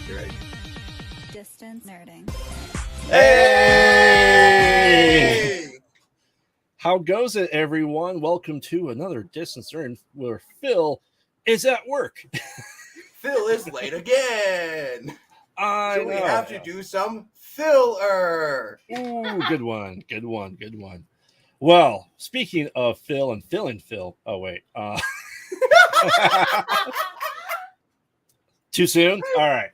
You're right. Distance nerding. Hey! How goes it, everyone? Welcome to another Distance Nerding where Phil is at work. Phil is late again. I So know. we have to do some filler. Ooh, good one. Good one. Good one. Well, speaking of Phil and Phil. Oh, wait. Too soon? All right.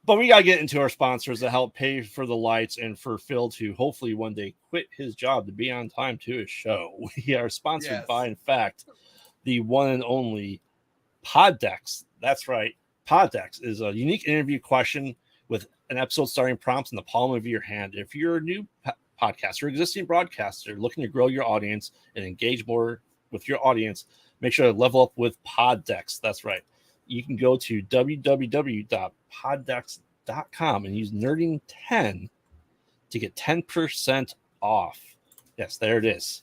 But we got to get into our sponsors to help pay for the lights and for Phil to hopefully one day quit his job to be on time to his show. We are sponsored by, in fact, the one and only Poddex. That's right. Poddex is a unique interview question with an episode starting prompts in the palm of your hand. If you're a new podcaster, existing broadcaster looking to grow your audience and engage more with your audience, make sure to level up with Poddex. That's right. You can go to www.poddex.com and use nerding10 to get 10% off. Yes, there it is.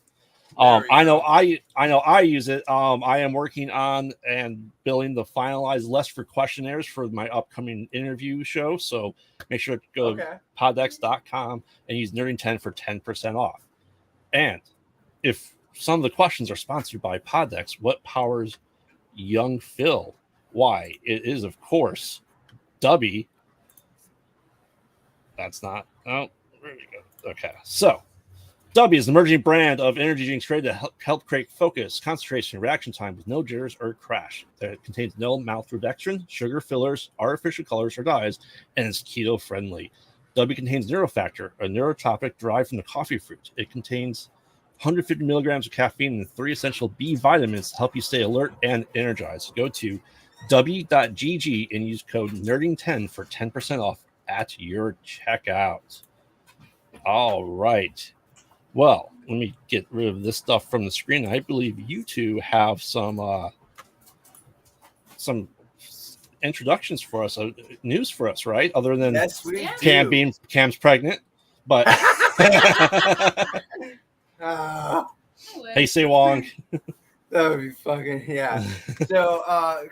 I know I use it. I am working on and building the finalized list for questionnaires for my upcoming interview show. So make sure to go to poddex.com and use nerding10 for 10% off. And if some of the questions are sponsored by Poddex, what powers young Phil? Why? It is, of course, Dubby. That's not. Oh, there we go. Okay. So, Dubby is an emerging brand of energy drinks created to help create focus, concentration, and reaction time with no jitters or crash. It contains no maltodextrin, sugar fillers, artificial colors, or dyes, and is keto friendly. Dubby contains Neurofactor, a neurotropic derived from the coffee fruit. It contains 150 milligrams of caffeine and 3 essential B vitamins to help you stay alert and energized. Go to w.gg and use code nerding10 for 10% off at your checkout. All right. Well, let me get rid of this stuff from the screen. I believe you two have some introductions for us, news for us, right? Other than Cam's pregnant, but hey, say Wong. That would be fucking, yeah. So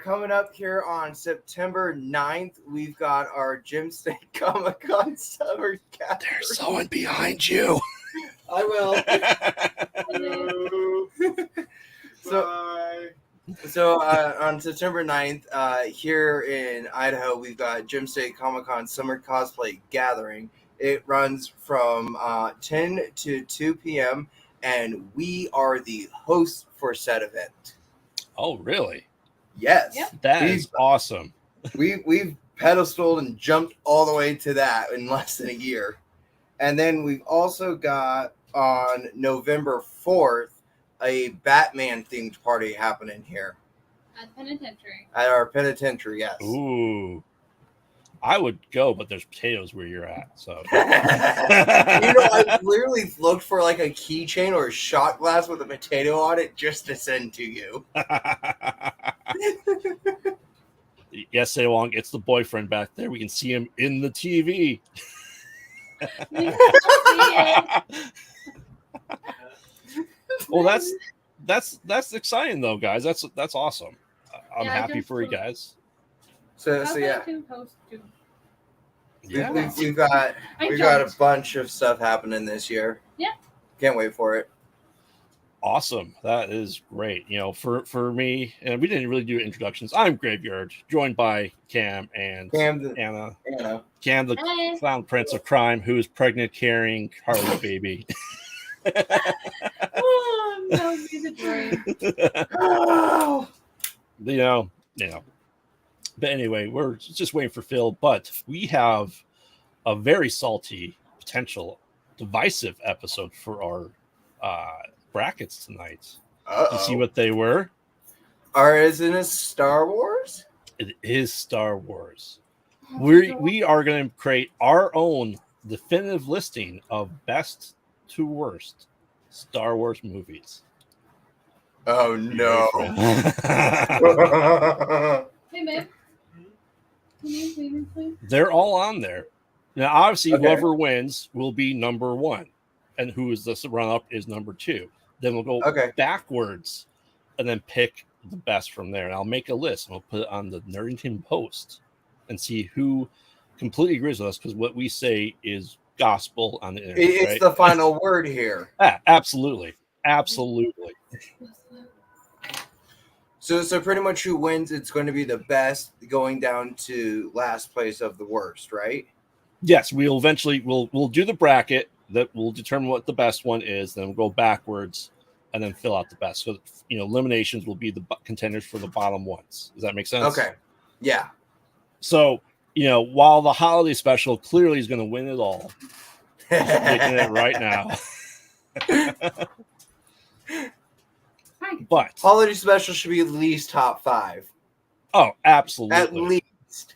coming up here on September 9th, we've got our Gym State Comic-Con Summer Gathering. There's someone behind you. I will. So on September 9th, here in Idaho, we've got Gym State Comic-Con Summer Cosplay Gathering. It runs from 10 to 2 p.m., and we are the hosts for said event. Oh, really? Yes. Yep. That is awesome. We've pedestaled and jumped all the way to that in less than a year. And then we've also got on November 4th a Batman-themed party happening here. At penitentiary. At our penitentiary, yes. Ooh. I would go, but there's potatoes where you're at. So I literally looked for like a keychain or a shot glass with a potato on it just to send to you. Yes, say Wong, it's the boyfriend back there. We can see him in the TV. Well, that's exciting though, guys. That's awesome. I'm happy for you guys. So yeah. Yeah. We've got a bunch of stuff happening this year. Yeah. Can't wait for it. Awesome. That is great. For me, and we didn't really do introductions. I'm Graveyard, joined by Cam and Anna. Cam, the clown prince of crime, who is pregnant carrying Harley baby. Oh, no, he's a dream. But anyway, we're just waiting for Phil. But we have a very salty, potential, divisive episode for our brackets tonight. You see what they were? Isn't it Star Wars? It is Star Wars. We are going to create our own definitive listing of best to worst Star Wars movies. Oh no! Hey, babe. Can you leave me, please? They're all on there. Now, obviously, whoever wins will be number one, and who is the run-up is number two. Then we'll go backwards, and then pick the best from there. And I'll make a list, and we'll put it on the Nerdington post, and see who completely agrees with us because what we say is gospel on the internet. It's right? the final word here. Yeah, absolutely. Absolutely. So pretty much who wins, it's going to be the best going down to last place of the worst, right? Yes, we'll eventually we'll do the bracket that will determine what the best one is, then we'll go backwards and then fill out the best. So eliminations will be the contenders for the bottom ones. Does that make sense? Okay. Yeah. So, while the holiday special clearly is going to win it all, just making it right now. But Holiday special should be at least top 5. oh, absolutely. At least.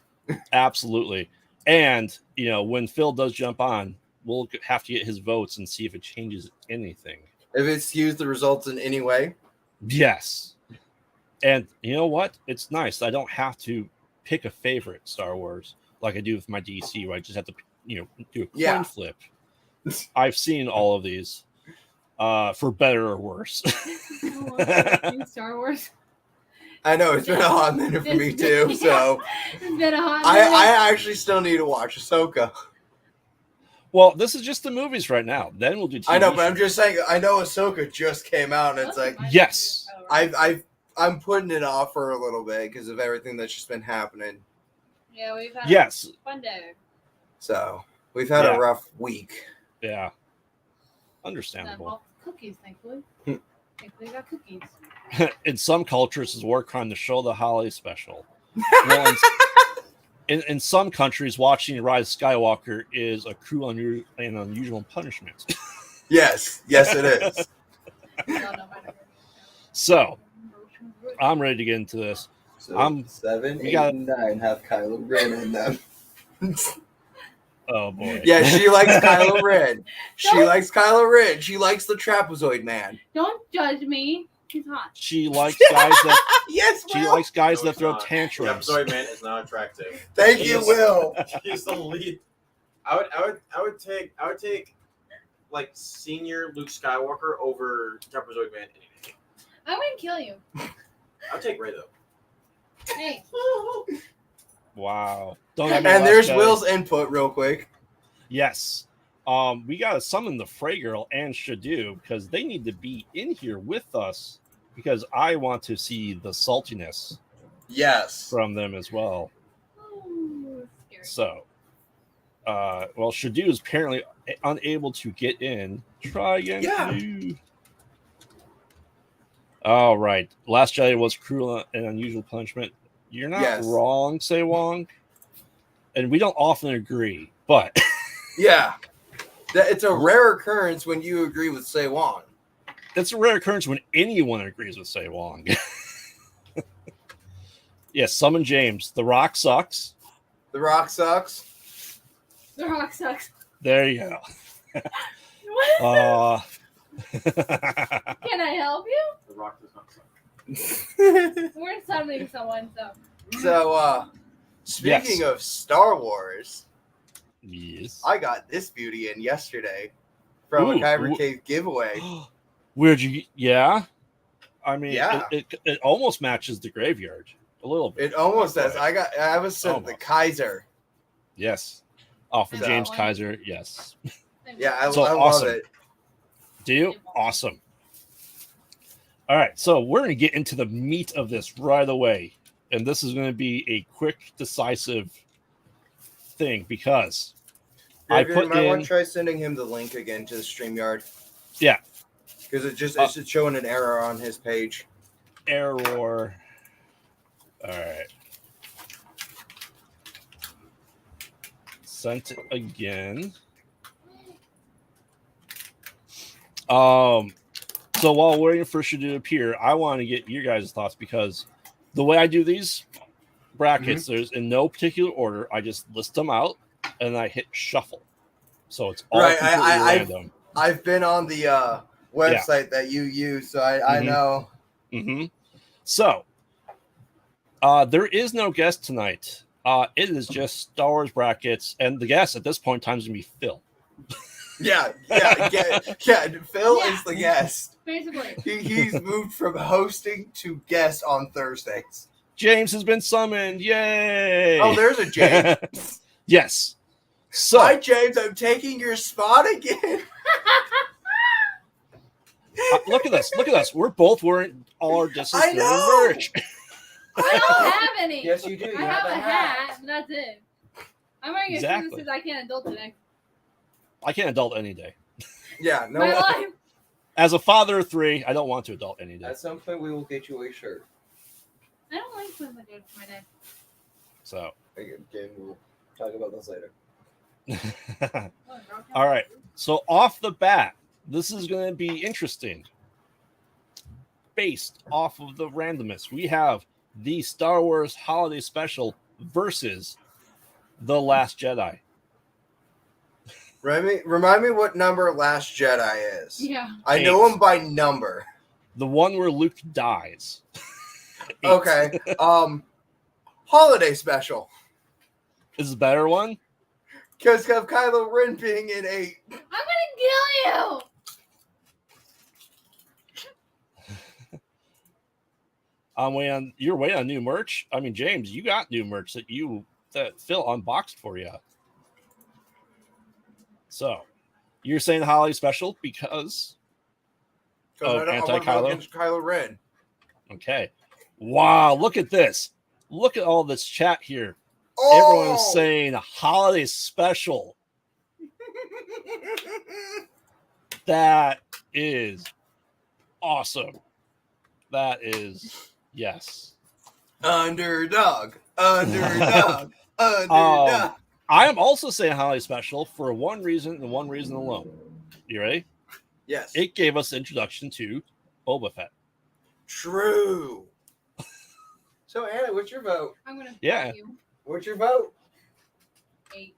Absolutely. And, when Phil does jump on, we'll have to get his votes and see if it changes anything. If it skews the results in any way. Yes. And you know what? It's nice. I don't have to pick a favorite Star Wars like I do with my DC, where I just have to, do a coin flip. I've seen all of these, for better or worse. Star Wars. I know it's been a hot minute for me too. So it's been a hot minute. I actually still need to watch Ahsoka. Well, this is just the movies right now. Then we'll do TV I know, but I'm shows. just saying. I know Ahsoka just came out, and it's like Yes. I'm putting it off for a little bit because of everything that's just been happening. Yeah, we've had Yes. a fun day. So we've had a rough week. Yeah. Well, Understandable. cookies, thankfully. Thankfully, got cookies. In some cultures, it's a war crime to show the holiday special. Well, in some countries, watching Rise of Skywalker is a cruel and unusual punishment. Yes, it is. So, I'm ready to get into this. So 7, 8, and 9 have Kylo Ren in them. Oh boy. Yeah, she likes Kylo Ren. She likes Kylo Ren. She likes the trapezoid man. Don't judge me. He's hot. She likes guys that Yes, she Will. likes guys No, that throw not. tantrums. The episode man is not attractive. Thank you, Will. He's the lead. I would take like senior Luke Skywalker over Trapezoid Man any day. I wouldn't kill you. I'll take Rey though. Hey. Wow. Don't And let me there's rush, guys. Will's input real quick. Yes. We gotta summon the Frey Girl and Shadu because they need to be in here with us because I want to see the saltiness Yes. from them as well. Ooh, scary. So, well, Shadu is apparently unable to get in. Try again. Yeah. Shadu. All right. Last Jedi was cruel and unusual punishment. You're not wrong, Say Wong. And we don't often agree, but Yeah. It's a rare occurrence when you agree with Say Wong. it's a rare occurrence when anyone agrees with Say Wong. Yes, summon James. The Rock sucks. The Rock sucks. The Rock sucks. There you go. What? Can I help you? The Rock does not suck. We're summoning someone, so. So, speaking of Star Wars, Yes. I got this beauty in yesterday from a Ooh, Kyber Cave giveaway. Where'd you? Yeah. I mean, Yeah. it almost matches the graveyard a little bit. It almost does. I was sent the Almost. Kaiser. Yes. Oh, for So- James Kaiser. Yes. Yeah, I So love awesome. it. Do you? Awesome. All right, so we're going to get into the meat of this right away, and this is going to be a quick, decisive thing because I Graveyard, put you might want in to try sending him the link again to the StreamYard. Yeah. Because it's just showing an error on his page. error. All right, sent it again. So while waiting for Shadu to appear, I want to get your guys' thoughts because the way I do these brackets, there's in no particular order. I just list them out and I hit shuffle. So it's all Right, completely random. I've been on the website that you use, so I know. Mm-hmm. So there is no guest tonight. It is just Star Wars brackets, and the guest at this point in time is going to be Phil. Yeah. Phil is the guest. Basically. He's moved from hosting to guest on Thursdays. James has been summoned. Yay! Oh, there's a James. Yes. So Hi, James. I'm taking your spot again. look at us. Look at us. We're both wearing all our distance I nerding know! merch. I don't have any. Yes, you do. You I have a hat, and that's it. I'm wearing a shirt that Exactly. says I can't adult today. I can't adult any day. Yeah, no. My life. As a father of 3, I don't want to adult any day. At some point, we will get you a shirt. I don't like when I go to my dad. So, Again, we'll talk about this later. all right. So off the bat, this is going to be interesting. Based off of the randomness, we have the Star Wars Holiday Special versus The Last Jedi. Remind me what number Last Jedi is. Yeah. I know 8. him by number. The one where Luke dies. 8. Okay. Holiday Special. Is the better one? Because of Kylo Ren being in 8. I'm gonna kill you. You're waiting on new merch. I mean, James, you got new merch that Phil unboxed for you. So, you're saying the holiday special because Because of I want to go anti-Kylo? against Kylo Ren. Okay. Wow, look at this. Look at all this chat here. Oh! Everyone's saying holiday special. That is awesome. That is yes. Underdog. Underdog. Underdog. I am also saying holiday special for one reason and one reason alone. You ready? Yes. It gave us the introduction to Boba Fett. True. So, Anna, what's your vote? I'm gonna Yeah. kill you. What's your vote? 8.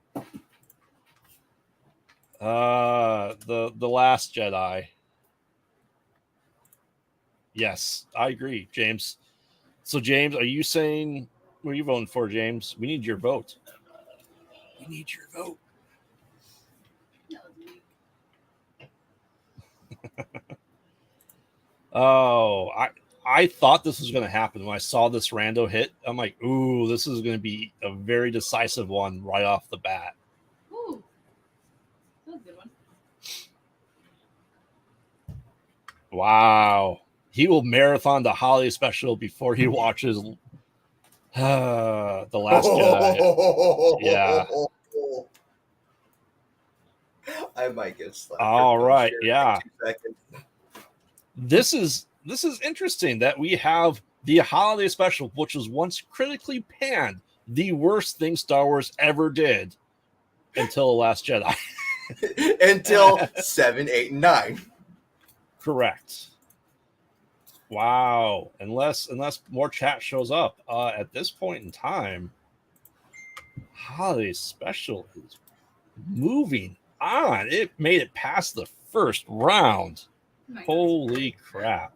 The Last Jedi. Yes, I agree, James. So, James, are you saying what are you voting for, James? We need your vote. We need your vote. No, dude. Oh, I thought this was going to happen when I saw this rando hit. I'm like, ooh, this is going to be a very decisive one right off the bat. Ooh. That was a good one. Wow. He will marathon the holiday special before he watches The Last Jedi. Yeah. I might get slapped. All right, Here in yeah. 2 seconds. This is interesting that we have the holiday special, which was once critically panned, the worst thing Star Wars ever did until The Last Jedi. Until 7, 8, and 9. Correct. Wow. Unless more chat shows up. At this point in time, holiday special is moving on. It made it past the first round. Oh my God. Holy crap.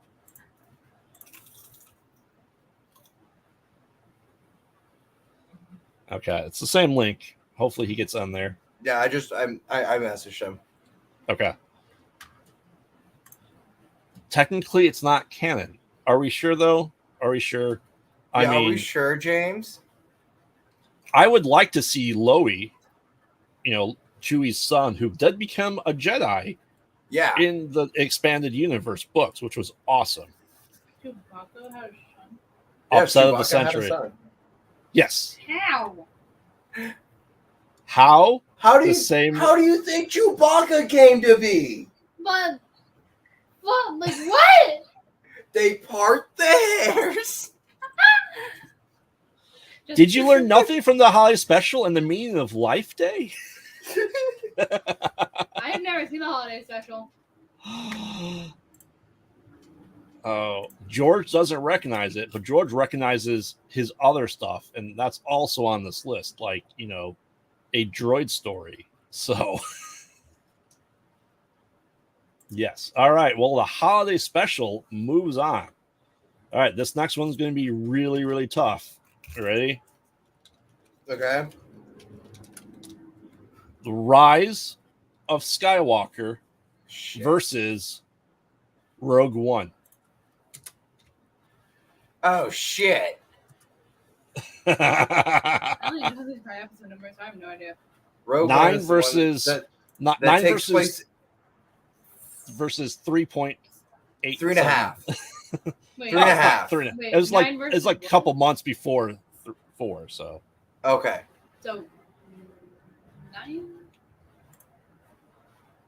Okay, it's the same link. Hopefully he gets on there. Yeah, I messaged him. Okay. Technically, it's not canon. Are we sure, though? Are we sure? I Are mean, we sure, James? I would like to see Loie, Chewie's son, who did become a Jedi Yeah. in the expanded universe books, which was awesome. Chewbacca had a son. Upset of Chewbacca the had a century. son. Yes. How? How? How do The you same- How do you think Chewbacca came to be? But like what? They part the hairs. Just- Did you learn nothing from the holiday special and the meaning of Life Day? I have never seen the holiday special. Oh, George doesn't recognize it, but George recognizes his other stuff, and that's also on this list, like, a droid story. So, yes. All right. Well, the holiday special moves on. All right. This next one's going to be really, really tough. You ready? Okay. The Rise of Skywalker Shit. versus Rogue One. Oh shit. I don't even know who's right episode numbers. I have no idea. Rogue One 9 is the one versus that 9 takes versus 3.8. 3.5. Wait, 3.5. 3.5. Wait, It was like 9 it was like a versus couple months before 4. So Okay. So 9.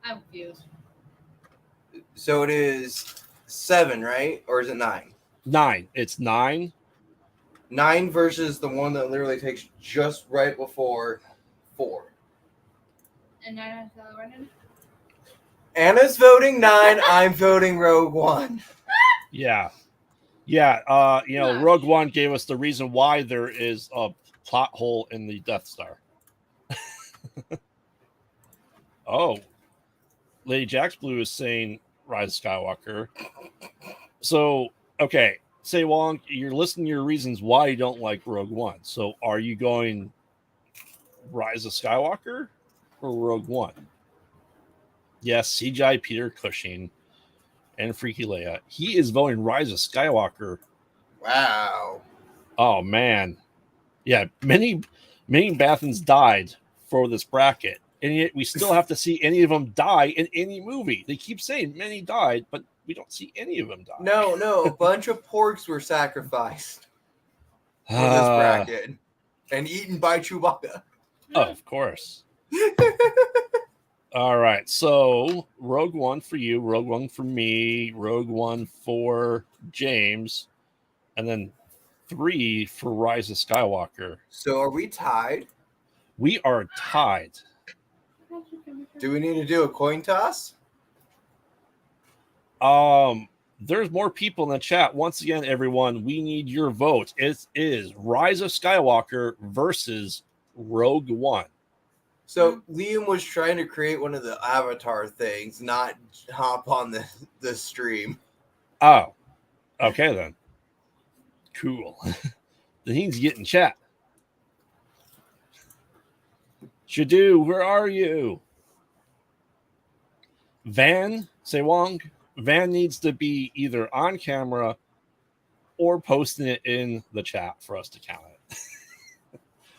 I'm confused. So it is 7, right? Or is it 9? 9. It's 9. 9 versus the one that literally takes just right before 4. And 9 has the running. Anna's voting 9. I'm voting Rogue One. Yeah. Rogue One gave us the reason why there is a plot hole in the Death Star. Oh, Lady Jax Blue is saying Rise of Skywalker. So, okay, say Wong, you're listing your reasons why you don't like Rogue One. So, are you going Rise of Skywalker or Rogue One? Yes, CGI Peter Cushing and Freaky Leia. He is voting Rise of Skywalker. Wow. Oh man, yeah. Many Bathans died for this bracket, and yet we still have to see any of them die in any movie. They keep saying many died, but we don't see any of them die. No, a bunch of porks were sacrificed for this bracket and eaten by Chewbacca. Oh, of course. All right, so Rogue One for you, Rogue One for me, Rogue One for James, and then 3 for Rise of Skywalker. So are we tied? We are tied. Do we need to do a coin toss? There's more people in the chat. Once again, everyone, we need your vote. It is Rise of Skywalker versus Rogue One. So Liam was trying to create one of the avatar things, not hop on the stream. Oh, okay then. Cool. Then he's getting chat. Shadu, where are you? Van, say Wong. Van needs to be either on camera or posting it in the chat for us to count it.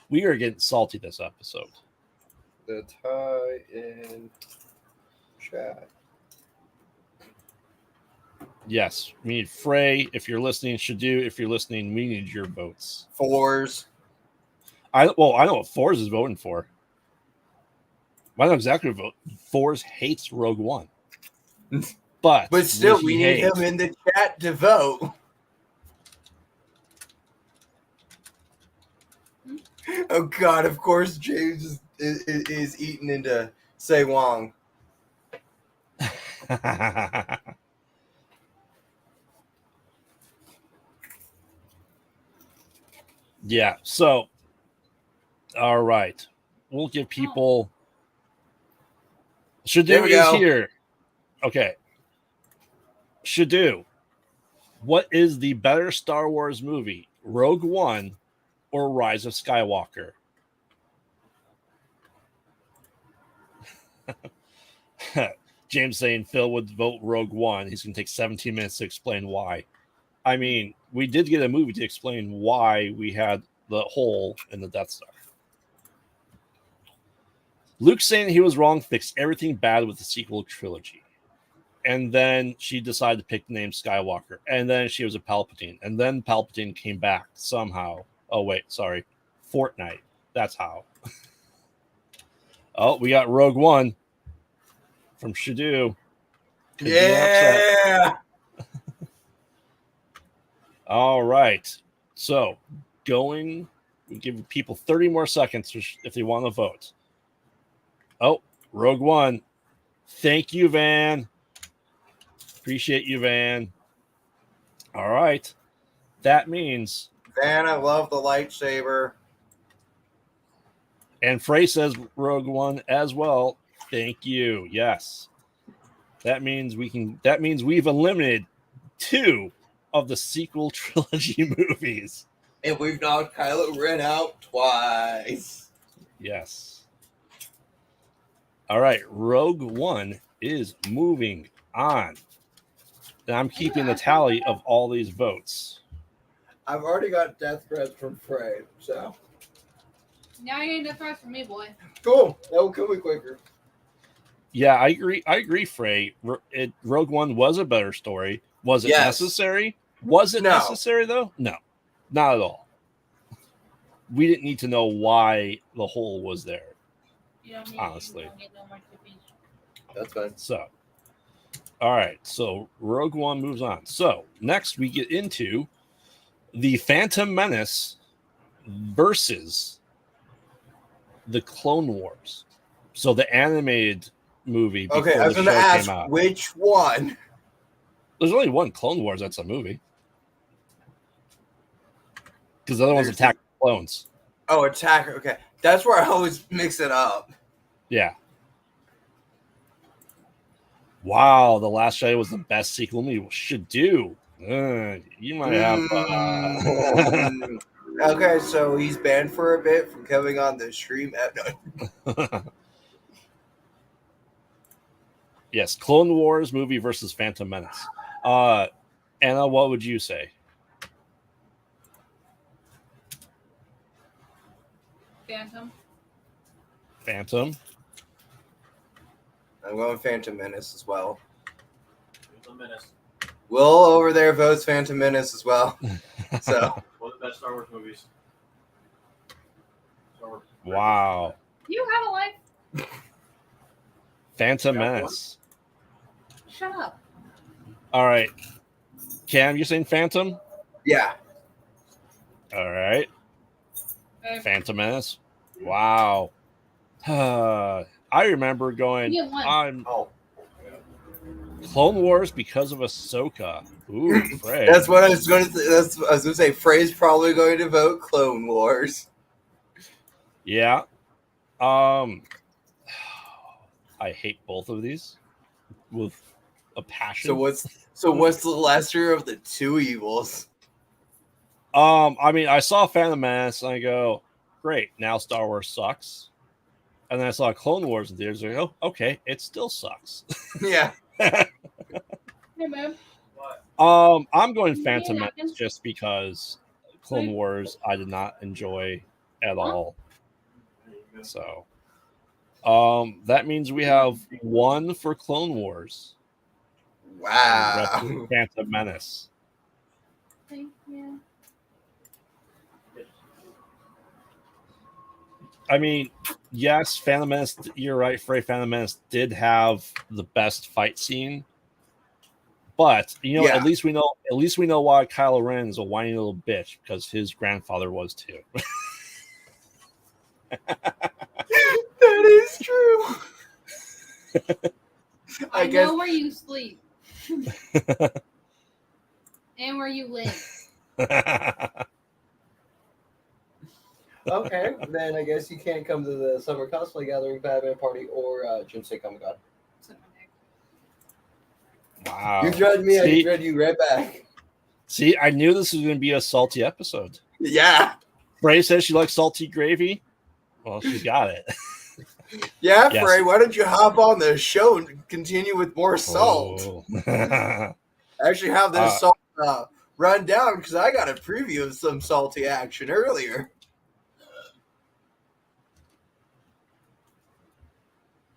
We are getting salty this episode. The tie in chat. Yes, we need Frey. If you're listening, Shadu, if you're listening, we need your votes. 4s. I know what Fours is voting for. I know exactly what vote. Fours hates Rogue One. But still, we need him in the chat to vote. Oh God! Of course, James is eaten into Say Wong. Yeah. So, all right, we'll give people. Shadu is here. Okay. Shadu, what is the better Star Wars movie, Rogue One or Rise of Skywalker? James saying Phil would vote Rogue One. He's going to take 17 minutes to explain why. I mean, we did get a movie to explain why we had the hole in the Death Star. Luke saying he was wrong, fixed everything bad with the sequel trilogy. And then she decided to pick the name Skywalker. And then she was a Palpatine. And then Palpatine came back somehow. Oh, wait, sorry. Fortnite. That's how. Oh, we got Rogue One from Shadu. Yeah. All right. So, we give people 30 more seconds if they want to vote. Oh, Rogue One. Thank you, Van. Appreciate you, Van. All right. That means. Van, I love the lightsaber. And Frey says Rogue One as well. Thank you. Yes. That means we've eliminated 2 of the sequel trilogy movies. And we've knocked Kylo Ren out twice. Yes. All right. Rogue One is moving on. And I'm keeping the tally of all these votes. I've already got death threats from Frey, so. Now you ain't that fast for me, boy. Cool. That will kill me quicker. Yeah, I agree, Frey. Rogue One was a better story. Was it Yes. necessary? Was it No. necessary though? No, not at all. We didn't need to know why the hole was there. You don't need, Honestly. You don't need no more cookies. That's fine. So, all right. So Rogue One moves on. So next we get into the Phantom Menace versus the Clone Wars. So the animated movie before Okay, I was the going to show ask came out. which one. There's only one Clone Wars that's a movie. Because the other one's There's Attack of the Clones. Oh, Attack. Okay. That's where I always mix it up. Yeah. Wow, The Last Jedi was the best sequel we should do. You might have. Mm. Okay, so he's banned for a bit from coming on the stream. No. Yes, Clone Wars movie versus Phantom Menace. Anna, what would you say? Phantom. Phantom. I'm going Phantom Menace as well. Phantom Menace. Will over there votes Phantom Menace as well. So One of the best Star Wars movies. Star Wars. Wow. You have a life. Phantom Got one? Menace. Shut up. All right. Cam, you saying Phantom? yeah. All right. Okay. Phantom Menace. Wow. I remember going You get one. on Oh. Clone Wars because of Ahsoka. Ooh, Frey. That's what I was going to. I was going to say. Frey's probably going to vote Clone Wars. Yeah. I hate both of these with a passion. So what's the lesser of the two evils? I mean, I saw Phantom Menace and I go, great, now Star Wars sucks. And then I saw Clone Wars in theaters. I go, oh, okay, it still sucks. Yeah. Hey, man. What? I'm going You Phantom need Menace napkins? just because Clone Wars I did not enjoy at all. So, that means we have one for Clone Wars. And the rest is Wow. Phantom Menace. Thank you. I mean, yes, Phantom Menace. You're right, Frey. Phantom Menace did have the best fight scene, but Yeah. at least we know. At least we know why Kylo Ren is a whiny little bitch because his grandfather was too. That is true. I guess. know where you sleep. And where you live. Okay, then I guess you can't come to the summer cosplay gathering, Batman party, or Jim Say Comic Con. Wow. You dread me, I See? dread you right back. See, I knew this was going to be a salty episode. Yeah. Frey says she likes salty gravy. Well, she got it. Yeah, Yes. Frey, why don't you hop on the show and continue with more salt? Oh. I actually have this salt run down because I got a preview of some salty action earlier.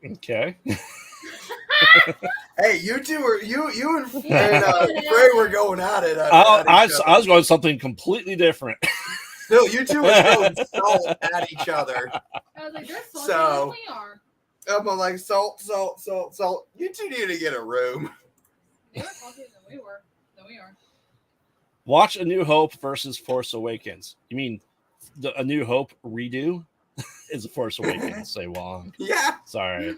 Okay. Hey, you two were you and Frey were going at it. I was going something completely different. No, you two were throwing salt at each other. I was like, they're saltier So- than we are. I'm like salt. You two need to get a room. They were saltier than we are. Watch A New Hope versus Force Awakens. You mean A New Hope redo is a Force Awakens? Say Wong. Yeah. Sorry.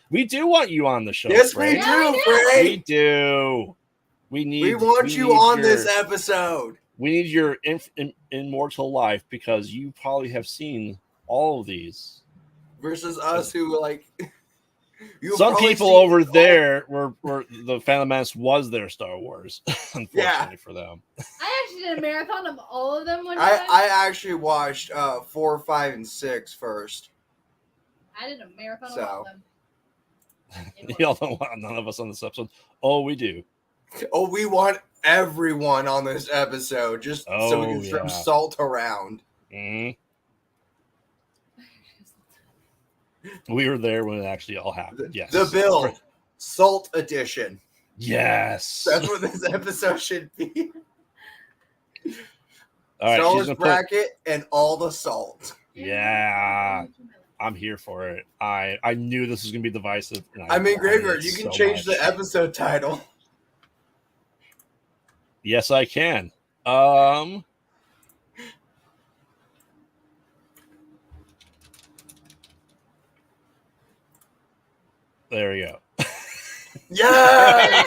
We do want you on the show. Yes, Frey. we Yeah, do, we Frey. We do. We want you on this episode. We need your immortal life because you probably have seen all of these. Versus us who like you've Some probably people seen over all- there were the Phantom Menace was their Star Wars, unfortunately for them. I actually did a marathon of all of them one time. I actually watched 4, 5, and 6 first. I did a marathon of So. all of them. Y'all don't want none of us on this episode. Oh, we do. Oh, we want everyone on this episode just so we Oh, can throw yeah. salt around. Mhm. We were there when it actually all happened. Yes. The Bill Salt Edition. Yes. That's what this episode should be. All right. Star She's Wars gonna bracket and all the salt. Yeah. I'm here for it. I knew this was gonna be divisive. And I mean, wanted Gregor, it you can so change much. the episode title. Yes, I can. There we go. Yeah.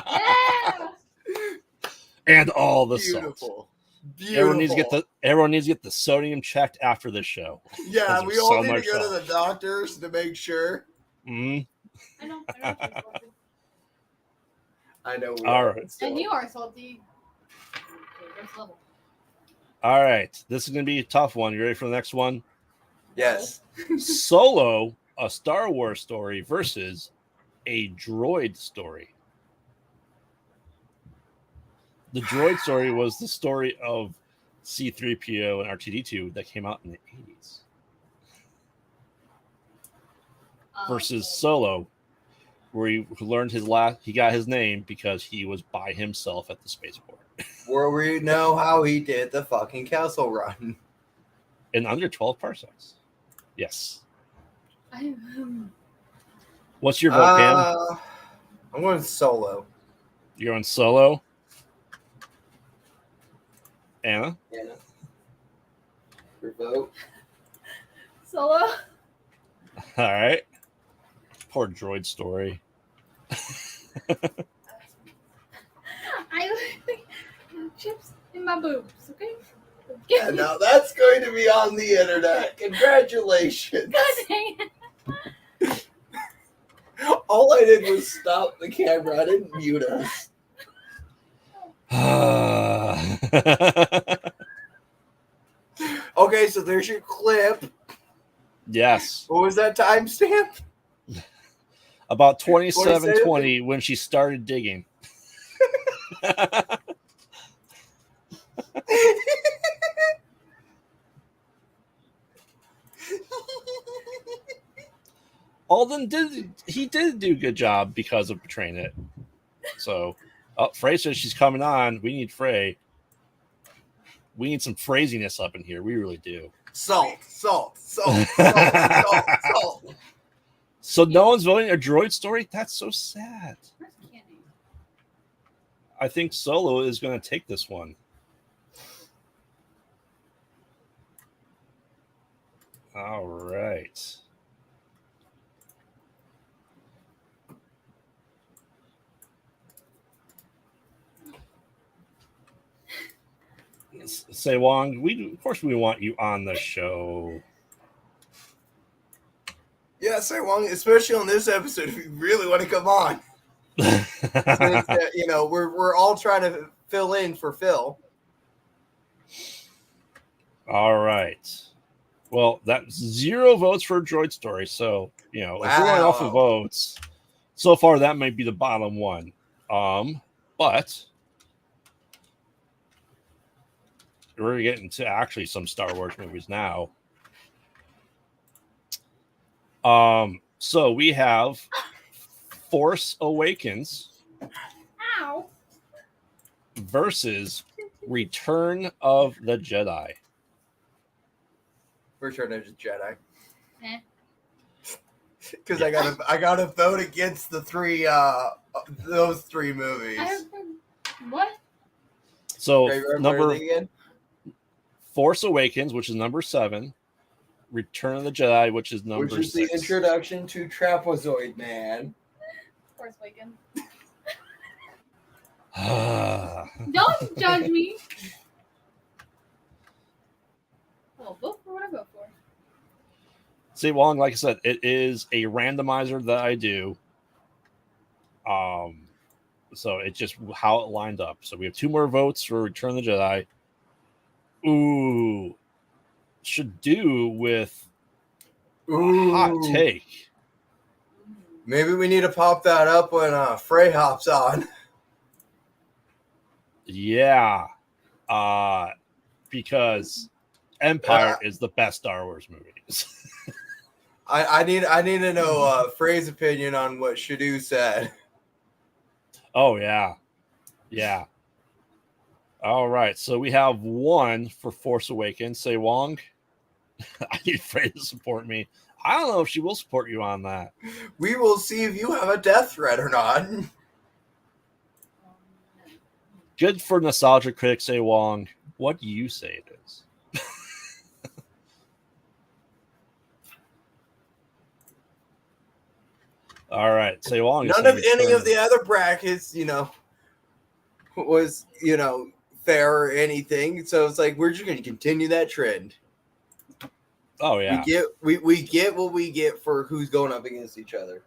Yeah. And all the salt. Beautiful. Everyone needs to get the sodium checked after this show. Yeah, Because we there's all so need to much go to salt. the doctors to make sure. Mhm. I know. I know. You're salty. I know. All right. And you are salty. Okay, first level. All right. This is gonna be a tough one. You ready for the next one? Yes. Solo, a Star Wars story versus a droid story. The droid story was the story of C-3PO and R2-D2 that came out in the 80s. Versus Solo, where he learned he got his name because he was by himself at the spaceport. Where we know how he did the fucking castle run. In under 12 parsecs. Yes. What's your vote, Pam? I'm going Solo. You're on Solo. Anna? Anna. Your vote? Solo. All right. Poor droid story. I like chips in my boobs. Okay. Yeah, now that's going to be on the internet. Congratulations. God dang it. All I did was stop the camera. I didn't mute us. Okay, so there's your clip. Yes. What was that timestamp? About 27:20 when she started digging. Alden did do a good job because of portraying it. So, Frey says she's coming on. We need Frey. We need some phrasiness up in here. We really do. Salt. So no one's voting a droid story? That's so sad. Where's Kenny? I think Solo is going to take this one. All right. Say Wong, of course we want you on the show. Yeah, Sir Wong, especially on this episode, if you really want to come on. You know, we're all trying to fill in for Phil. All right. Well, that's 0 votes for a droid story. So, if we're going off of votes, so far that might be the bottom one. But we're getting to actually some Star Wars movies now. So we have Force Awakens Ow. versus Return of the Jedi. Return of the Jedi. Eh. Because I gotta vote against the those three movies. What? So number again? Force Awakens, which is number 7, Return of the Jedi, which is number 6. The introduction to Trapezoid Man. Force Awakens. Ah. Don't judge me. Well, vote for what I vote for. See, Wong, like I said, it is a randomizer that I do. So it's just how it lined up. So we have 2 more votes for Return of the Jedi. Ooh, should do with hot take. Maybe we need to pop that up when Frey hops on. Yeah, because Empire is the best Star Wars movie. I need to know Frey's opinion on what Shadu said. Oh yeah. Yeah. All right. So we have one for Force Awakens. Say Wong. I need Frey to support me. I don't know if she will support you on that. We will see if you have a death threat or not. Good for nostalgia critics, say Wong. What do you say it is? All right, say Wong. None of any of the other brackets, was fair or anything. So it's like we're just going to continue that trend. Oh yeah, we get what we get for who's going up against each other.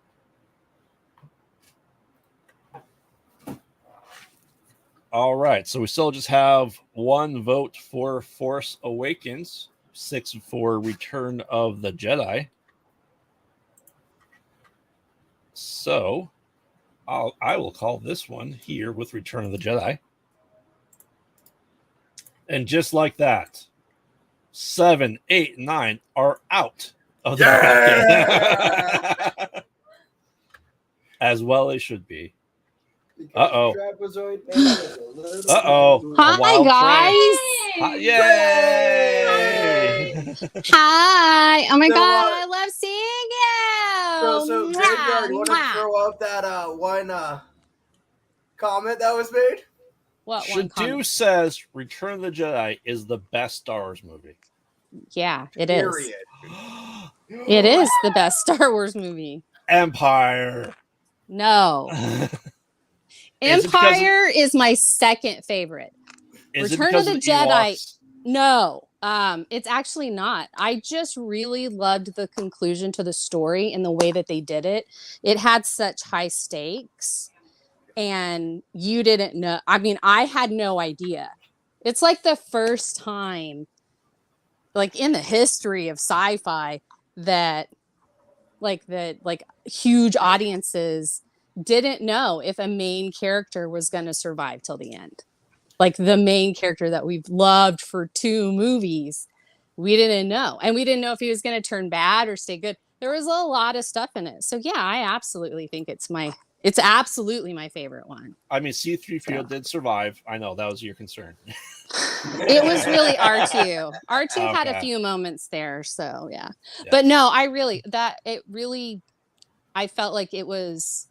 All right, so we still just have one vote for Force Awakens, 6 for Return of the Jedi. So I will call this one here with Return of the Jedi. And just like that, 7, 8, 9 are out of the bracket. As well they should be. Uh-oh. Uh-oh. Hi, guys. Yay! Hi. Oh, my So, God. I love seeing you. So Graveyard, you want to throw up that one comment that was made? What one Shadu comment? says Return of the Jedi is the best Star Wars movie. Yeah, it is. Period. It is the best Star Wars movie. Empire. No. Empire is my second favorite. Return of the Jedi. No, it's actually not. I just really loved the conclusion to the story and the way that they did it. It had such high stakes, and you didn't know. I mean, I had no idea. It's like the first time, like in the history of sci-fi, that huge audiences didn't know if a main character was going to survive till the end. Like the main character that we've loved for 2 movies, we didn't know. And we didn't know if he was going to turn bad or stay good. There was a lot of stuff in it. So yeah, I absolutely think it's absolutely my favorite one. I mean, C-3PO did survive. I know that was your concern. It was really R2. R2 had a few moments there. So yeah. But no, I felt like it was,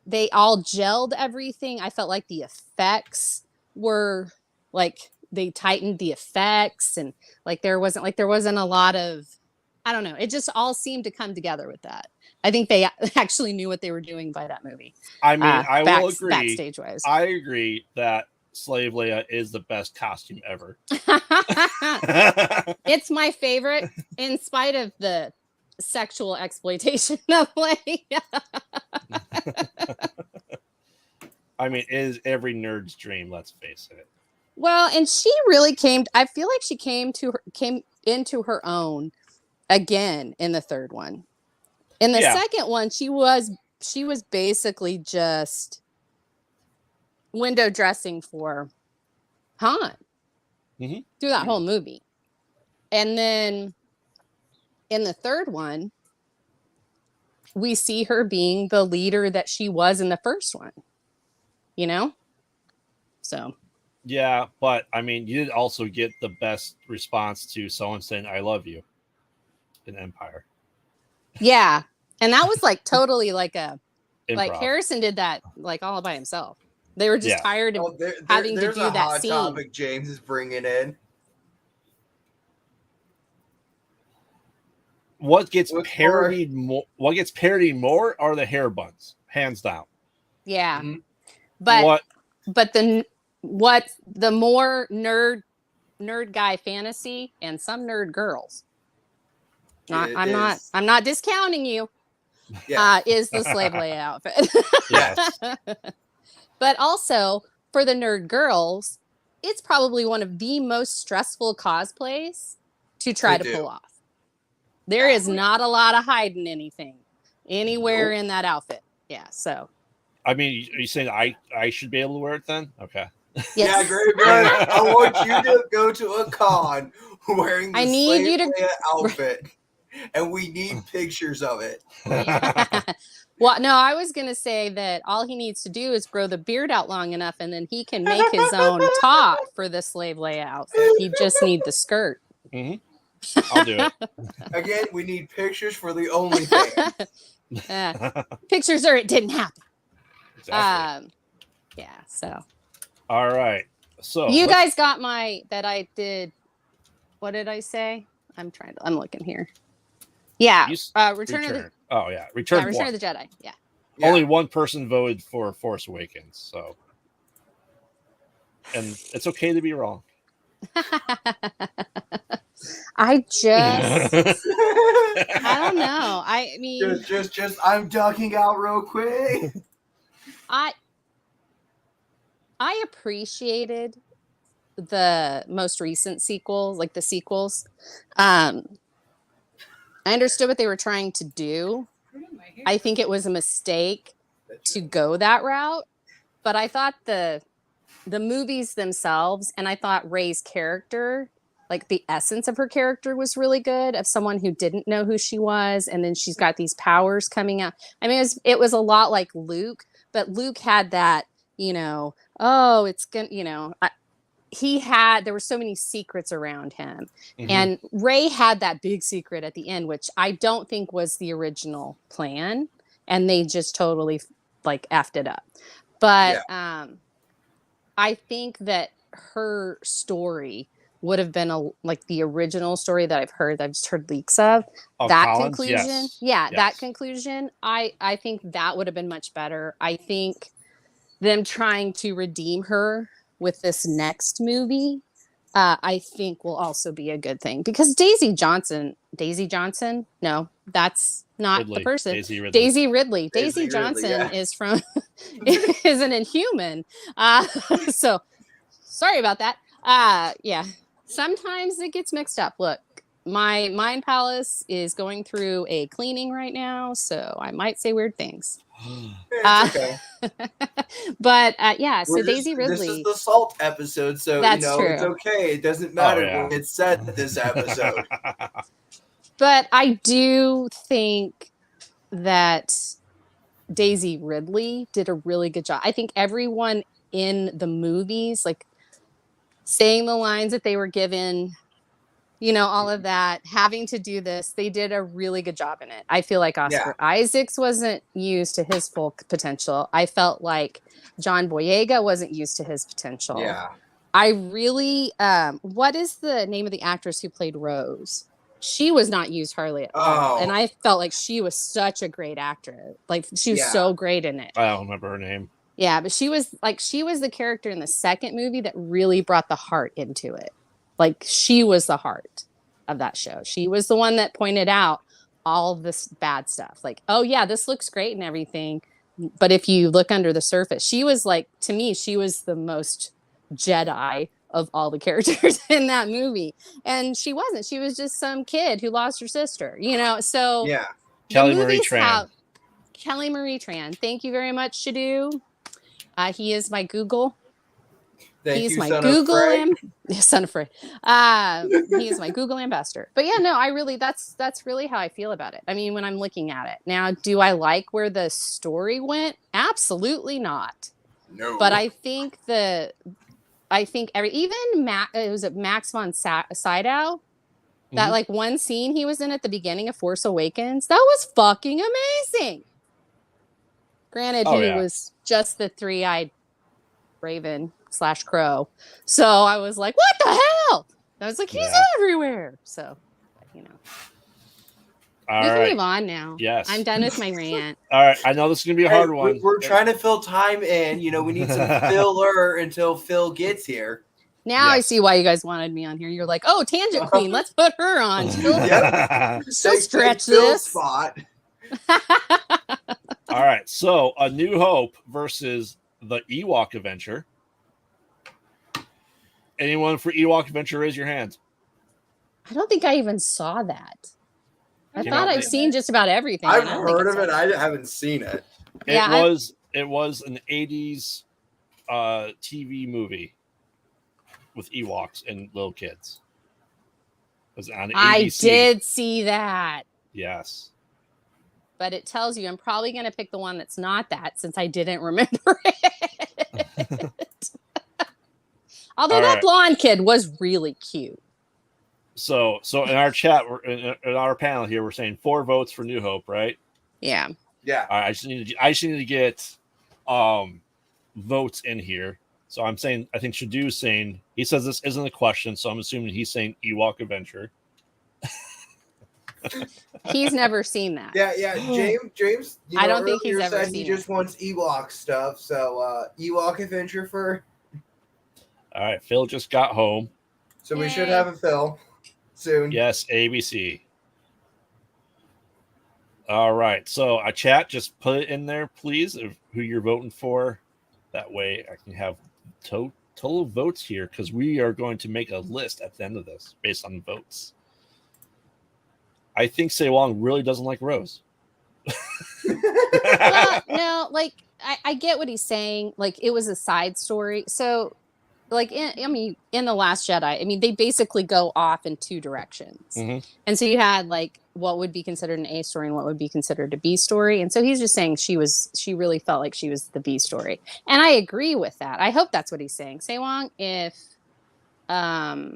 they all gelled everything. I felt like the effects were like, they tightened the effects, and like there wasn't a lot of, I don't know. It just all seemed to come together with that. I think they actually knew what they were doing by that movie. I mean, I will agree. Backstage wise, I agree that Slave Leia is the best costume ever. It's my favorite, in spite of the sexual exploitation of Leia. I mean, it is every nerd's dream, let's face it. Well, and she really I feel like she came into her own again in the third one. In the second one, she was basically just window dressing for Han through that whole movie. And then in the third one, we see her being the leader that she was in the first one, So. Yeah, but I mean, you did also get the best response to someone saying, I love you in Empire. Yeah. And that was like totally like Improv. like Harrison did that like all by himself. They were just tired of having to do that hot scene. Topic James is bringing in. What gets parodied more? What gets parodied more are the hair buns, hands down. Yeah, but the more nerd guy fantasy and some nerd girls. I'm not discounting you. Yeah. Is the Slave Leia outfit? Yes. But also for the nerd girls, it's probably one of the most stressful cosplays to try to pull off. There is not a lot of hiding anything anywhere in that outfit. Yeah, so. I mean, are you saying I should be able to wear it then? Okay. Yes. Yeah, Graveyard, I want you to go to a con wearing the I need Slave you to- Leia outfit, and we need pictures of it. Well, no, I was going to say that all he needs to do is grow the beard out long enough, and then he can make his own top for the Slave Leia outfit. He just need the skirt. Mhm. I'll do it. Again, we need pictures for the OnlyFans. Pictures or it didn't happen. Exactly. Yeah, so. All right. So You guys got that I did. What did I say? I'm looking here. Yeah. Return of the Return of the Jedi. Yeah. Only one person voted for Force Awakens, so and it's okay to be wrong. I don't know. I mean, just I'm ducking out real quick. I appreciated the most recent sequels, like the sequels. I understood what they were trying to do. I think it was a mistake to go that route, but I thought the movies themselves, and I thought Rey's character, like the essence of her character, was really good, of someone who didn't know who she was, and then she's got these powers coming out. I mean, it was a lot like Luke, but Luke had that, oh, it's gonna, there were so many secrets around him. Mm-hmm. And Rey had that big secret at the end, which I don't think was the original plan. And they just totally effed it up. But I think that her story would have been the original story that I've just heard leaks of. That Collins? Conclusion. Yes. Yeah, yes. That conclusion. I think that would have been much better. I think them trying to redeem her with this next movie, I think will also be a good thing, because Daisy Johnson, no, that's not Ridley. the person. Daisy Ridley. Daisy Johnson is from is an Inhuman. So sorry about that. Yeah, sometimes it gets mixed up. Look, my mind palace is going through a cleaning right now, so I might say weird things. Okay. But so Daisy Ridley. This is the salt episode, so that's true. It's okay. It doesn't matter what it said this episode. But I do think that Daisy Ridley did a really good job. I think everyone in the movies, saying the lines that they were given, all of that, having to do this, they did a really good job in it. I feel like Oscar Isaacs wasn't used to his full potential. I felt like John Boyega wasn't used to his potential. Yeah. I really, what is the name of the actress who played Rose? She was not used hardly at all. And I felt like she was such a great actress. She was so great in it. I don't remember her name. Yeah, but she was the character in the second movie that really brought the heart into it. She was the heart of that show. She was the one that pointed out all of this bad stuff. Oh yeah, this looks great and everything, but if you look under the surface, she was to me, she was the most Jedi of all the characters in that movie. And she wasn't. She was just some kid who lost her sister, so yeah. Kelly Marie Tran. Kelly Marie Tran. Thank you very much, Shadu. He is my Google. He's my Google son of Frey. He is my Google ambassador. But yeah, no, I really, that's really how I feel about it. I mean, when I'm looking at it now, do I like where the story went? Absolutely not. No. But I think it was Max von Sydow, that one scene he was in at the beginning of Force Awakens, that was fucking amazing. Granted, he was just the three-eyed raven / crow. So I was like, what the hell? I was like, he's everywhere. So, All we right. can move on now. Yes. I'm done with my rant. All right. I know this is going to be a hard one. We're trying to fill time in. We need some filler until Phil gets here. Now I see why you guys wanted me on here. You're like, oh, Tangent Queen, let's put her on. She'll stretch this spot. All right. So, A New Hope versus the Ewok Adventure. Anyone for Ewok Adventure, raise your hand. I don't think I even saw that. I thought I've seen just about everything. I've heard of it. I haven't seen it. It was an 80s TV movie with Ewoks and little kids. was on ABC. I did see that. Yes. But it tells you I'm probably going to pick the one that's not that since I didn't remember it. Although that blonde kid was really cute. So in our chat, in our panel here, we're saying 4 votes for New Hope, right? Yeah. Yeah. I just need to get votes in here. So I'm saying, I think Shadu's saying, he says this isn't a question, so I'm assuming he's saying Ewok Adventure. He's never seen that. Yeah. James. I don't think he's ever seen it. He just wants Ewok stuff. So Ewok Adventure for. All right, Phil just got home. So we should have a Phil soon. Yes, ABC. All right, so a chat, just put it in there, please, of who you're voting for. That way I can have total votes here, because we are going to make a list at the end of this based on votes. I think Se Wong really doesn't like Rose. Well, no, like I get what he's saying. Like it was a side story. So like in The Last Jedi, I mean, they basically go off in 2 directions. Mm-hmm. And so you had like what would be considered an A story and what would be considered a B story. And so he's just saying she really felt like she was the B story. And I agree with that. I hope that's what he's saying. Se Wong, if that's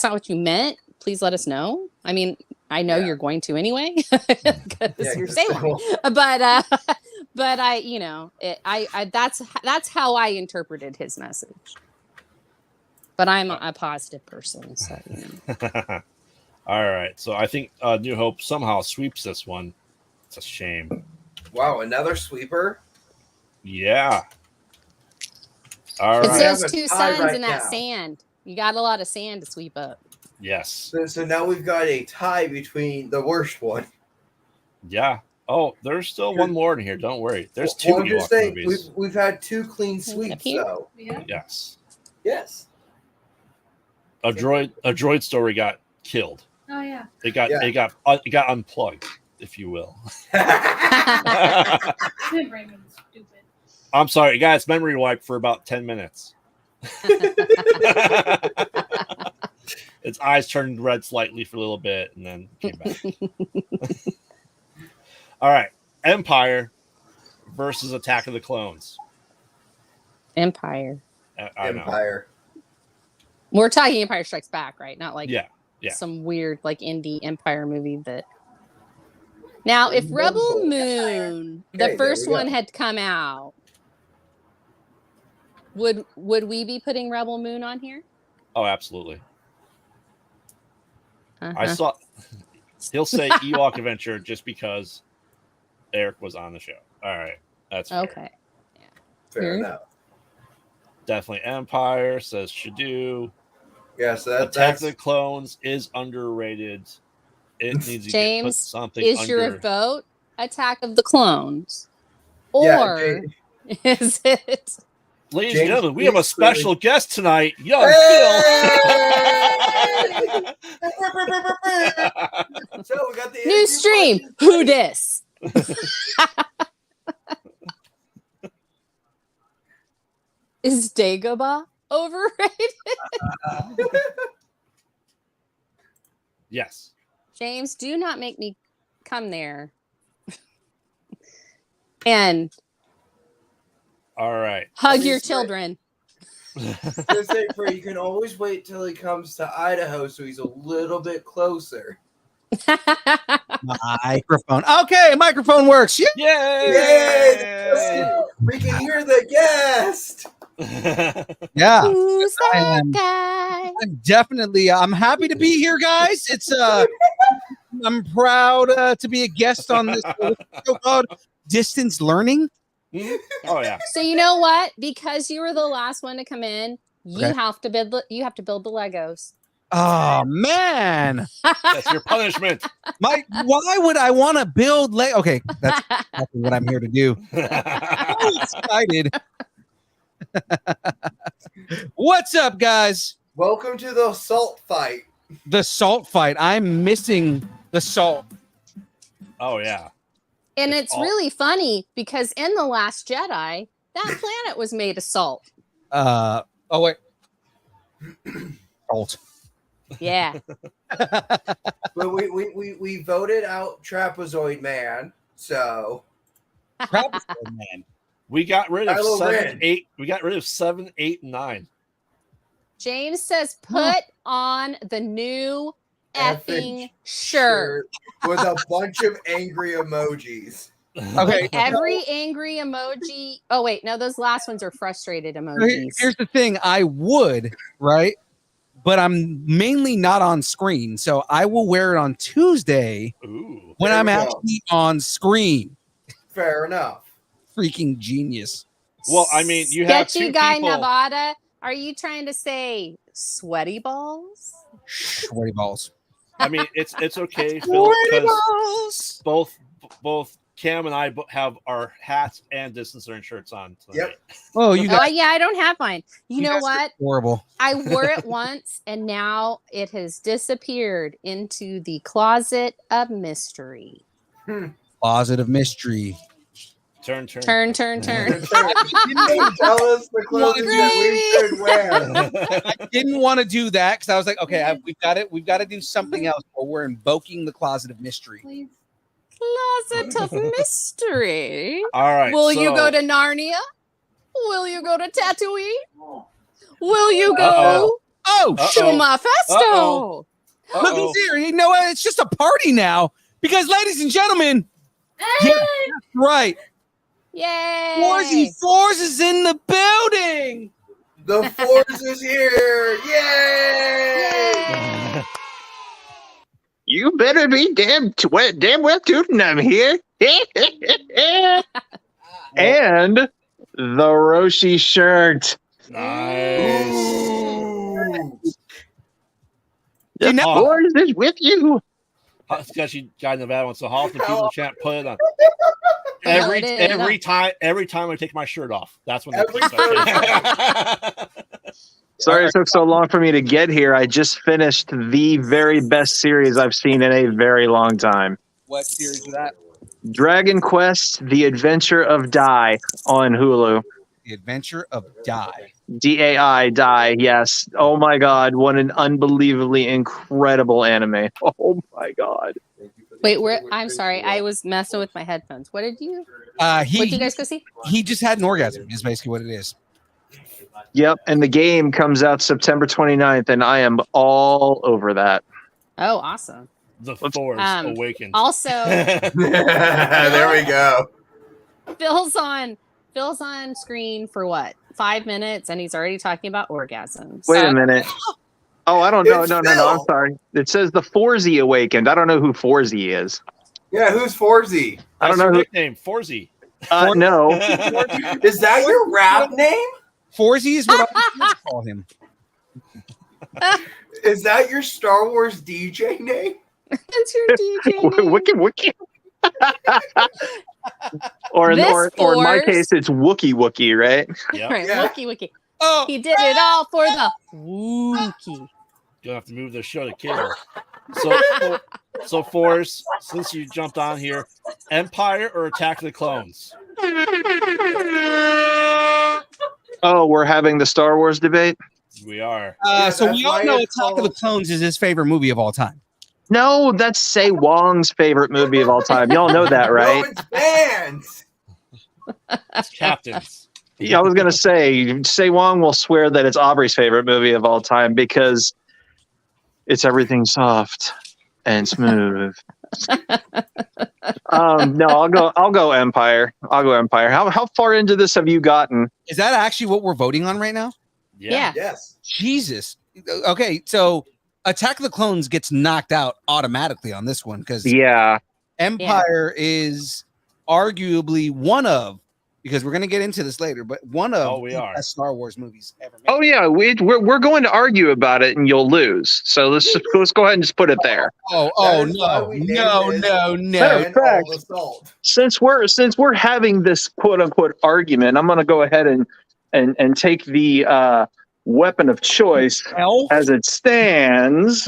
not what you meant, please let us know. I mean, I know you're going to anyway because you're Se Wong. But I, you know, that's how I interpreted his message. But I'm a positive person, so you know. All right, so I think New Hope somehow sweeps this one. It's a shame. Wow, another sweeper. Yeah. All it's right. those 2 suns in that sand. You got a lot of sand to sweep up. Yes. So now we've got a tie between the worst one. Yeah. Oh, there's still one more in here. Don't worry. There's 2 Ewok movies. We've had 2 clean sweeps, though. Yeah. Yes. Yes. A droid story got killed. Oh yeah. It got unplugged, if you will. My brain was stupid. I'm sorry, guys. Memory wipe for about 10 minutes. Its eyes turned red slightly for a little bit, and then came back. All right, Empire versus Attack of the Clones. Empire. Empire. We're talking Empire Strikes Back, right? Not like yeah. some weird like indie Empire movie that. Now, if Rebel Moon, the first one, had come out, would we be putting Rebel Moon on here? Oh, absolutely. Uh-huh. I saw. He'll say Ewok Adventure just because Eric was on the show. All right, that's fair. Okay. Yeah. Fair enough. Definitely Empire, says Shadu. Yeah, so Attack of the Clones is underrated. It needs to get put something is under. your vote Attack of the Clones? Or is it... Ladies and gentlemen, we have a special guest tonight, young Phil. So we got the new stream. Who dis? Is Dagobah overrated? Yes. James, do not make me come there. And all right. Hug your children. You can always wait till he comes to Idaho so he's a little bit closer. Microphone. Okay, microphone works. Yay! Yay! We can hear the guest. Yeah. Who's that guy? I'm definitely I'm happy to be here, guys. It's I'm proud to be a guest on this show called Distance Learning. Oh yeah. So you know what? Because you were the last one to come in, you have to build the Legos. Oh man. That's your punishment. Why would I want to build Okay, that's exactly what I'm here to do. I'm excited. What's up, guys? Welcome to the salt fight. The salt fight. I'm missing the salt. Oh yeah. And it's really funny because in The Last Jedi, that planet was made of salt. Oh wait. Salt. Yeah. But we voted out Trapezoid Man, so Man. We got rid of Kylo 7, Ren. 8. We got rid of 7, 8, and 9. James says, put on the new effing shirt. with a bunch of angry emojis. Okay. Like every angry emoji. Oh, wait. No, those last ones are frustrated emojis. Here's the thing. I would, right? But I'm mainly not on screen. So I will wear it on Tuesday Ooh. when There I'm we go. actually on screen. Fair enough. Freaking genius. Well, I mean, you have Sketchy two guy people. Nevada. Are you trying to say sweaty balls? Sweaty balls. I mean, it's okay, Phil, because both Cam and I have our hats and distance learning shirts on tonight. Yep. Oh, you Oh, guys, yeah, I don't have mine. You know guys are what? horrible. I wore it once and now it has disappeared into the closet of mystery. Closet of mystery. Turn. Turn. Tell us the clothing that we should wear. I didn't want to do that because I was like, okay, we've got it. We've got to do something else. But we're invoking the closet of mystery. Please. Closet of mystery. All right. Will you so- go to Narnia? Will you go to Tatooine? Will you Uh-oh. go Oh, Uh-oh. to Mephisto? look who's here. You know what? It's just a party now because, ladies and gentlemen, yeah, that's right. Yay! Force is in the building. The Force is here! Yay! Yay! You better be damn well tootin' I'm here. And the Roshi shirt. Nice. Ooh. The You know- Force is with you. Sketchy guy Nevada wants to Hall of the People champ put it on. No, Every it is. every time I take my shirt off. That's when Every Sorry it took so long for me to get here. I just finished the very best series I've seen in a very long time. What series is that? Dragon Quest: The Adventure of Dai on Hulu. The Adventure of Dai. DAI, Dai, yes. Oh my god, what an unbelievably incredible anime. Oh my god. Wait, I'm sorry. I was messing with my headphones. What did you guys go see? He just had an orgasm. Is basically what it is. Yep, and the game comes out September 29th, and I am all over that. Oh, awesome. the Force awakens. Also, There we go. Phil's on screen for what? 5 minutes, and he's already talking about orgasms. Wait a minute. Oh, I don't know. It's No, I'm Phil. sorry. It says the Forzy awakened. I don't know who Forzy is. Yeah, who's Forzy? I don't That's know her who. nickname, Forzy. No. Is that your rap name? Forzy is what I call him. Is that your Star Wars DJ name? That's your DJ name. Wookie. or in my Force- case, it's Wookie, right? Yep. Right, Yeah. Wookie. Oh, He did it all for the Wookie. Gonna have to move the show to kill. So Force, since you jumped on here, Empire or Attack of the Clones? Oh, we're having the Star Wars debate? We are. so that's we all why know it's Attack of the called- Clones is his favorite movie of all time. No, that's Say Wong's favorite movie of all time. Y'all know that, right? No, it's bands. It's Captains. Yeah, I was going to say Wong will swear that it's Aubrey's favorite movie of all time because everything soft and smooth. No, I'll go Empire. How far into this have you gotten? Is that actually what we're voting on right now? Yeah. Yes. Jesus. Okay, so Attack of the Clones gets knocked out automatically on this one because Yeah. Empire is arguably one of, because we're going to get into this later, but one of we the are. best Star Wars movies ever made. Oh yeah, we're going to argue about it and you'll lose. So let's go ahead and just put it there. Oh That is why no, we named no, this no, Matter no. of And fact- all the salt. Since we're having this quote unquote argument, I'm going to go ahead and take the weapon of choice Hell? as it stands.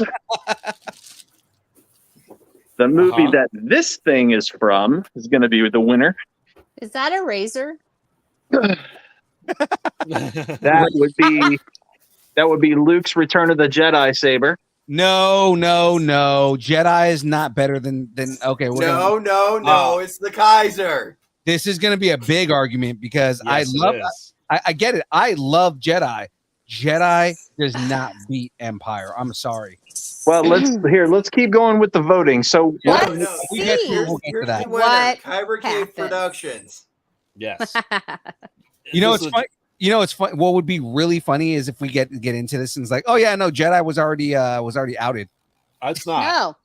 The movie Uh-huh. that this thing is from is going to be the winner. Is that a razor? That would be Luke's Return of the Jedi saber. No. Jedi is not better than okay. No, it's the Kaiser. This is going to be a big argument because Yes, it is. I get it. I love Jedi. Jedi does not beat Empire. I'm sorry. Well, let's keep going with the voting. So Let's we see. get to- we'll get to Here's that. the winner, What Kyber Cave happens? Productions. Yes. You know, This it's is- funny. You know, it's fun. What would be really funny is if we get into this and it's like, oh yeah, no, Jedi was already outed. It's not. No.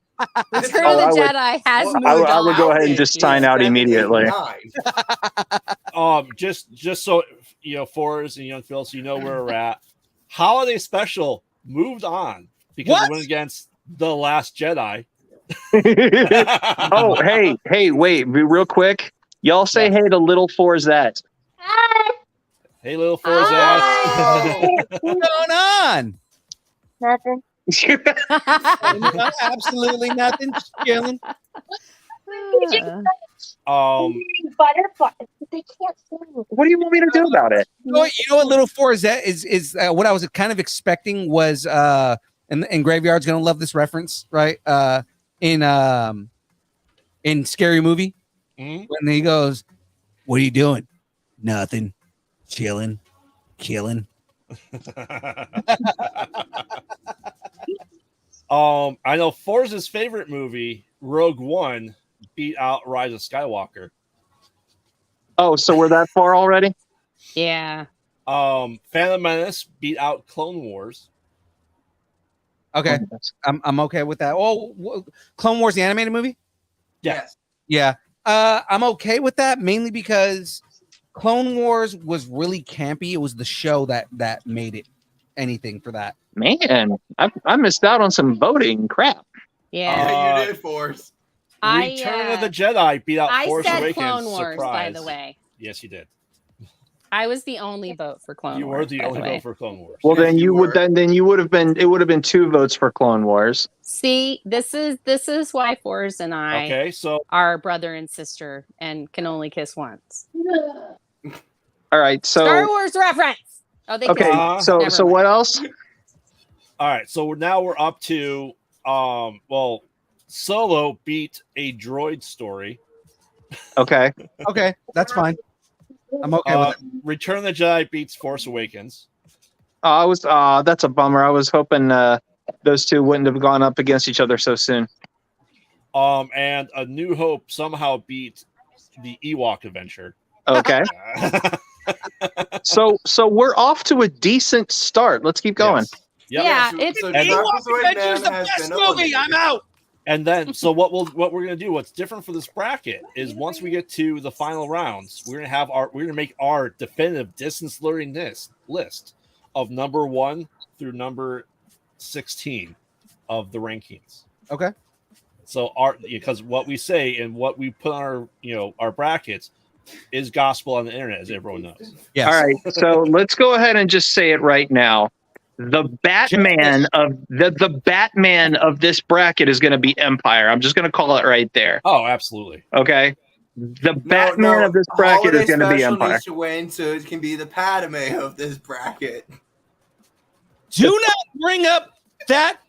Return Oh, of the I would- Jedi has moved I would go on. ahead and just sign out immediately. Just so Forrest and Young Phil, so you know where we're at. Holiday Special moved on because What? it went against The Last Jedi. Oh, hey, wait, real quick. Y'all say Yes. hey to little Forzette. Hey, little Oh. Forzette. What's going on? Nothing. Absolutely nothing. Just chilling. Butterflies, but they can't sing. What do you want me to do about it? You know what little Forzette is what I was kind of expecting was and Graveyard's gonna love this reference, right? In Scary Movie, Mhm. when he goes, "What are you doing? Nothing. Chilling, killing." I know Forza's favorite movie, Rogue One, beat out Rise of Skywalker. Oh, so we're that far already? Yeah. Phantom Menace beat out Clone Wars. Okay, I'm okay with that. Oh, Clone Wars, the animated movie. Yes. Yeah, I'm okay with that mainly because Clone Wars was really campy. It was the show that made it anything for that. Man, I missed out on some voting. Crap. Yeah. You did, Force. Return of the Jedi beat out I Force said Awakens. Clone Wars, Surprise. by the way. Yes, you did. I was the only vote for Clone You Wars. were the by only way. vote for Clone Wars. Well, Yes, then you you would were. then you would have been it would have been 2 votes for Clone Wars. See, this is why Forrest and I Okay, so are brother and sister and can only kiss once. All right, so Star Wars reference. Oh, they okay, kissed. so Never so mind. what else? all right, so now we're up to Solo beat a droid story. Okay, Okay, that's fine. I'm okay with it. Return of the Jedi beats Force Awakens. that's a bummer. I was hoping those two wouldn't have gone up against each other so soon. And A New Hope somehow beat the Ewok adventure. Okay, so we're off to a decent start. Let's keep going. Yep. Yeah, So it's Trapezoid Adventure's Man the has best been movie. I'm eliminated. out. And then, so what we're gonna do? What's different for this bracket is once we get to the final rounds, we're gonna make our definitive distance learning list of number 1 through number 16 of the rankings. Okay. So because what we say and what we put on our brackets is gospel on the internet, as everyone knows. Yes. All right, so let's go ahead and just say it right now. The Batman of this bracket is going to be Empire. I'm just going to call it right there. Oh, absolutely. Okay, the Batman of this bracket is going to be Holiday Special Empire. needs to win, so it can be the Padme of this bracket. Do not bring up that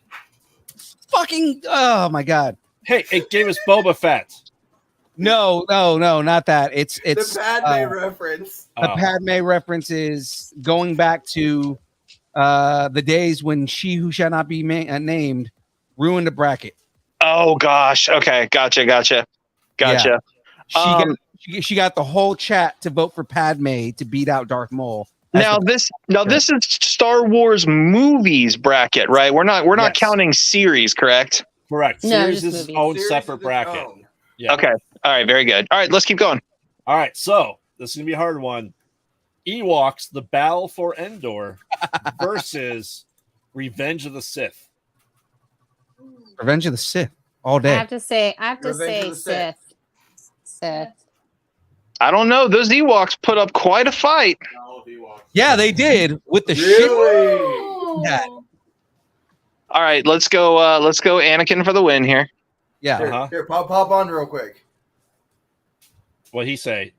fucking. Oh my god. Hey, it gave us Boba Fett. No, not that. It's The Padme reference. the Padme reference is going back to the days when She Who Shall Not Be Named ruined the bracket. Oh gosh. Okay. Gotcha. She got the whole chat to vote for Padme to beat out Darth Maul. This is Star Wars movies bracket, right? We're not Yes. counting series, correct? Correct. No, Series just is its movies. own Series separate is its bracket. own. Yeah. Okay. All right. Very good. All right. Let's keep going. All right. So this is gonna be a hard one. Ewoks: The Battle for Endor versus Revenge of the Sith. Revenge of the Sith all I day. have to say Revenge of the Sith. Sith. I don't know. Those Ewoks put up quite a fight. Yeah, they did with the Really? Yeah. All right. Let's go. Anakin for the win here. shit. Yeah. Uh-huh. Here, pop on real quick. What'd he say?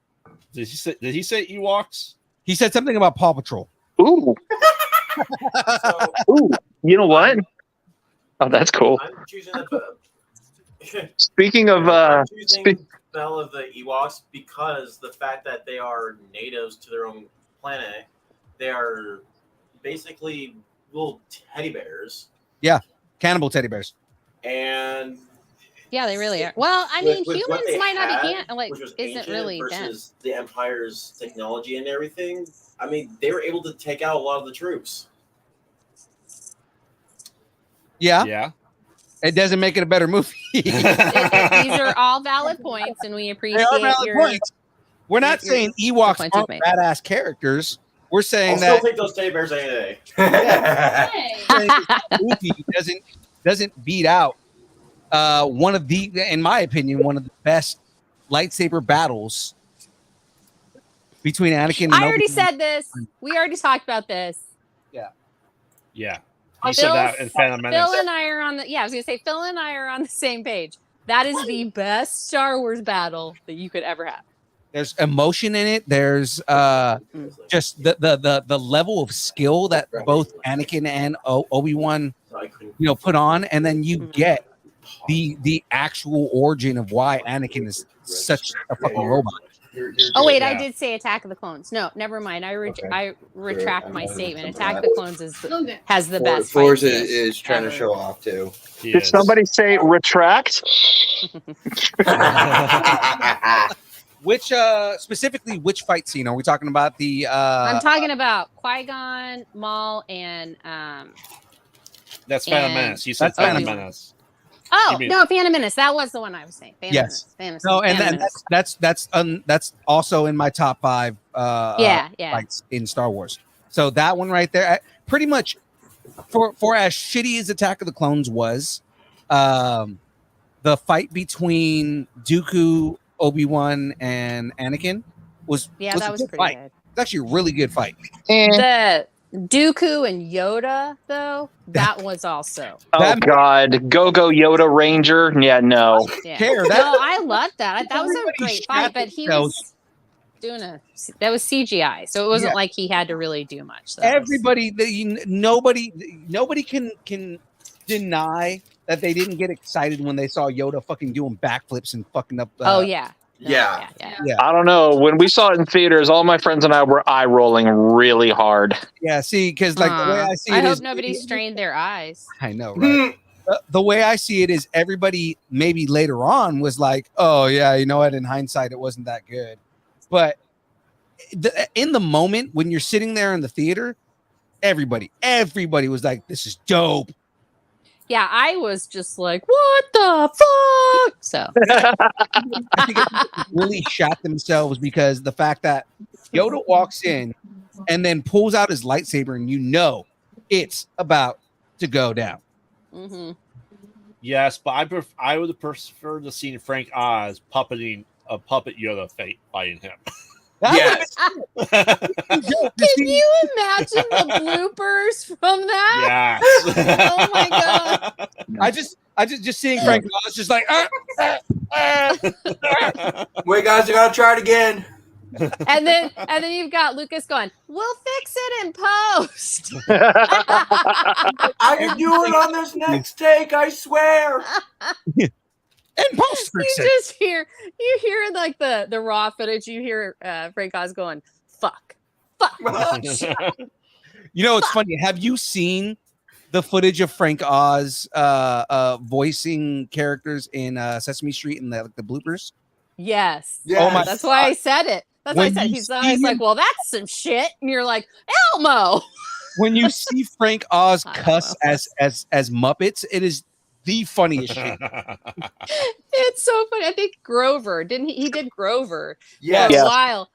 Did he say Ewoks? He said something about Paw Patrol. Ooh. So, Ooh. You know what? Oh, that's cool. I'm choosing the. Speaking of I'm choosing Belle of the Ewoks because the fact that they are natives to their own planet, they are basically little teddy bears. Yeah, cannibal teddy bears. And Yeah, they really are. Well, I mean, with what humans they might not be had, like which was isn't ancient really them. versus the Empire's technology and everything. I mean, they were able to take out a lot of the troops. Yeah, Yeah. it doesn't make it a better movie. These are all valid points, and we They appreciate are valid your. points. We're not your- saying Ewoks points you've aren't made. badass characters. We're saying I'll still that take those teddy bears any day. Hey. movie doesn't beat out one of the, in my opinion, one of the best lightsaber battles between Anakin and I already Obi-Wan. said this. We already talked about this. Yeah. He said that in Phantom Menace. Phil and I are on the. Yeah, I was gonna say Phil and I are on the same page. That is the best Star Wars battle that you could ever have. There's emotion in it. There's just the level of skill that both Anakin and Obi-Wan put on, and then you get the actual origin of why Anakin is such a fucking robot. Oh wait, I Yeah. did say Attack of the Clones. No, never mind. I retract my statement. Attack of the Clones has the best. Force fight is trying to ever. show off too. He Did is. somebody say retract? Which specifically, which fight scene are we talking about? The I'm talking about Qui-Gon, Maul, and That's Phantom and- Menace. You said That's Phantom Obi-Wan. Menace. Oh You mean- no, Phantom Menace. That was the one I was saying. Phantom Yes. Menace. no, and Phantom Menace. that's also in my top 5 yeah. fights in Star Wars. So that one right there, pretty much for as shitty as Attack of the Clones was, the fight between Dooku, Obi-Wan, and Anakin was Yeah, was that a was good pretty fight. good. It's actually a really good fight. The Dooku and Yoda, though, that was also. Oh That- God, Go Yoda Ranger. Yeah, no. Yeah. Care, No, that- I loved that. That was a Everybody great shot fight, but he themselves. was doing that was CGI, so it wasn't Yeah. like he had to really do much. So that was- Everybody, nobody can deny that they didn't get excited when they saw Yoda fucking doing backflips and fucking up. Oh yeah. No, Yeah. yeah. I don't know. When we saw it in theaters, all my friends and I were eye rolling really hard. Yeah, see, because like the way I see it I hope is- nobody strained their eyes. I know, right? The way I see it is everybody maybe later on was like, oh yeah, you know what? In hindsight, it wasn't that good. But in the moment when you're sitting there in the theater, everybody was like, this is dope. Yeah, I was just like, what the fuck? So I think it really shot themselves because the fact that Yoda walks in and then pulls out his lightsaber and you know it's about to go down. mhm. Yes, but I would prefer to see Frank Oz puppeting a puppet Yoda fighting him. Yes. Can you imagine the bloopers from that? Yes. Oh my god. I just seeing Frank Oz just like Wait, guys, I gotta try it again. And then you've got Lucas going, we'll fix it in post. I can do it on this next take, I swear. and post You hear like the raw footage, you hear Frank Oz going, fuck. You know, it's funny. Have you seen the footage of Frank Oz voicing characters in Sesame Street and the bloopers? Yes. Yes. Oh my- That's why I said it. That's why I When said you he's see always him- like, well, that's some shit. And you're like, Elmo. When you see Frank Oz I don't cuss know. as Muppets, it is the funniest shit. It's so funny. I think Grover, didn't he? He did Grover Yes. for Yeah. a while.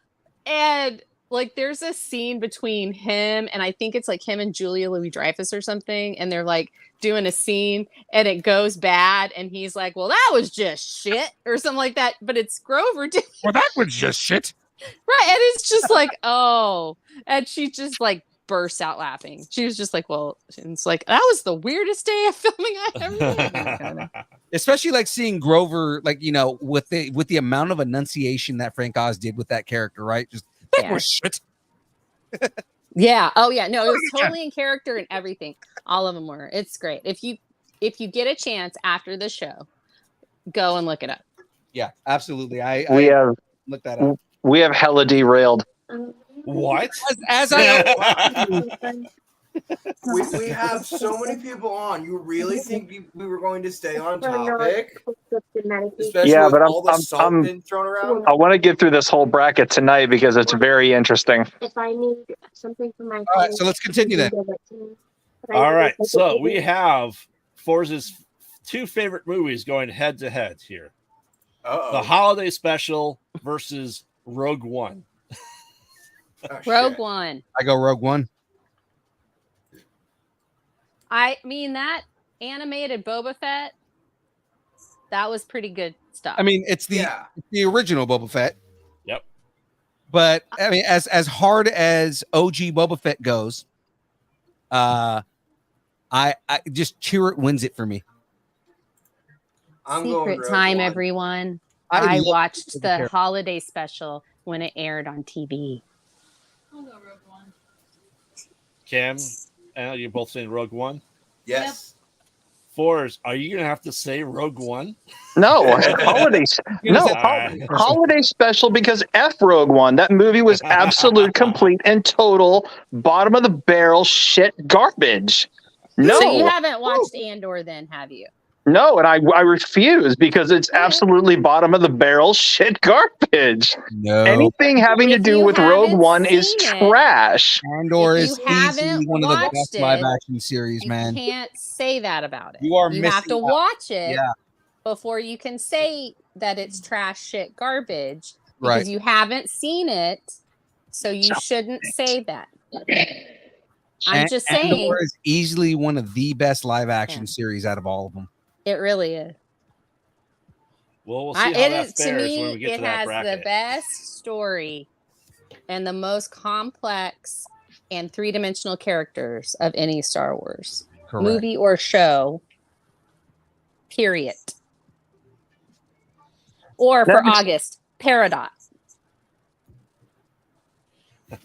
And like there's a scene between him and I think it's like him and Julia Louis-Dreyfus or something, and they're like doing a scene and it goes bad and he's like, well, that was just shit or something like that. But it's Grover doing Well, that was just shit. right. And it's just like, oh, and she just like bursts out laughing. She was just like, well, it's like that was the weirdest day of filming I ever did. Especially like seeing Grover, like, you know, with the amount of enunciation that Frank Oz did with that character, right? Just that Yeah. was shit. Yeah. Oh, yeah. No, it was totally in character and everything. All of them were. It's great. If you if you get a chance after the show, go and look it up. Yeah, absolutely. We have looked that up. we have hella derailed. What? As I We have so many people on. You really think we were going to stay on topic? Especially Yeah, with but all the salt being thrown around. I want to get through this whole bracket tonight because it's very interesting. If I need something for my all right, so let's continue then. All right, so we have Forza's 2 favorite movies going head to head here. The holiday special versus Rogue One. Rogue One. I go Rogue One. I mean, that animated Boba Fett, that was pretty good stuff. I mean, it's the original Boba Fett. Yep. But I mean, as hard as OG Boba Fett goes, I just Chirrut wins it for me. Secret Time, everyone. I watched the holiday special when it aired on TV. I'll go Rogue One. Cam, and you're both saying Rogue One? Yes. Forrest, are you going to have to say Rogue One? No, holiday special because F Rogue One. That movie was absolute, complete, and total bottom of the barrel shit garbage. No. So you haven't watched Andor then, have you? No, and I refuse because it's absolutely bottom of the barrel shit garbage. No. Anything having to do with Rogue One is trash. Andor is easily one of the best live action series, man. You can't say that about it. You are You missing have to out. watch it Yeah. before you can say that it's trash shit garbage because Right. you haven't seen it. So you shouldn't say that. I'm just saying. Andor is easily one of the best live action series out of all of them. It really is. Well, we'll see how that to fares me, when we get it to that has bracket. the best story and the most complex and three-dimensional characters of any Star Wars Correct. movie or show. Period. Or for August, Peridot.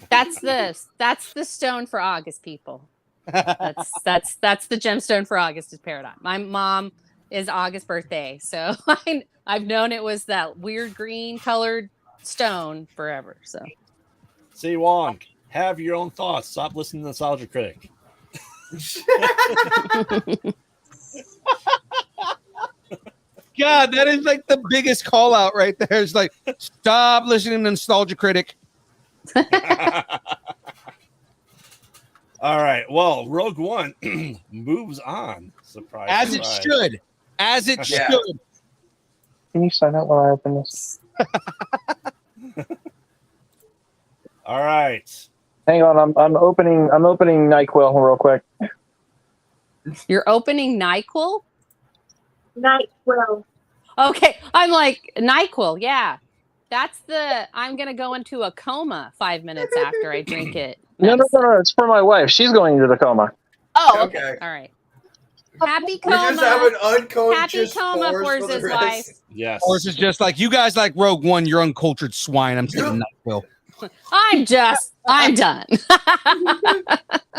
That's the stone for August, people. That's the gemstone for August is Peridot. My mom is August birthday, so I've known it was that weird green colored stone forever. So, See, Wong, have your own thoughts. Stop listening to the Nostalgia Critic. God, that is like the biggest call out right there. It's like, stop listening to Nostalgia Critic. All right. Well, Rogue One moves on. Surprise. As it surprise. should. As it Yeah. should. Can you sign out while I open this? All right. Hang on, I'm opening NyQuil real quick. you're opening NyQuil? NyQuil. Okay, I'm like NyQuil. Yeah, I'm gonna go into a coma 5 minutes after I drink it. No, it's for my wife. She's going into the coma. Oh, okay. All right. Happy We just have coma. an unconscious Happy coma force for for the his rest. wife. Yes. Or is it just like, you guys like Rogue One, you're uncultured swine. I'm taking NyQuil. I'm done.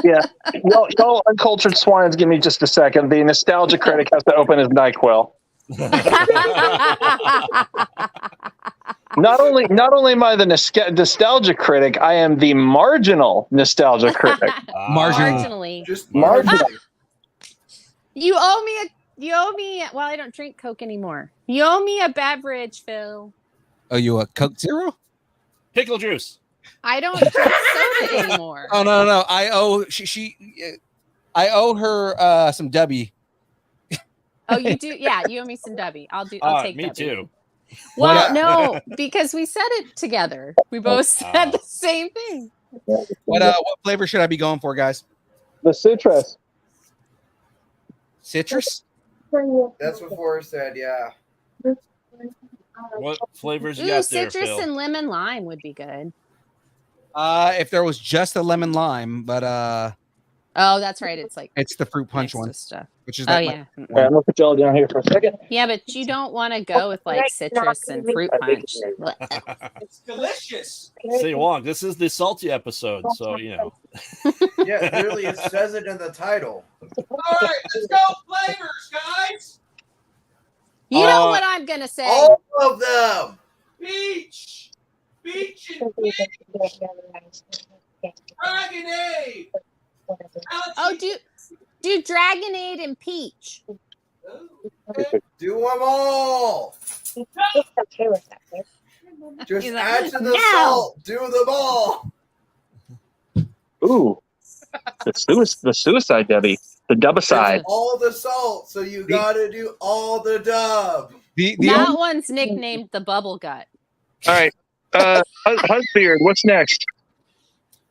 Yeah. Well, y'all uncultured swines, give me just a second. The Nostalgia Critic has to open his NyQuil. Not only am I the Nostalgia Critic, I am the marginal Nostalgia Critic. Marginally. Just Marginal. You owe me. Well, I don't drink Coke anymore. You owe me a beverage, Phil. Oh, you a Coke Zero? Pickle juice. I don't drink soda anymore. Oh no. I owe I owe her some W. Oh, you do? Yeah, you owe me some W. I'll take me W. too. Well, no, because we said it together. We both said the same thing. What flavor should I be going for, guys? The citrus. Citrus? That's what Forrest said. Yeah. What flavors you Ooh, got there, citrus Phil? and lemon lime would be good. If there was just a lemon lime, but Oh, that's right. It's like It's the fruit punch mixed one, with stuff. which is Oh like yeah. I'm gonna put y'all down here for a second. Yeah, but you don't want to go with like citrus and fruit punch. it's delicious. Say Wong, this is the salty episode, so you know. Yeah, literally, it says it in the title. All right, let's go flavors, guys. You know what I'm gonna say? All of them. Peach and peach. Dragonade. Oh, do Dragonade and peach. Do them all. Just He's like, add to the no. salt. Do them all. Ooh, the suicide Debbie, the dubicide. All the salt, so you gotta do all the dub. That one's nicknamed the bubble gut. All right, Husbeard, what's next?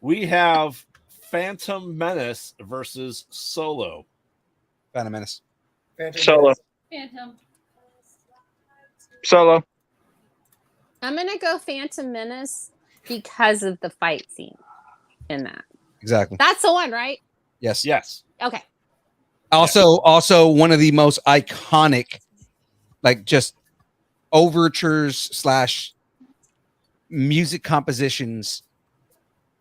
We have Phantom Menace versus Solo. Phantom Menace. Solo. Phantom. Solo. I'm gonna go Phantom Menace because of the fight scene in that. Exactly. That's the one, right? Yes. Yes. Okay. Also one of the most iconic, like just overtures / music compositions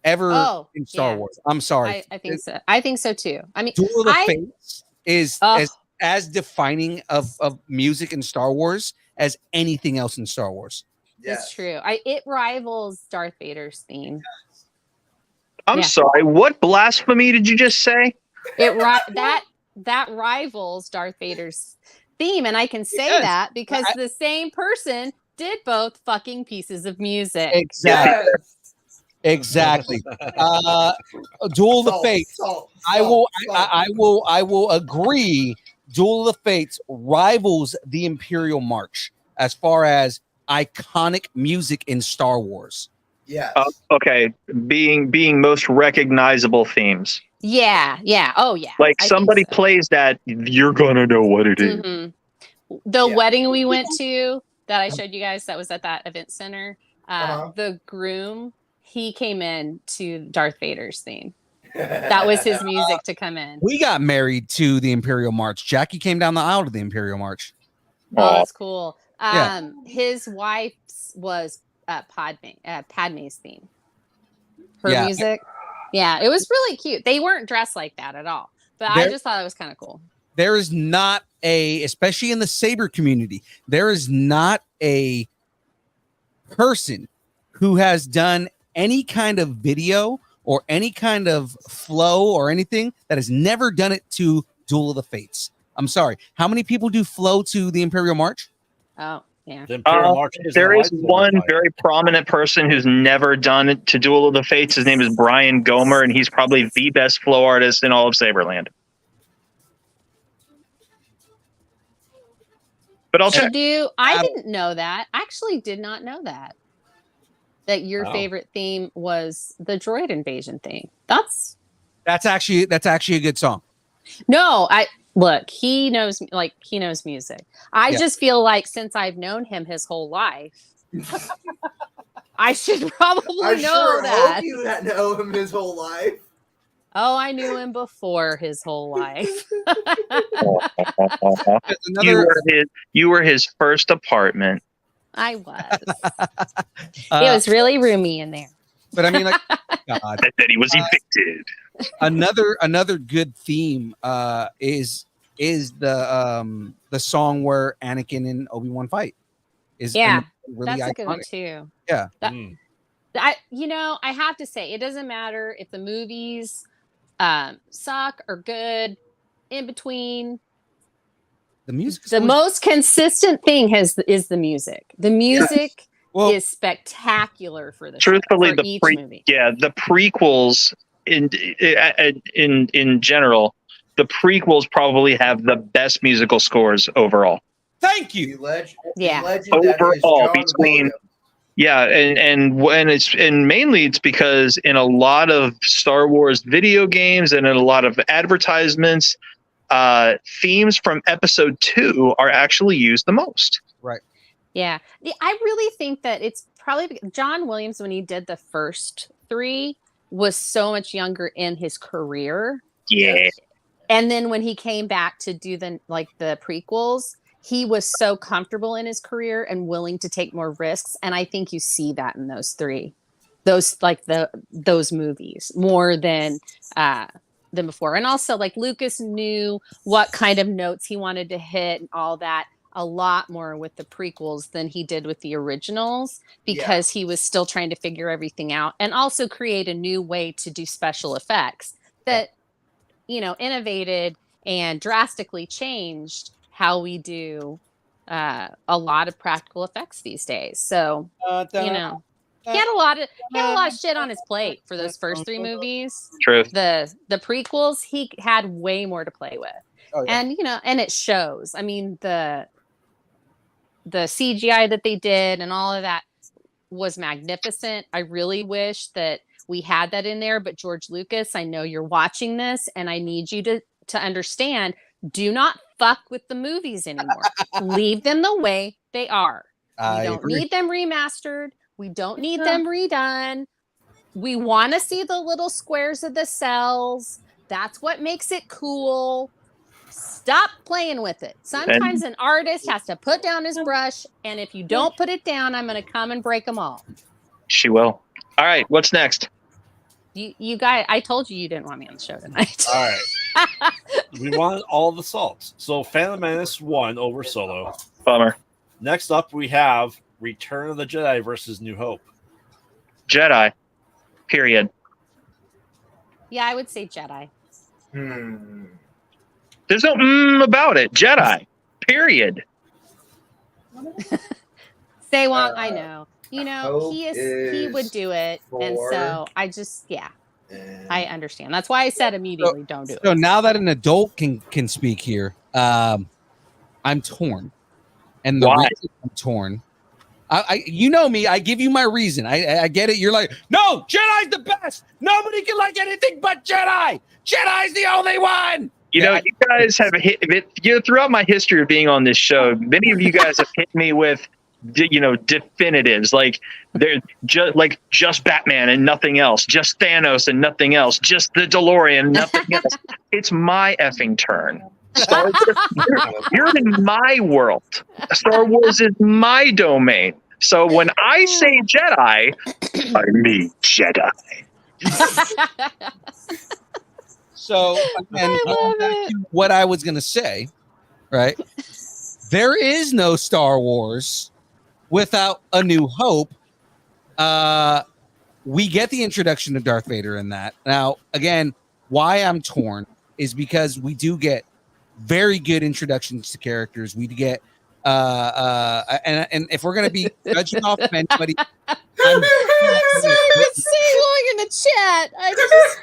ever in Star Wars. I'm sorry. I think so. I think so too. I mean, Duel of the Fates is as defining of music in Star Wars as anything else in Star Wars. It's true. It rivals Darth Vader's theme. I'm sorry. What blasphemy did you just say? That rivals Darth Vader's theme, and I can say that because the same person did both fucking pieces of music. Exactly. Exactly. Duel of the Fates. I will agree. Duel of the Fates rivals the Imperial March as far as iconic music in Star Wars. Yeah. Okay. Being most recognizable themes. Yeah. Oh yeah. Like somebody plays that, you're gonna know what it is. Mm-hmm. The wedding we went to that I showed you guys that was at that event center. The groom, he came in to Darth Vader's theme. That was his music to come in. We got married to the Imperial March. Jackie came down the aisle to the Imperial March. Oh, that's cool. His wife's was Padme's theme. Her music. Yeah, it was really cute. They weren't dressed like that at all, but I just thought it was kind of cool. There is not especially in the Saber community, there is not a person who has done any kind of video or any kind of flow or anything that has never done it to Duel of the Fates. I'm sorry. How many people do flow to the Imperial March? Oh, yeah. The Imperial March is there is one very prominent person who's never done it to Duel of the Fates. His name is Brian Gomer, and he's probably the best flow artist in all of Saberland. But I'll check. I didn't know that. I actually did not know that your favorite theme was the droid invasion thing. That's actually a good song. No, look, he knows music. I just feel like since I've known him his whole life, I should probably know that. Hope you know him his whole life. Oh, I knew him before his whole life. You were his first apartment. I was. It was really roomy in there. But I mean, like, God. I said he was evicted. Another good theme is the song where Anakin and Obi-Wan fight. Really that's iconic. a good one too. Yeah. I have to say, it doesn't matter if the movies suck or good, in between. The music. The most consistent thing is the music. The music is spectacular for truthfully, each movie. Yeah, the prequels in general, the prequels probably have the best musical scores overall. Thank you. Overall, between and mainly it's because in a lot of Star Wars video games and in a lot of advertisements, themes from episode 2 are actually used the most. Right. Yeah. I really think that it's probably John Williams, when he did the first 3, was so much younger in his career Yeah. And then when he came back to do the prequels, he was so comfortable in his career and willing to take more risks. And I think you see that in those movies more than before. And also, like, Lucas knew what kind of notes he wanted to hit and all that a lot more with the prequels than he did with the originals, because he was still trying to figure everything out and also create a new way to do special effects that, innovated and drastically changed how we do a lot of practical effects these days. So, he had a lot of shit on his plate for those first 3 movies. True. The prequels, he had way more to play with. Oh, yeah. And and it shows. I mean, the CGI that they did and all of that was magnificent. I really wish that we had that in there, but George Lucas, I know you're watching this, and I need you to understand, do not fuck with the movies anymore. Leave them the way they are. We don't need them remastered. We don't need them redone. We want to see the little squares of the cells. That's what makes it cool. Stop playing with it. Sometimes an artist has to put down his brush, and if you don't put it down, I'm going to come and break them all. She will. All right, what's next? You guys, I told you didn't want me on the show tonight. All right. We wanted all the salts. So Phantom Menace won over Solo. Bummer. Next up, we have Return of the Jedi versus New Hope. Jedi. Period. Yeah, I would say Jedi. There's no about it. Jedi. Period. Say Wong, I know. He would do it. And so I just, I understand. That's why I said immediately, don't do it. So now that an adult can speak here, I'm torn. And the reason I'm torn, you know me, I give you my reason. I get it. You're like, no, Jedi's the best. Nobody can like anything but Jedi. Jedi's the only one. You guys have hit throughout my history of being on this show. Many of you guys have hit me with, definitives, like they're just Batman and nothing else, just Thanos and nothing else, just the DeLorean and nothing else. It's my effing turn. Star Wars, you're in my world. Star Wars is my domain. So when I say Jedi, I mean Jedi. So, again, back to what I was going to say, right? There is no Star Wars without A New Hope. We get the introduction to Darth Vader in that. Now, again, why I'm torn is because we do get very good introductions to characters. We get, and if we're going to be judging off of anybody, I'm sorry with Say in the chat. I just...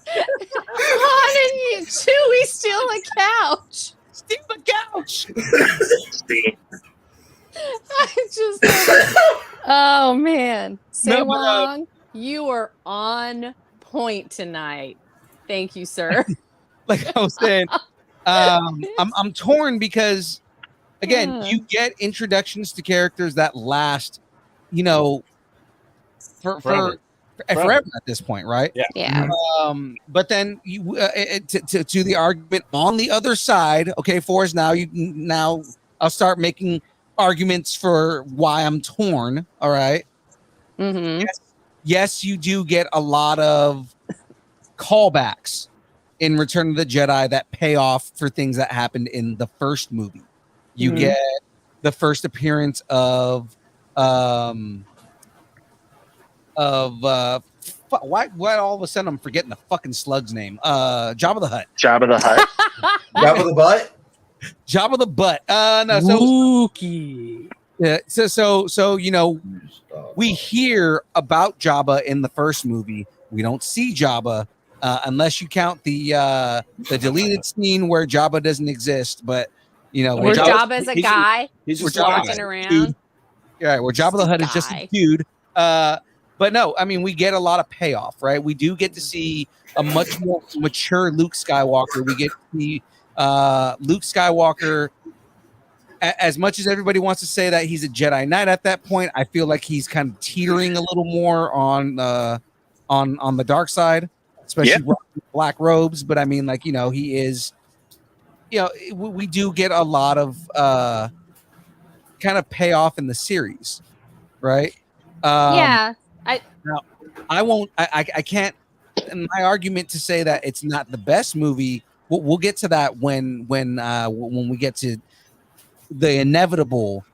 Han and Chewie steal a couch. Steal a couch. I just, oh man, Say Wong, you are on point tonight. Thank you, sir. Like I was saying, I'm torn because, again, you get introductions to characters that last, forever at this point, right? Yeah. But then you to the argument on the other side. Okay, Forrest. Now I'll start making arguments for why I'm torn. All right. Mm-hmm. Yes, you do get a lot of callbacks in Return of the Jedi that pay off for things that happened in the first movie. You get the first appearance of why all of a sudden I'm forgetting the fucking slug's name? Jabba the Hutt. Jabba the Hutt. Jabba the Butt. Jabba the Butt. No, so Wookie. Yeah. So we hear about Jabba in the first movie. We don't see Jabba unless you count the deleted scene where Jabba doesn't exist. But where Jabba's a guy. He's just walking around. Yeah, where Jabba the Hutt is just a dude. But no, I mean, we get a lot of payoff, right? We do get to see a much more mature Luke Skywalker. We get to see Luke Skywalker. As much as everybody wants to say that he's a Jedi Knight at that point, I feel like he's kind of teetering a little more on the dark side. especially rocking black robes. But I mean, like, he is. We do get a lot of kind of payoff in the series, right? Yeah, Now, I won't. I can't. And my argument to say that it's not the best movie. We'll get to that when we get to the inevitable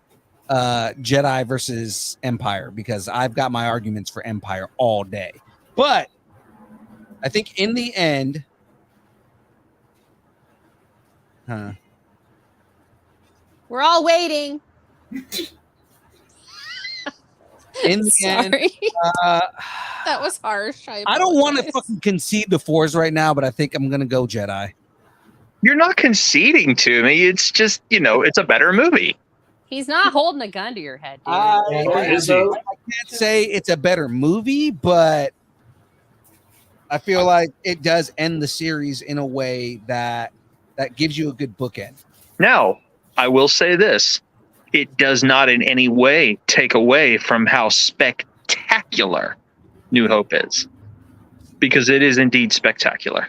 Jedi versus Empire, because I've got my arguments for Empire all day. But I think in the end, we're all waiting. in the Sorry. end, That was harsh. I don't want to fucking concede the Force right now, but I think I'm gonna go Jedi. You're not conceding to me. It's just, it's a better movie. He's not holding a gun to your head, dude. Or is he? I can't say it's a better movie, but I feel like it does end the series in a way that gives you a good bookend. Now, I will say this. It does not in any way take away from how spectacular New Hope is. Because it is indeed spectacular.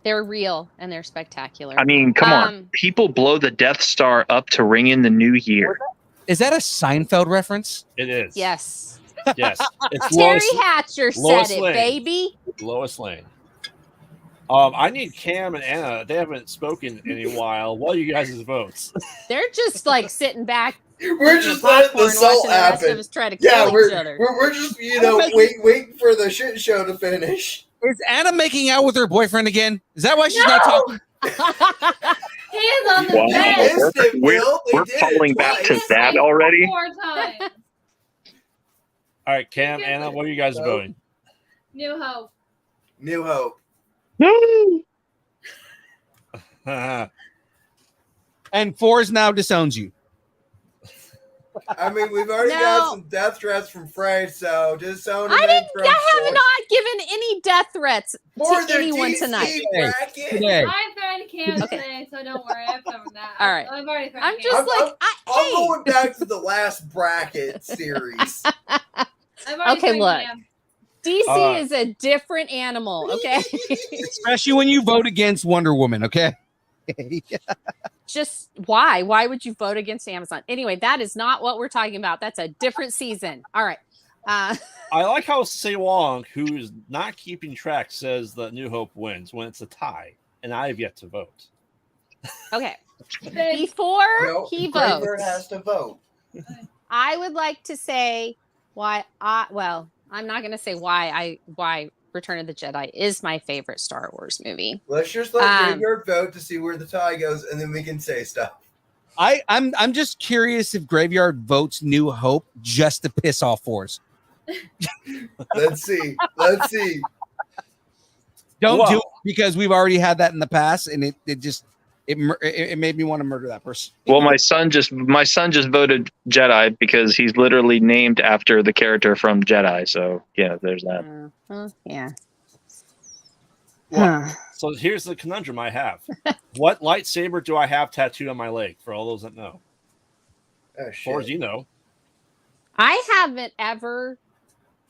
They're real and they're spectacular. I mean, come on. People blow the Death Star up to ring in the new year. Is that a Seinfeld reference? It is. Yes. Yes. It's Terry Hatcher Lois said it, Lane. baby. Lois Lane. I need Cam and Anna. They haven't spoken in a while. What are you guys' votes? They're just like sitting back. We're just letting the salt watching the rest happen. of us try to kill each other. We're just waiting for the shit show to finish. Is Anna making out with her boyfriend again? Is that why she's not talking? Hands on the Wow. bed. We're falling back to that already. 4 times. All right, Cam, Anna, what are you guys voting? New Hope. New Hope. And Force now disowns you. I mean, we've already got some death threats from Frey, so disown him. I have not given any death threats to anyone tonight. Today. I threatened Cam today, so don't worry. I've covered that. All right. I've already threatened I'm just Cam. I'm going back to the last bracket series. Okay, look. DC is a different animal, okay? Especially when you vote against Wonder Woman, okay? Just why? Why would you vote against Amazon? Anyway, that is not what we're talking about. That's a different season. All right. I like how Se Wong, who's not keeping track, says that New Hope wins when it's a tie, and I have yet to vote. Okay. Before he votes, Kramer has to vote. I would like to say why I'm not going to say why Return of the Jedi is my favorite Star Wars movie. Let's just let Graveyard vote to see where the tie goes, and then we can say stuff. I'm just curious if Graveyard votes New Hope just to piss off Force. Let's see. Don't do it, because we've already had that in the past, and it made me want to murder that person. Well, my son just voted Jedi because he's literally named after the character from Jedi. So yeah, there's that. Yeah. Well, so here's the conundrum I have. What lightsaber do I have tattooed on my leg? For all those that know, as far as you know, I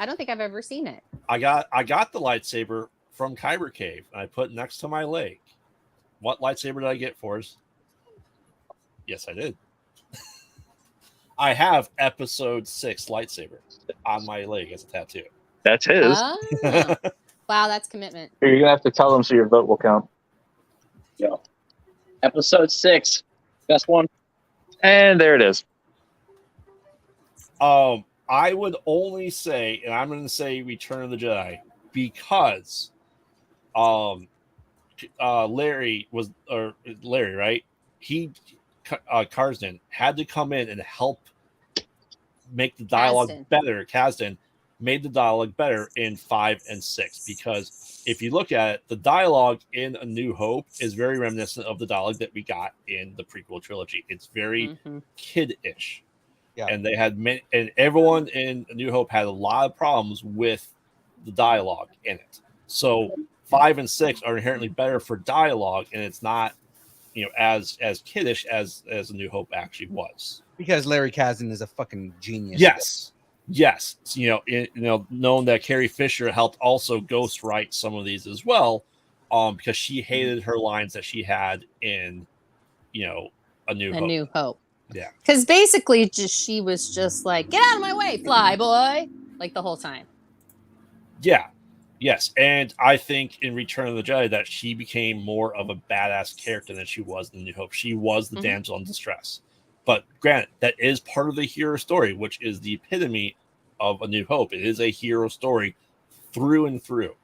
don't think I've ever seen it. I got the lightsaber from Kyber Cave, and I put it next to my leg. What lightsaber did I get, Forrest? Yes, I did. I have Episode 6 lightsaber on my leg as a tattoo. That's his. Oh. Wow, that's commitment. You're gonna have to tell him so your vote will count. Yeah. Episode 6, best one. And there it is. I would only say, and I'm going to say Return of the Jedi, because Larry, right? Karsden had to come in and help make the dialogue better. Kasdan made the dialogue better in 5 and 6, because if you look at it, the dialogue in A New Hope is very reminiscent of the dialogue that we got in the prequel trilogy. It's very kid-ish. Yeah. And they had and everyone in A New Hope had a lot of problems with the dialogue in it. So 5 and 6 are inherently better for dialogue, and it's not, as kiddish as A New Hope actually was. Because Larry Kasdan is a fucking genius. Yes. yes, knowing that Carrie Fisher helped also ghostwrite some of these as well, because she hated her lines that she had in, A New Hope. New Hope. Yeah. Because basically, she was just like, "Get out of my way, fly boy," like the whole time. Yeah. Yes, and I think in Return of the Jedi that she became more of a badass character than she was in New Hope. She was the damsel in distress. But granted, that is part of the hero story, which is the epitome of A New Hope. It is a hero story through and through.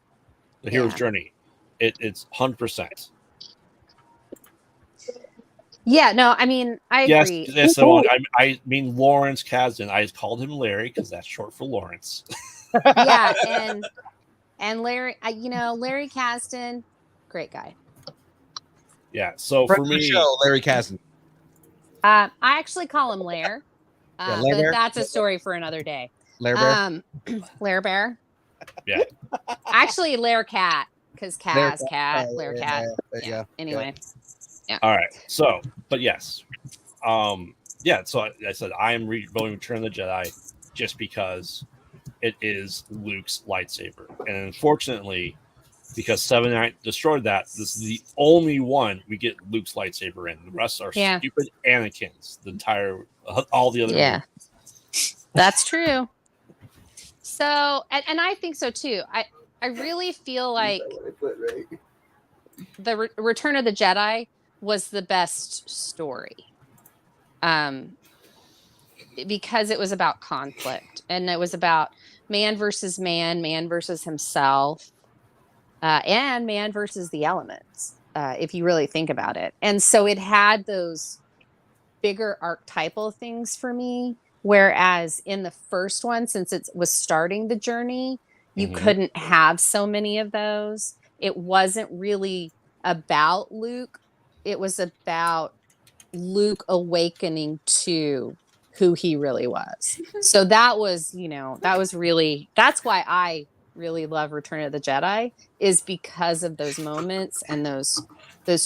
The hero's journey. It's 100%. Yeah, no, I mean, I agree. Yes, I mean Lawrence Kasdan. I called him Larry because that's short for Lawrence. Yeah, and Larry, Larry Kasdan, great guy. Yeah, so Friend for of the me, show, Larry Kasdan. I actually call him Lair, Yeah, but Lair. that's a story for another day. Lair Bear. Lair Bear. Yeah. Actually, Lair Cat, because Kaz, cat, Lair yeah, Cat. yeah. Anyway. Yeah. All right. So, but yes. Yeah, so I said I am voting Return of the Jedi just because it is Luke's lightsaber. And unfortunately, because 7-9 destroyed that, this is the only one we get Luke's lightsaber in. The rest are stupid Anakin's. All the other movies. That's true. So, and I think so too. I really feel like the Return of the Jedi was the best story. Because it was about conflict, and it was about man versus himself, and man versus the elements, if you really think about it. And so it had those bigger archetypal things for me, whereas in the first one, since it was starting the journey, you couldn't have so many of those. It wasn't really about Luke. It was about Luke awakening to who he really was. So that was, that's why I really love Return of the Jedi, is because of those moments and those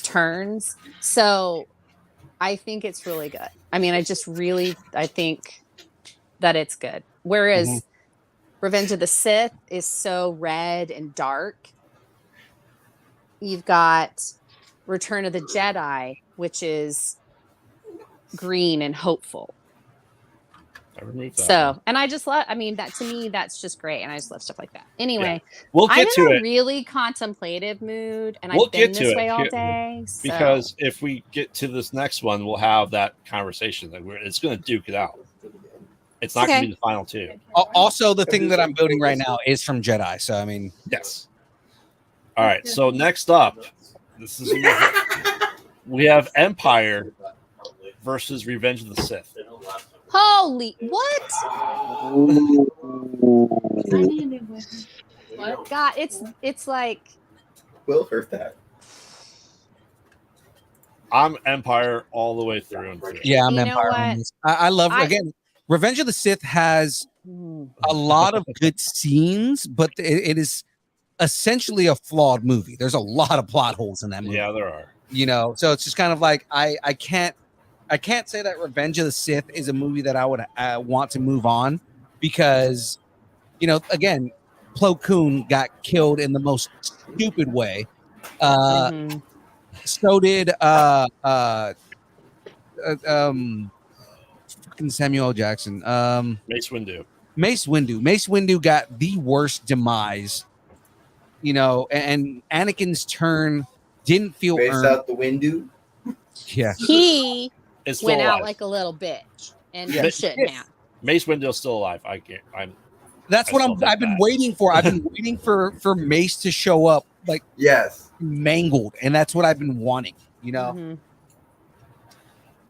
turns. So I think it's really good. I mean, I think that it's good. Whereas Revenge of the Sith is so red and dark. You've got Return of the Jedi, which is green and hopeful. So, and I just love, that to me, that's just great. And I just love stuff like that. Anyway, I'm in a really contemplative mood, and I've been this way all day. Because if we get to this next one, we'll have that conversation. It's going to duke it out. It's not going to be the final two. Also, the thing that I'm building right now is from Jedi. So, I mean, yes. All right. So next up, we have Empire versus Revenge of the Sith. Holy what? What? God, it's like Will hurt that. I'm Empire all the way through and through. Yeah, I'm Empire. I love again. Revenge of the Sith has a lot of good scenes, but it is essentially a flawed movie. There's a lot of plot holes in that movie. Yeah, there are. So it's just kind of like I can't say that Revenge of the Sith is a movie that I would want to move on, because, again, Plo Koon got killed in the most stupid way. So did fucking Samuel L. Jackson. Mace Windu. Mace Windu got the worst demise. And Anakin's turn didn't feel earned. Out the Windu. Yeah. He went out alive. like a little bitch, and he shouldn't have. Mace Windu's still alive. That's what I've been waiting for. I've been waiting for Mace to show up, like, mangled, and that's what I've been wanting.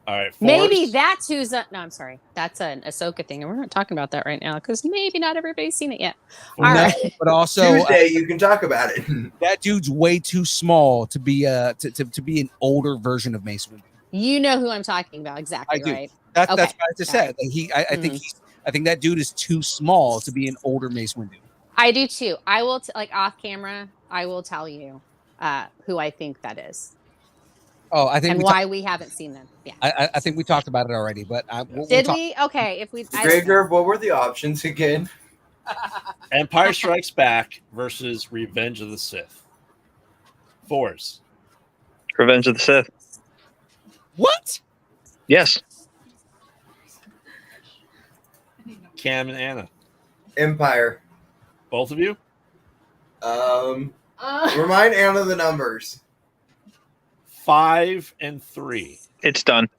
All right. Maybe that's who's no, I'm sorry. That's an Ahsoka thing, and we're not talking about that right now because maybe not everybody's seen it yet. All right. But also Tuesday you can talk about it. That dude's way too small to be to be an older version of Mace Windu. You know who I'm talking about, exactly, right? That's what I just said. I think that dude is too small to be an older Mace Windu. I do too. I will off camera. I will tell you who I think that is. Oh, I think and why we haven't seen them. Yeah. I think we talked about it already, but Did we? Okay. If we, Graveyard, what were the options again? Empire Strikes Back versus Revenge of the Sith. Fours. Revenge of the Sith. What? Yes. Cam and Anna. Empire. Both of you? Remind Anna the numbers. 5 and 3. It's done.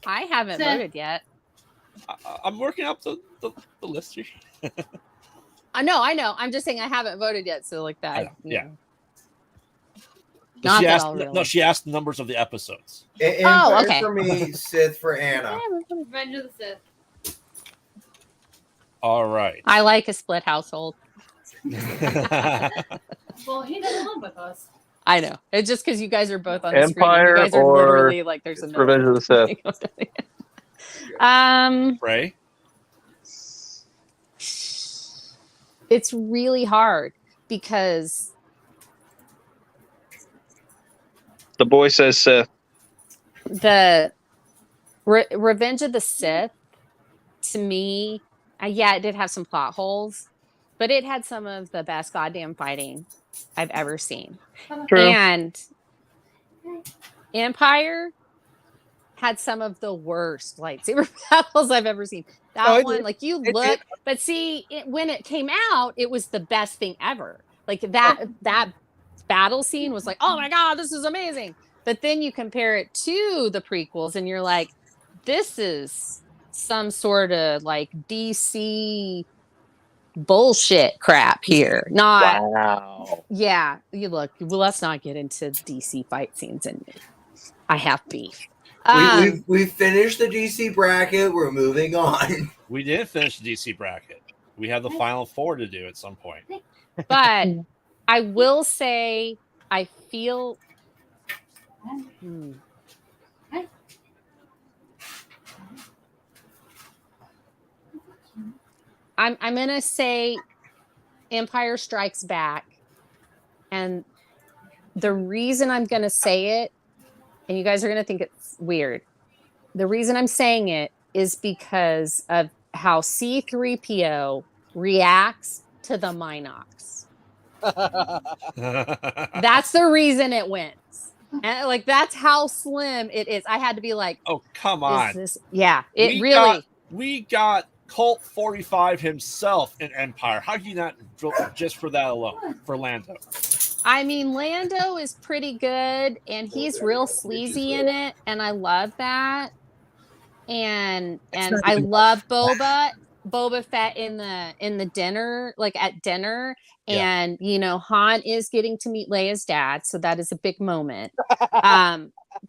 I haven't voted yet. I'm working up the list here. I know. I'm just saying I haven't voted yet. So like that. Yeah. Not she that asked, I'll really. No, she asked the numbers of the episodes. Empire okay. for me, Sith for Anna. Revenge of the Sith. All right. I like a split household. Well, he doesn't live with us. I know. It's just because you guys are both on Empire the screen. You guys are or literally like there's a Revenge of the Sith. Ray? It's really hard because The boy says Sith. the Revenge of the Sith, to me, yeah, it did have some plot holes, but it had some of the best goddamn fighting I've ever seen. True. And Empire had some of the worst lightsaber battles I've ever seen. That one, like you look, but see, when it came out, it was the best thing ever. Like that battle scene was like, oh my God, this is amazing. But then you compare it to the prequels and you're like, this is some sort of like DC bullshit crap here. Not, wow. Yeah, you look, well, let's not get into DC fight scenes and I have beef. We finished the DC bracket. We're moving on. We did finish the DC bracket. We have the final 4 to do at some point. But I will say, I feel. I'm gonna say Empire Strikes Back, and the reason I'm gonna say it, and you guys are gonna think it's weird. The reason I'm saying it is because of how C-3PO reacts to the Minox. That's the reason it wins. And like that's how slim it is. I had to be like, oh, come on. We got Colt 45 himself in Empire. How do you not just for that alone for Lando? I mean, Lando is pretty good and he's real sleazy in it, and I love that. And I love Boba Fett in the dinner, like at dinner. And you know, Han is getting to meet Leia's dad, so that is a big moment.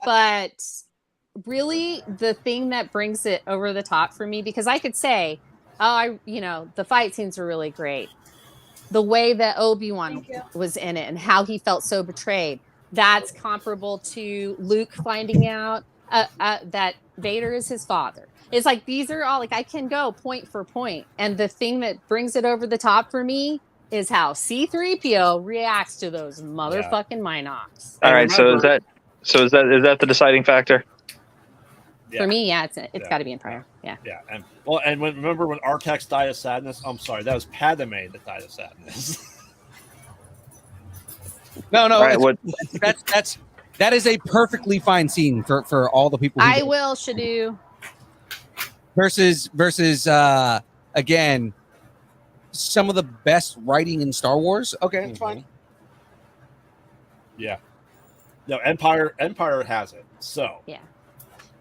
But really the thing that brings it over the top for me, because I could say, the fight scenes are really great. The way that Obi-Wan was in it and how he felt so betrayed, that's comparable to Luke finding out that Vader is his father. It's like, these are all like, I can go point for point. And the thing that brings it over the top for me is how C-3PO reacts to those motherfucking Minox. All right. So is that the deciding factor? For me, yeah, it's got to be Empire. Yeah. Yeah. And remember when Artax died of sadness? I'm sorry, that was Padme that died of sadness. No. Right, that is a perfectly fine scene for all the people. I will, Shadu. Versus again, some of the best writing in Star Wars. Okay, it's fine. Yeah. No, Empire has it. So yeah,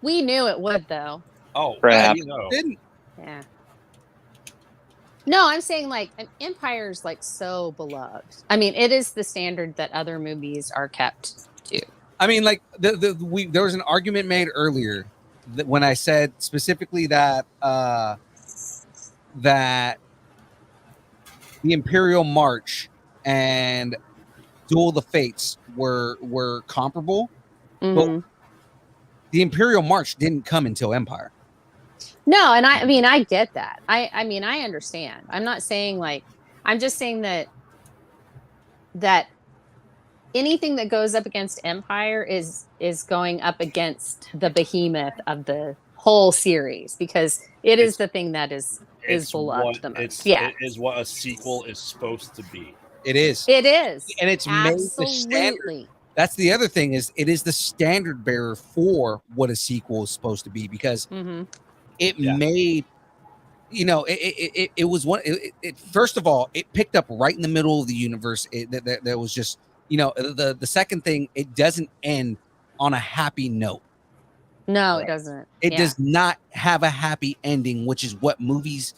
we knew it would though. Oh, right. Didn't. Yeah. No, I'm saying like Empire's like so beloved. I mean, it is the standard that other movies are kept to. I mean, like there was an argument made earlier that when I said specifically that that the Imperial March and Duel of the Fates were comparable, but the Imperial March didn't come until Empire. No, and I mean I get that. I mean I understand. I'm not saying like, I'm just saying that anything that goes up against Empire is going up against the behemoth of the whole series, because it is the thing that is beloved the most. It is what a sequel is supposed to be. It is. It is. And it's made the standard. Absolutely. That's the other thing, is it is the standard bearer for what a sequel is supposed to be, because it made, you know, it was one. First of all, it picked up right in the middle of the universe. There was just, you know, the second thing, it doesn't end on a happy note. No, it doesn't. It does not have a happy ending, which is what movies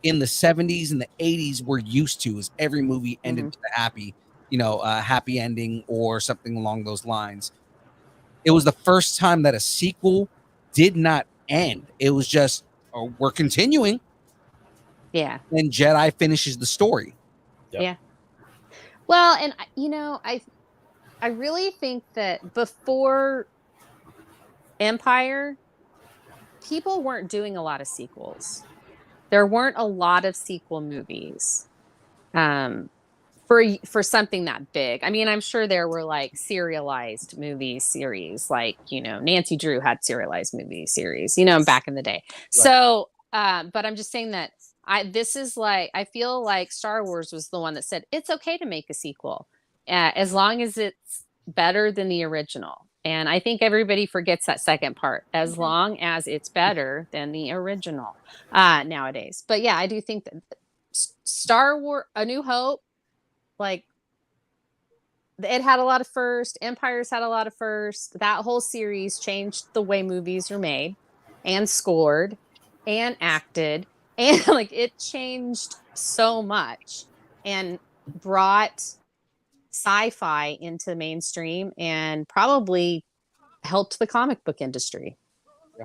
in the 70s and the 80s were used to. Is every movie ended with a happy, you know, happy ending or something along those lines. It was the first time that a sequel did not end. It was just, oh, we're continuing. Yeah. And Jedi finishes the story. Yep. Yeah. Well, and you know, I really think that before Empire, people weren't doing a lot of sequels. There weren't a lot of sequel movies for something that big. I mean, I'm sure there were like serialized movie series, like, you know, Nancy Drew had serialized movie series, you know, back in the day. Right. So, but I'm just saying that I feel like Star Wars was the one that said it's okay to make a sequel as long as it's better than the original. And I think everybody forgets that second part, as long as it's better than the original nowadays. But yeah, I do think that Star Wars, A New Hope, like, it had a lot of first. Empire's had a lot of first. That whole series changed the way movies are made and scored and acted. And like, it changed so much and brought sci-fi into the mainstream and probably helped the comic book industry. Yeah.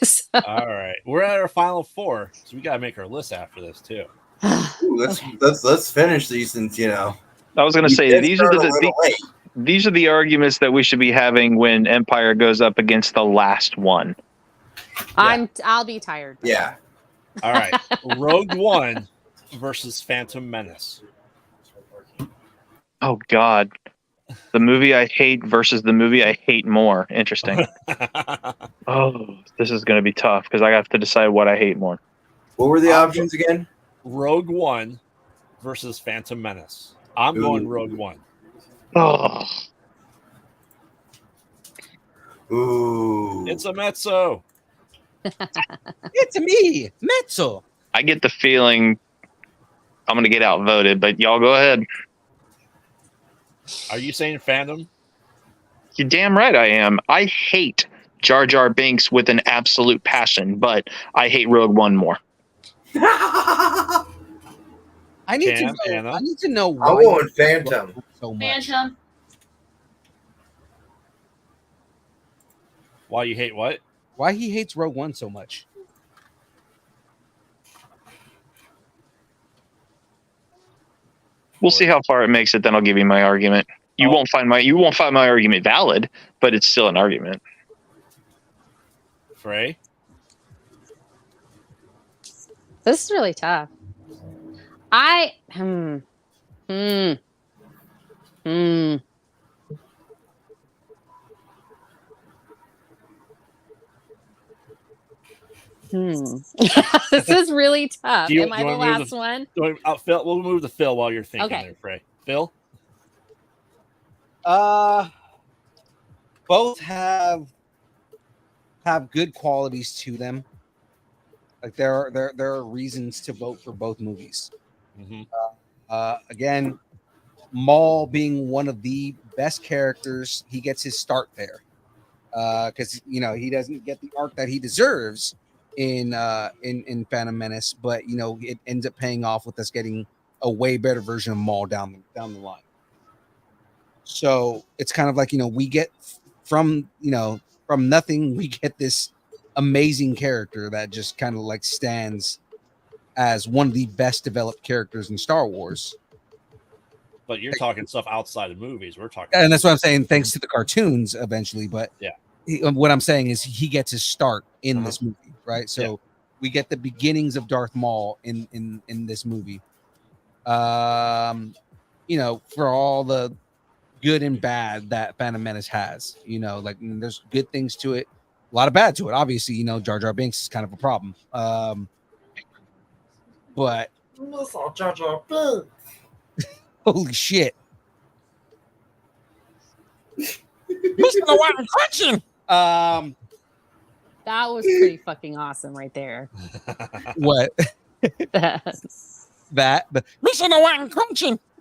So. All right, we're at our final four, so we gotta make our list after this too. Let's finish these, since, you know. I was going to say these are the arguments that we should be having when Empire goes up against the last one. I'll be tired. Yeah. All right, Rogue One versus Phantom Menace. Oh God, the movie I hate versus the movie I hate more. Interesting. Oh, this is going to be tough because I have to decide what I hate more. What were the options again? Rogue One versus Phantom Menace. I'm going Rogue One. Oh. Ooh. It's a mezzo. It's me, mezzo. I get the feeling I'm going to get outvoted, but y'all go ahead. Are you saying Phantom? You're damn right I am. I hate Jar Jar Binks with an absolute passion, but I hate Rogue One more. I need to know why. I'm going Phantom. So much. Phantom. Why you hate what? Why he hates Rogue One so much? We'll see how far it makes it. Then I'll give you my argument. You won't find my argument valid, but it's still an argument. Frey? This is really tough. This is really tough. Am I the last one? Phil, we'll move to Phil while you're thinking there, Frey. Phil? Both have good qualities to them. Like there are reasons to vote for both movies. Mm-hmm. Again, Maul being one of the best characters, he gets his start there because you know he doesn't get the arc that he deserves in Phantom Menace, but you know it ends up paying off with us getting a way better version of Maul down the line. So it's kind of like, you know, we get from nothing, we get this amazing character that just kind of like stands as one of the best developed characters in Star Wars. But you're talking stuff outside of movies. We're talking, and that's what I'm saying. Thanks to the cartoons, eventually. But yeah, what I'm saying is he gets his start in this movie, right? So we get the beginnings of Darth Maul in this movie. You know, for all the good and bad that Phantom Menace has. You know, like there's good things to it, a lot of bad to it. Obviously, you know, Jar Jar Binks is kind of a problem. But Jar Jar Binks. holy shit. That was pretty fucking awesome right there. What? that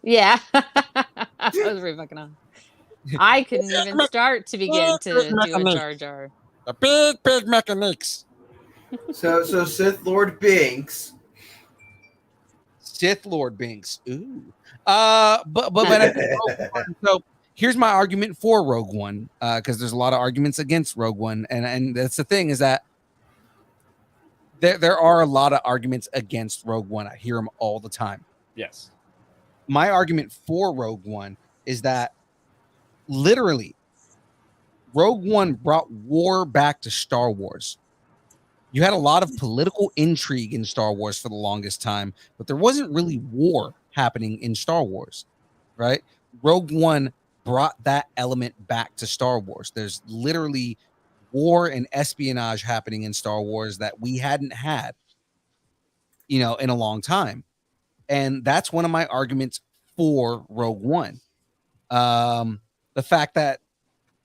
Yeah. That was pretty fucking awesome. I couldn't even start to begin to do a Jar Jar. A big mechanics. So Sith Lord Binks. Sith Lord Binks. Ooh. So here's my argument for Rogue One, because there's a lot of arguments against Rogue One, and that's the thing is that there are a lot of arguments against Rogue One. I hear them all the time. Yes. My argument for Rogue One is that literally Rogue One brought war back to Star Wars. You had a lot of political intrigue in Star Wars for the longest time, but there wasn't really war happening in Star Wars, right? Rogue One brought that element back to Star Wars. There's literally war and espionage happening in Star Wars that we hadn't had, you know, in a long time. And that's one of my arguments for Rogue One. The fact that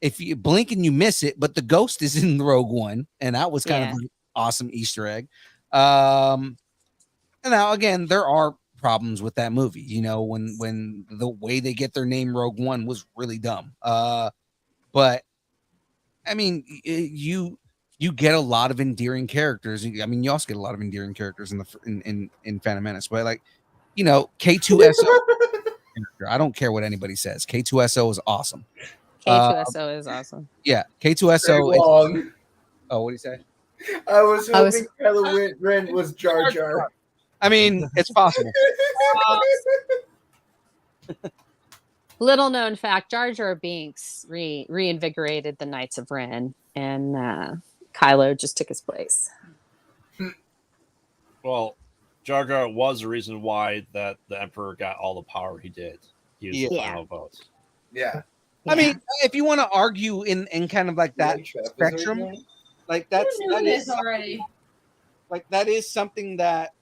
if you blink and you miss it, but the ghost is in Rogue One, and that was kind of an awesome Easter egg. And now again, there are problems with that movie, you know, when the way they get their name Rogue One was really dumb. But I mean, you get a lot of endearing characters. I mean, you also get a lot of endearing characters in Phantom Menace, but like, you know, K2SO. I don't care what anybody says. K2SO is awesome. K2SO is awesome. Yeah, K2SO. Oh, what do you say? I was hoping Kylo Ren was Jar Jar. I mean, it's possible. Little known fact: Jar Jar Binks reinvigorated the Knights of Ren, and Kylo just took his place. Well, Jar Jar was the reason why that the Emperor got all the power he did. He was the final vote. Yeah. I mean, if you want to argue in kind of like that spectrum, like that is already. Like that is something that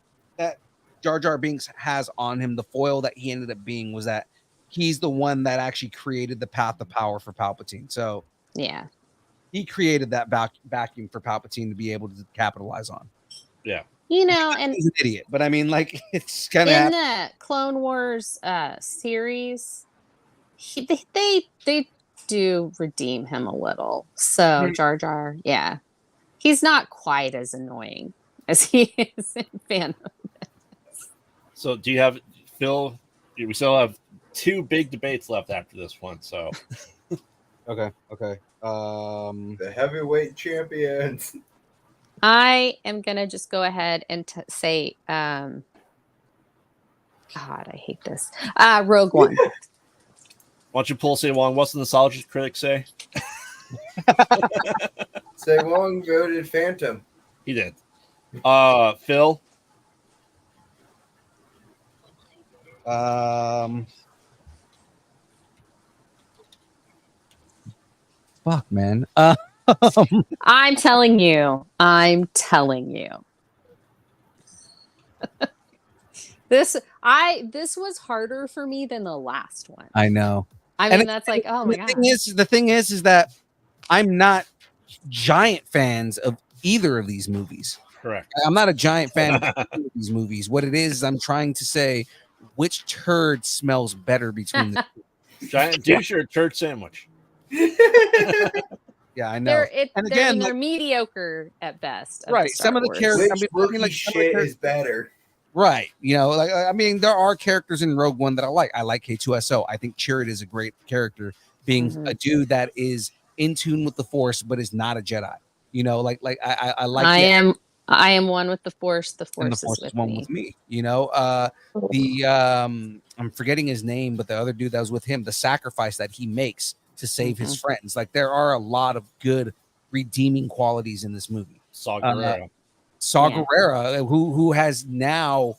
Jar Jar Binks has on him. The foil that he ended up being was that he's the one that actually created the path of power for Palpatine. So yeah, he created that vacuum for Palpatine to be able to capitalize on. Yeah. You know, and he's an idiot, but I mean, like, it's kind of in the Clone Wars series, they do redeem him a little. So Jar Jar, yeah, he's not quite as annoying as he is in Phantom. So, do you have Phil? We still have two big debates left after this one. So, okay. The heavyweight champions. I am gonna just go ahead and say, God, I hate this. Rogue One. Why don't you pull Say Wong? What's the nostalgia critics say? Say Wong voted Phantom. He did. Phil. Fuck, man. I'm telling you. This was harder for me than the last one. I know. I mean, that's like, oh my god. The thing is that I'm not giant fans of either of these movies. Correct. I'm not a giant fan of either of these movies. What it is, I'm trying to say which turd smells better between the two. Giant douche or turd sandwich? Yeah, I know. They're mediocre at best. Right. Some of the characters. Like shit is better. Right. You know, like I mean, there are characters in Rogue One that I like. I like K2SO. I think Chirrut is a great character, being a dude that is in tune with the Force, but is not a Jedi. You know, like I like. I am one with the Force. The Force is with one me. with me. You know, I'm forgetting his name, but the other dude that was with him, the sacrifice that he makes to save his friends. Like there are a lot of good redeeming qualities in this movie. Saw Gerrera. Gerrera, who has now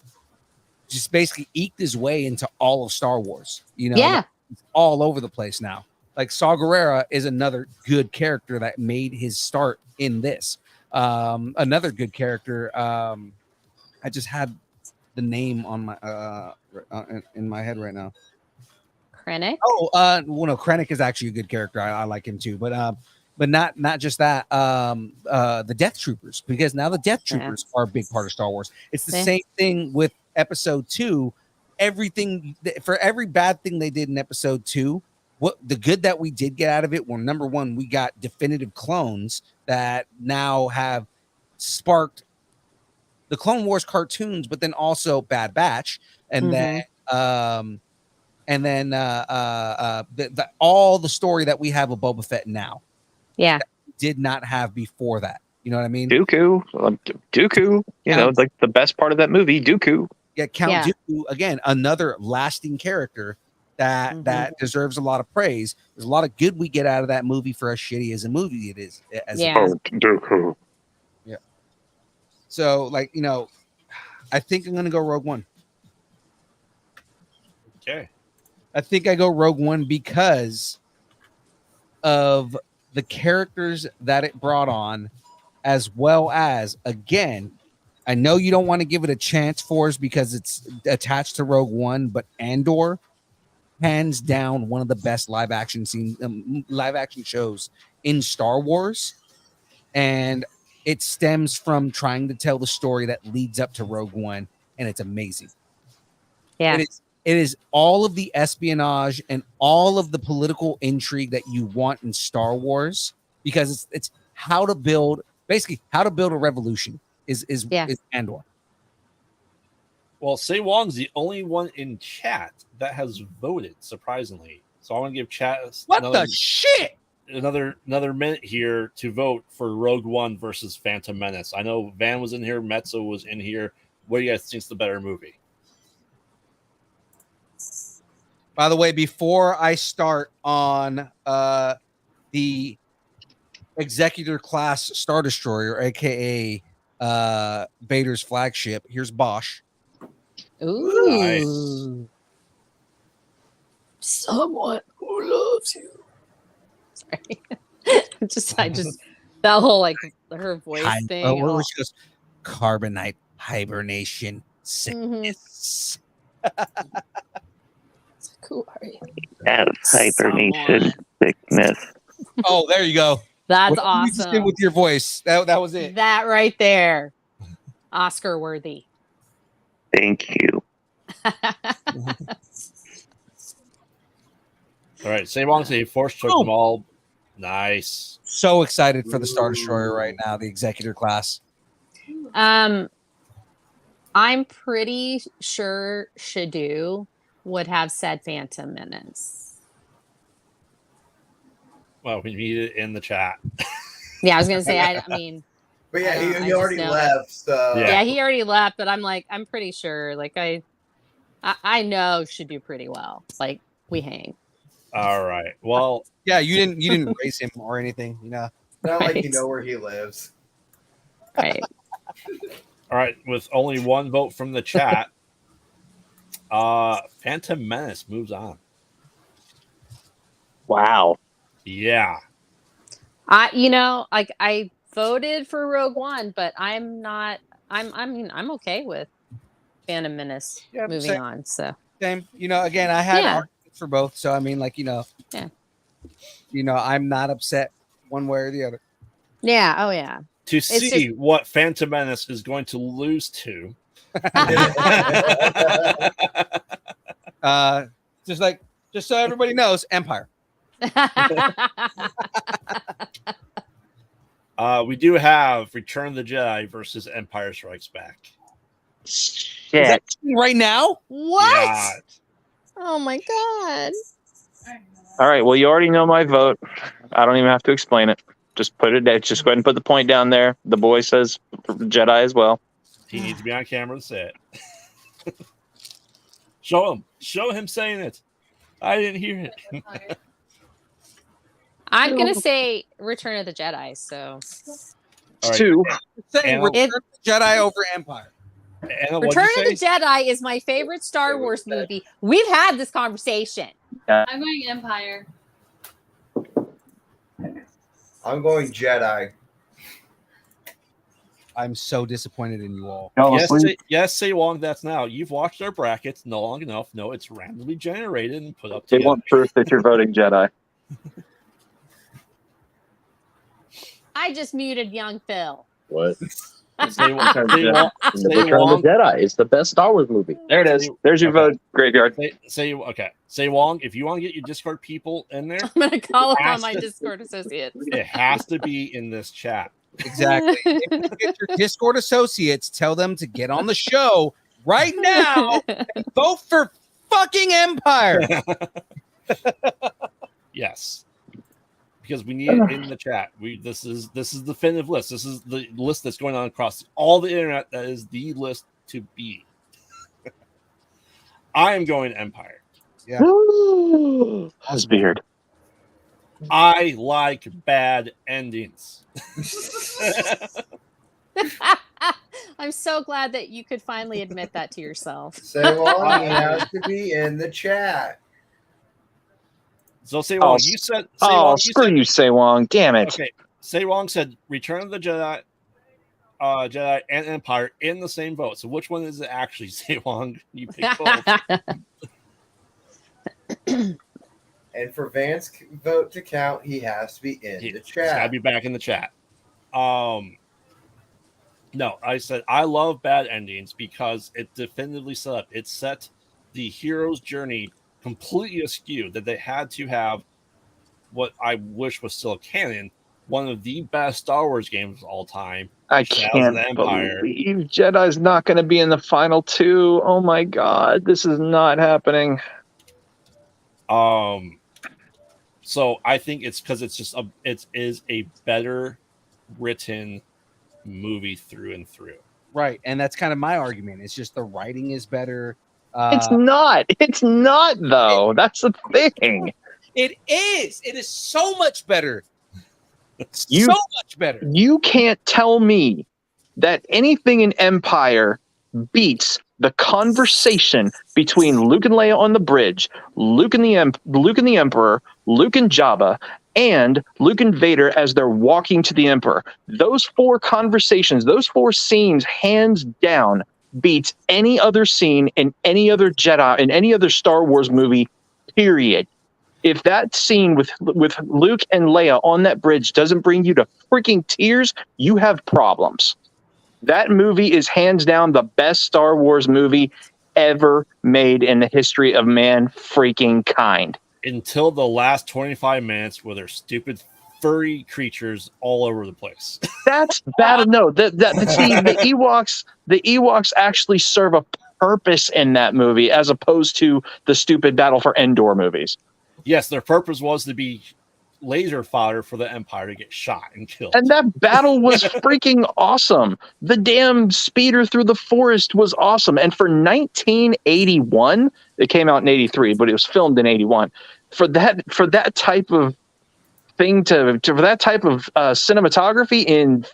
just basically eked his way into all of Star Wars. You know, all over the place now. Like Saw Gerrera is another good character that made his start in this. Another good character. I just had the name on my in my head right now. Krennic. Oh, well, no, Krennic is actually a good character. I like him too, but not just that. The Death Troopers, because now the Death Troopers are a big part of Star Wars. It's the same thing with Episode 2. Everything for every bad thing they did in Episode 2, what the good that we did get out of it? Well, number one, we got definitive clones that now have sparked the Clone Wars cartoons, but then also Bad Batch, and then all the story that we have of Boba Fett now. Yeah, did not have before that. You know what I mean? Dooku. You know, like the best part of that movie, Dooku. Yeah, Count Dooku, again, another lasting character that deserves a lot of praise. There's a lot of good we get out of that movie for as shitty as a movie it is. Dooku. Yeah. So, like, you know, I think I'm gonna go Rogue One. Okay. I think I go Rogue One because of the characters that it brought on, as well as, again, I know you don't want to give it a chance for us because it's attached to Rogue One, but Andor, hands down, one of the best live action shows in Star Wars, and it stems from trying to tell the story that leads up to Rogue One, and it's amazing. Yeah, it is all of the espionage and all of the political intrigue that you want in Star Wars, because it's how to build a revolution. Is Andor. Well, Say Wong's the only one in chat that has voted, surprisingly. So I want to give chat another minute here to vote for Rogue One versus Phantom Menace. I know Van was in here, Metzo was in here. What do you guys think is the better movie? By the way, before I start on the Executor class Star Destroyer, aka Vader's flagship, here's Boussh. Ooh. Nice. Someone who loves you. Sorry. I just that whole like her voice thing. Where she goes, carbonite hibernation sickness. Who are you? Have hibernation sickness. Oh, there you go. That's what awesome. You just did with your voice. That was it. That right there. Oscar worthy. Thank you. All right, Say Wong's a Force took them all. Nice. So excited for the Star Destroyer right now, the Executor class. I'm pretty sure Shadu would have said Phantom Menace. Well, we need it in the chat. Yeah, I was gonna say. I mean, but yeah, he already left. So yeah, he already left. But I'm pretty sure. Like I know should do pretty well. Like we hang. All right. Well, yeah, you didn't raise him or anything, you know. Not like you know where he lives. Right. All right. With only one vote from the chat, Phantom Menace moves on. Wow. Yeah. I voted for Rogue One, but I'm I'm okay with Phantom Menace moving on. So same. You know, again, I had arguments for both. So I mean, like, you know, I'm not upset one way or the other. Yeah. Oh yeah. To see what Phantom Menace is going to lose to. Just so everybody knows, Empire. We do have Return of the Jedi versus Empire Strikes Back. Shit. Right now? What? Yeah. Oh my god. All right. Well, you already know my vote. I don't even have to explain it. Just put it there. Just go ahead and put the point down there. The boy says Jedi as well. He needs to be on camera to say it. Show him saying it. I didn't hear it. I'm gonna say Return of the Jedi. So right. Two. Saying Return of the Jedi over Empire. Anna, Return of the Jedi is my favorite Star Wars movie. We've had this conversation. I'm going Empire. I'm going Jedi. I'm so disappointed in you all. Yes, say Wong. That's now. You've watched our brackets no long enough. No, it's randomly generated and put up They together. want proof that you're voting Jedi. I just muted young Phil. What? Say Wong. Return of the Jedi. It's the best Star Wars movie. There it is. There's your vote, Graveyard. Say Wong. If you want to get your Discord people in there, I'm gonna call upon my Discord associates. It has to be in this chat. Exactly. If you get your Discord associates, tell them to get on the show right now and vote for fucking Empire. Yes. Because we need it in the chat. This is the definitive list. This is the list that's going on across all the internet. That is the list to be. I am going Empire. Yeah. Husbeard. I like bad endings. I'm so glad that you could finally admit that to yourself. Say Wong, he has to be in the chat. So Say Wong, you said. Screw you, Say Wong. Damn it. Okay, Say Wong said Return of the Jedi, Jedi and Empire in the same vote. So which one is it actually, Say Wong? You pick both. And for Van's vote to count, he has to be in the chat. He's got to be back in the chat. No, I said I love bad endings because it definitively set up. It set the hero's journey completely askew, that they had to have what I wish was still canon, one of the best Star Wars games of all time. I can't believe Jedi's not going to be in the final two. Oh my god, this is not happening. So I think it's because it's just it is a better written movie through and through. Right, and that's kind of my argument. It's just the writing is better. It's not. It's not though. That's the thing. It is. It is so much better. So much better. You can't tell me that anything in Empire beats the conversation between Luke and Leia on the bridge, Luke and the Emperor, Luke and Jabba, and Luke and Vader as they're walking to the Emperor. Those four conversations, those four scenes, hands down, beats any other scene in any other Jedi, in any other Star Wars movie, period. If that scene with Luke and Leia on that bridge doesn't bring you to freaking tears, you have problems. That movie is hands down the best Star Wars movie ever made in the history of man freaking kind. Until the last 25 minutes where there's stupid furry creatures all over the place. That's bad. No, the Ewoks actually serve a purpose in that movie as opposed to the stupid Battle for Endor movies. Yes, their purpose was to be laser fodder for the Empire to get shot and killed. And that battle was freaking awesome. The damn speeder through the forest was awesome. And for 1981, it came out in 83, but it was filmed in 81. For that type of thing for that type of cinematography in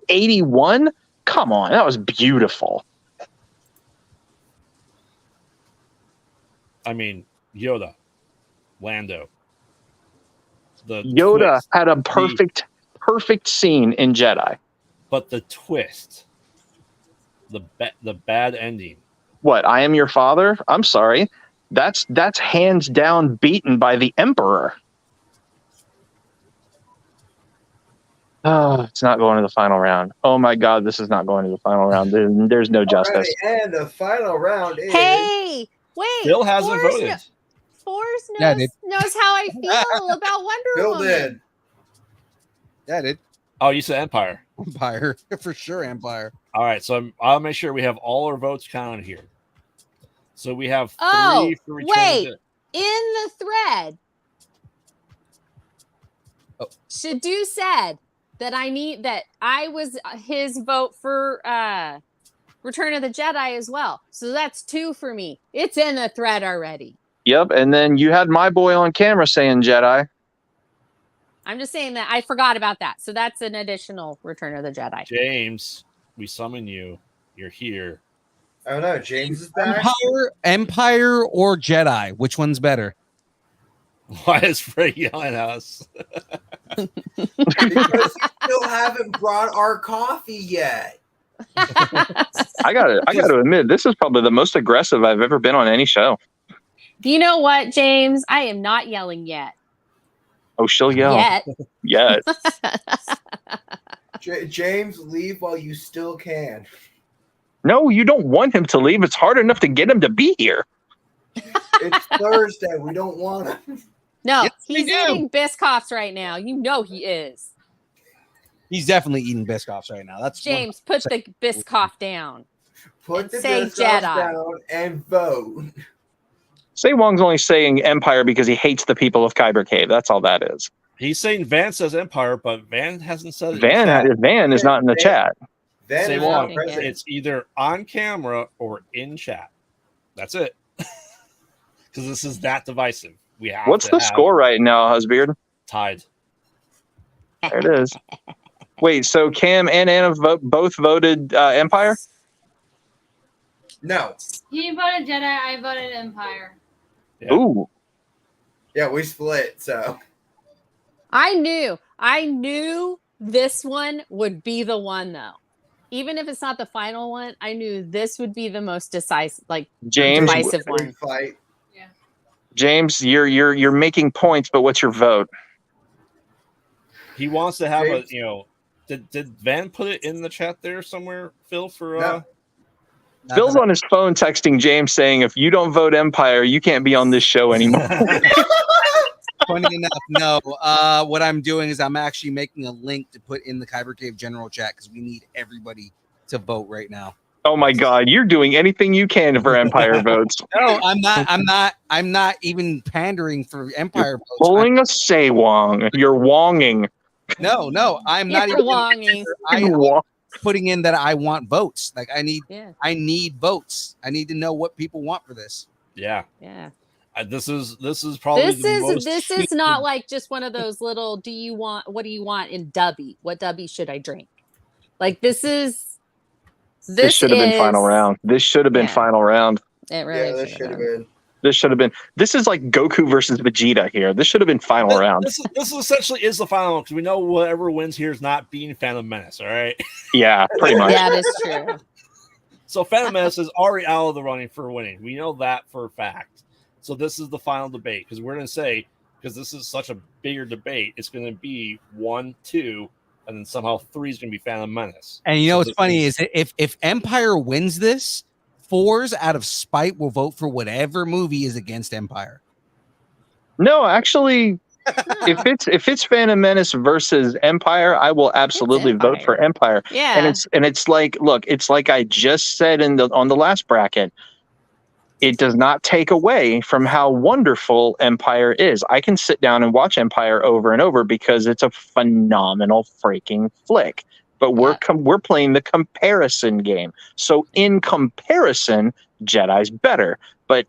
81, come on, that was beautiful. I mean, Yoda, Lando. Yoda had a perfect scene in Jedi. But the twist, the bad ending. What? I am your father? I'm sorry. That's hands down beaten by the Emperor. Oh, it's not going to the final round. Oh my God, this is not going to the final round. There's no justice. Right, and the final round is... Hey, wait. Bill hasn't voted. Forrest knows how I feel about Wonder Bill Woman. did. Yeah, I did. Oh, you said Empire. Empire. For sure, Empire. All right, so I'll make sure we have all our votes counted here. So we have 3 for Return wait. of In the thread, Shadu said that I was his vote for Return of the Jedi as well. So that's 2 for me. It's in the thread already. Yep, and then you had my boy on camera saying Jedi. I'm just saying that I forgot about that. So that's an additional Return of the Jedi. James, we summon you. You're here. I don't know. James is back. Empire or Jedi? Which one's better? Why is Frey yelling at us? Because you still haven't brought our coffee yet. I gotta admit, this is probably the most aggressive I've ever been on any show. You know what, James? I am not yelling yet. Oh, she'll yell. Yet. Yes. James, leave while you still can. No, you don't want him to leave. It's hard enough to get him to be here. It's Thursday. We don't want him. No, Yes, he's we do. eating Biscoffs right now. You know he is. He's definitely eating Biscoffs right now. That's James, put the Biscoff down. Put the say Biscoffs Jedi. down and vote. Say Wong's only saying Empire because he hates the people of Kyber Cave. That's all that is. He's saying Van says Empire, but Van hasn't said it. Van is not in the chat. Then Say it's Wong, not present. it's either on camera or in chat. That's it. Because this is that divisive. We have. What's the score right now, Husbeard? Tied. There it is. Wait, so Cam and Anna both voted Empire? No. He voted Jedi. I voted Empire. Yeah. Ooh. Yeah, we split, so. I knew this one would be the one though. Even if it's not the final one, I knew this would be the most decisive, divisive one. Fight. Yeah. James, you're making points, but what's your vote? He wants to have James? Did Van put it in the chat there somewhere, Phil? For No. Phil's on his phone texting James saying, if you don't vote Empire, you can't be on this show anymore. Funny enough, no. What I'm doing is I'm actually making a link to put in the Kyber Cave general chat because we need everybody to vote right now. Oh my God, you're doing anything you can for Empire votes. No, I'm not even pandering for Empire votes. Pulling a say Wong. You're wonging. No, I'm not You're even longing. Wong. putting in that I want votes. Like I need votes. I need to know what people want for this. Yeah. Yeah. This is probably This is not like just one of those little what do you want in Dubby? What Dubby should I drink? Like this should have been final round. This should have been final round. It really Yeah, this should have been. This should have been. This is like Goku versus Vegeta here. This should have been final round. This essentially is the final one because we know whatever wins here is not being Phantom Menace. All right. Yeah, pretty much. That is true. So Phantom Menace is already out of the running for winning. We know that for a fact. So this is the final debate because we're going to say, because this is such a bigger debate, it's going to be 1, 2, and then somehow 3 is going to be Phantom Menace. And you know what's funny is if Empire wins this, 4s out of spite will vote for whatever movie is against Empire. No, actually, if it's Phantom Menace versus Empire, I will absolutely vote for Empire. Yeah. And it's like, look, it's like I just said on the last bracket. It does not take away from how wonderful Empire is. I can sit down and watch Empire over and over because it's a phenomenal freaking flick. But we're playing the comparison game. So in comparison, Jedi's better. But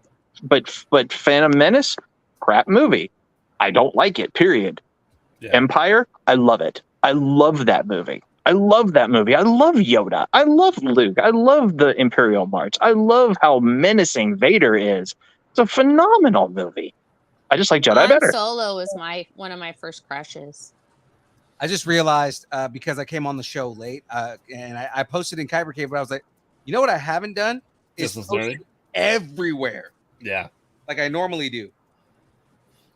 Phantom Menace, crap movie. I don't like it. Period. Yeah. Empire, I love it. I love that movie. I love that movie. I love Yoda. I love Luke. I love the Imperial March. I love how menacing Vader is. It's a phenomenal movie. I just like Jedi better. Solo was one of my first crushes. I just realized because I came on the show late and I posted in Kyber Cave, but I was like, you know what I haven't done is posted everywhere. Yeah, like I normally do.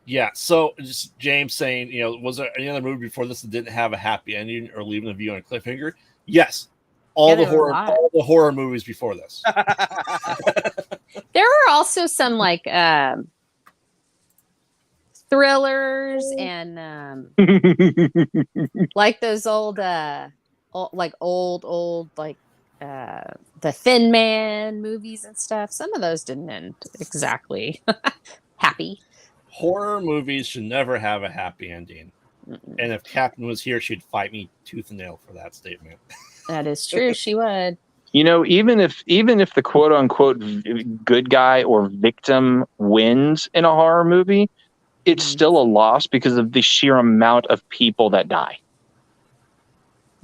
Yeah, so just James saying, was there any other movie before this that didn't have a happy ending or leaving the view on a cliffhanger? Yes, all the horror movies before this. There are also some thrillers and like those old the Thin Man movies and stuff. Some of those didn't end exactly happy. Horror movies should never have a happy ending. And if Captain was here, she'd fight me tooth and nail for that statement. That is true. She would. Even if the quote unquote good guy or victim wins in a horror movie, it's still a loss because of the sheer amount of people that die.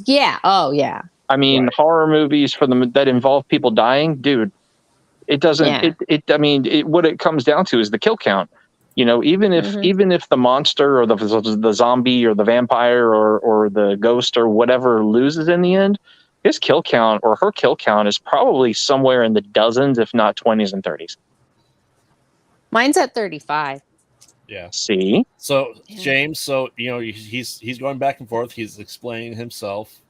Yeah. Oh, yeah. I mean, horror movies that involve people dying, dude. It doesn't. Yeah. I mean, what it comes down to is the kill count. You know, even if the monster or the zombie or the vampire or the ghost or whatever loses in the end, his kill count or her kill count is probably somewhere in the dozens, if not 20s and 30s. Mine's at 35. Yeah. See? So James, he's going back and forth. He's explaining himself.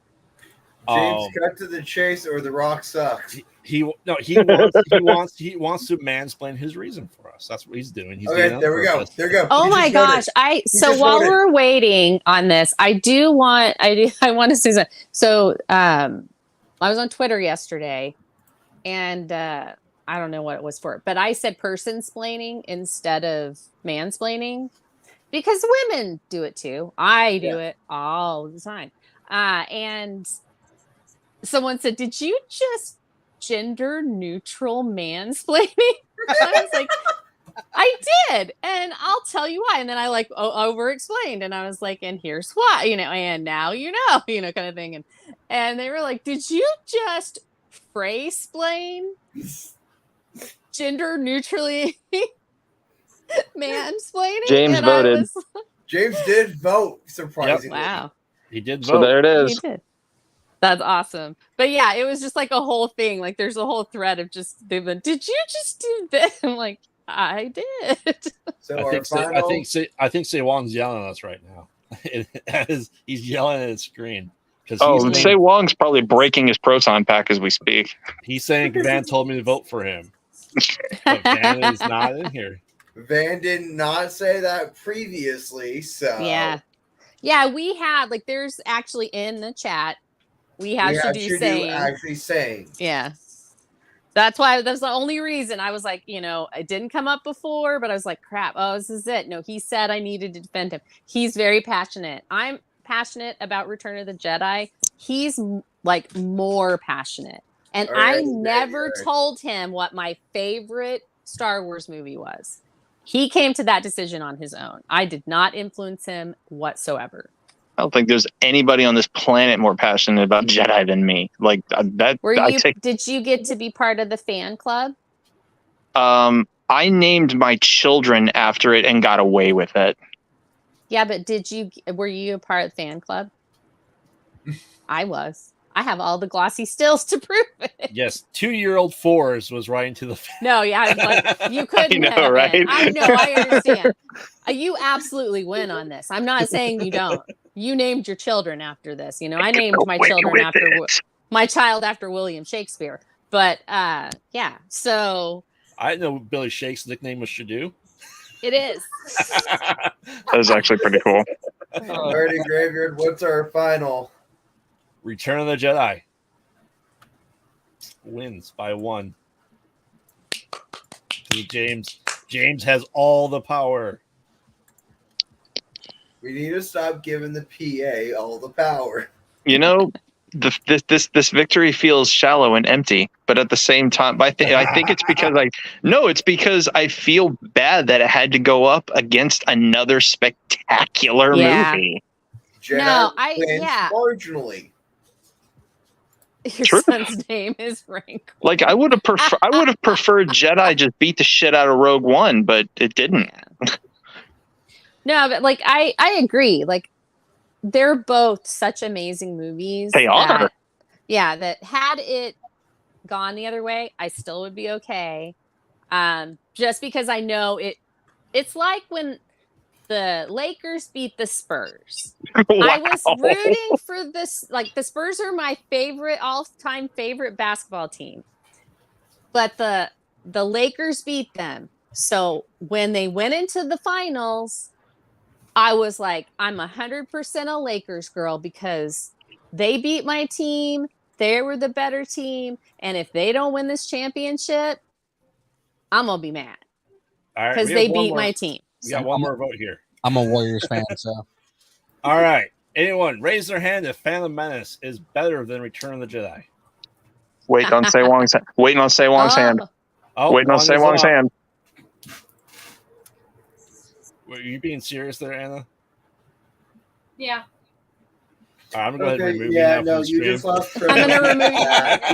James, cut to the chase, or the Rock sucks. He wants to mansplain his reason for us. That's what he's doing. He's doing there we go. There we go. Oh my gosh! While we're waiting on this, I want to say something. So I was on Twitter yesterday, and I don't know what it was for, but I said person-splaining instead of mansplaining because women do it too. I do it all the time, and someone said, "Did you just gender neutral mansplaining?" I was like, I did, and I'll tell you why. And then I over explained, and I was like, and here's why, and now kind of thing. And they were like, did you just phrase-splain gender neutrally mansplaining? James voted. James did vote, surprisingly. Yep. Wow. He did vote. So there it is. He did. That's awesome. But yeah, it was just like a whole thing. Like there's a whole thread of just they've been, did you just do this? I'm like, I did. So I think Say Wong's yelling at us right now. He's yelling at his screen. Say Wong's probably breaking his proton pack as we speak. He's saying Van told me to vote for him. But Van is not in here. Van did not say that previously, so yeah, we had there's actually in the chat. We have Shadu actually saying. Yeah. That's the only reason I was like, it didn't come up before, but I was like, crap. Oh, this is it. No, he said I needed to defend him. He's very passionate. I'm passionate about Return of the Jedi. He's more passionate. And I never told him what my favorite Star Wars movie was. He came to that decision on his own. I did not influence him whatsoever. I don't think there's anybody on this planet more passionate about Jedi than me. Did you get to be part of the fan club? I named my children after it and got away with it. Yeah, but were you a part of the fan club? I was. I have all the glossy stills to prove it. Yes, 2-year-old Fours was writing to the fan. No, yeah, you couldn't have. Right? I know, I understand. You absolutely win on this. I'm not saying you don't. You named your children after this. I named my children my child after William Shakespeare. But yeah, so I know Billy Shake's nickname was Shadu. It is. That is actually pretty cool. Alrighty, Graveyard, what's our final? Return of the Jedi wins by 1. James has all the power. We need to stop giving the PA all the power. This victory feels shallow and empty, but at the same time, I think it's because it's because I feel bad that it had to go up against another spectacular movie. Jedi marginally. Your son's name is Frank. I would have preferred Jedi just beat the shit out of Rogue One, but it didn't. Yeah. No, but I agree. They're both such amazing movies. They are. That had it gone the other way, I still would be okay. Just because I know it's like when the Lakers beat the Spurs. Wow. I was rooting for this. The Spurs are my all-time favorite basketball team. But the Lakers beat them. So when they went into the finals, I was like, I'm 100% a Lakers girl because they beat my team. They were the better team. And if they don't win this championship, I'm going to be mad. Because they beat my team. We got one more vote here. I'm a Warriors fan, so. All right. Anyone raise their hand if Phantom Menace is better than Return of the Jedi? Waiting on Say Wong's hand. Waiting on Say Wong's hand. Were you being serious there, Anna? Yeah. right, I'm gonna go ahead and remove yeah, you now no, from the you stream. just lost I'm gonna privileges.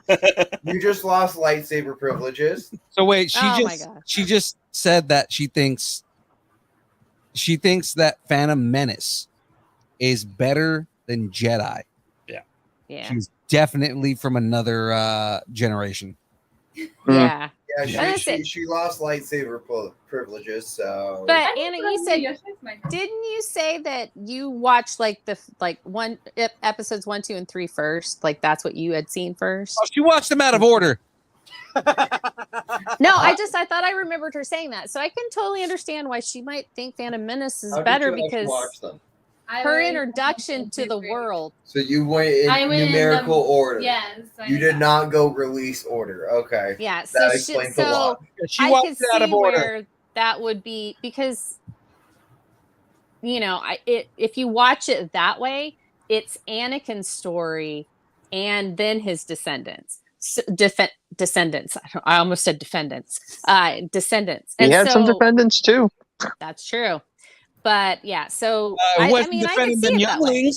remove you. You just lost lightsaber privileges. So wait, Oh my gosh. she just said that she thinks that Phantom Menace is better than Jedi. Yeah. She's definitely from another generation. Yeah. Yeah, That's it. she lost lightsaber privileges. So, But Anna, you said, didn't you say that you watched like episodes 1, 2, and 3 first? Like that's what you had seen first? Oh, she watched them out of order. No, I thought I remembered her saying that. So I can totally understand why she might think Phantom Menace is better because her introduction to the world. So you went in numerical order. Yes. You did not go release order. Okay. Yeah. That explains a lot. I could see where that would be because, you know, if you watch it that way, it's Anakin's story and then his descendants. Descendants. I almost said defendants. Descendants. He had some defendants too. That's true. But yeah, so I mean, I can see it that way.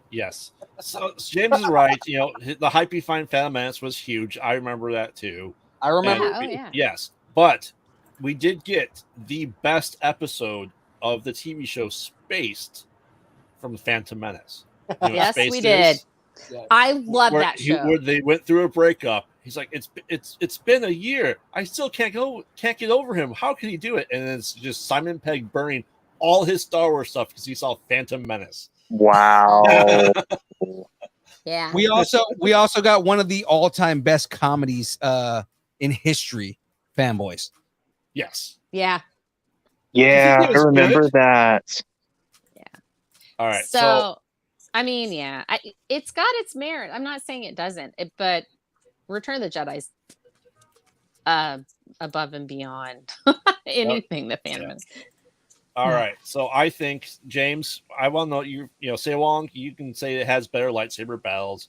Yes. So James is right. You know, the hype behind Phantom Menace was huge. I remember that too. I remember. Yes, but we did get the best episode of the TV show Spaced from Phantom Menace. You know yes, we did. I love that show. Where they went through a breakup. He's like, it's been a year. I still can't get over him. How can he do it? And it's just Simon Pegg burning all his Star Wars stuff because he saw Phantom Menace. Wow. Yeah. We also got one of the all-time best comedies in history, Fanboys. Yes. Yeah. Yeah, I remember that. Yeah. All right. So I mean, yeah, it's got its merit. I'm not saying it doesn't, but Return of the Jedi's above and beyond anything the Phantom is. All right. So I think, James, I want to know you know, say along, you can say it has better lightsaber battles,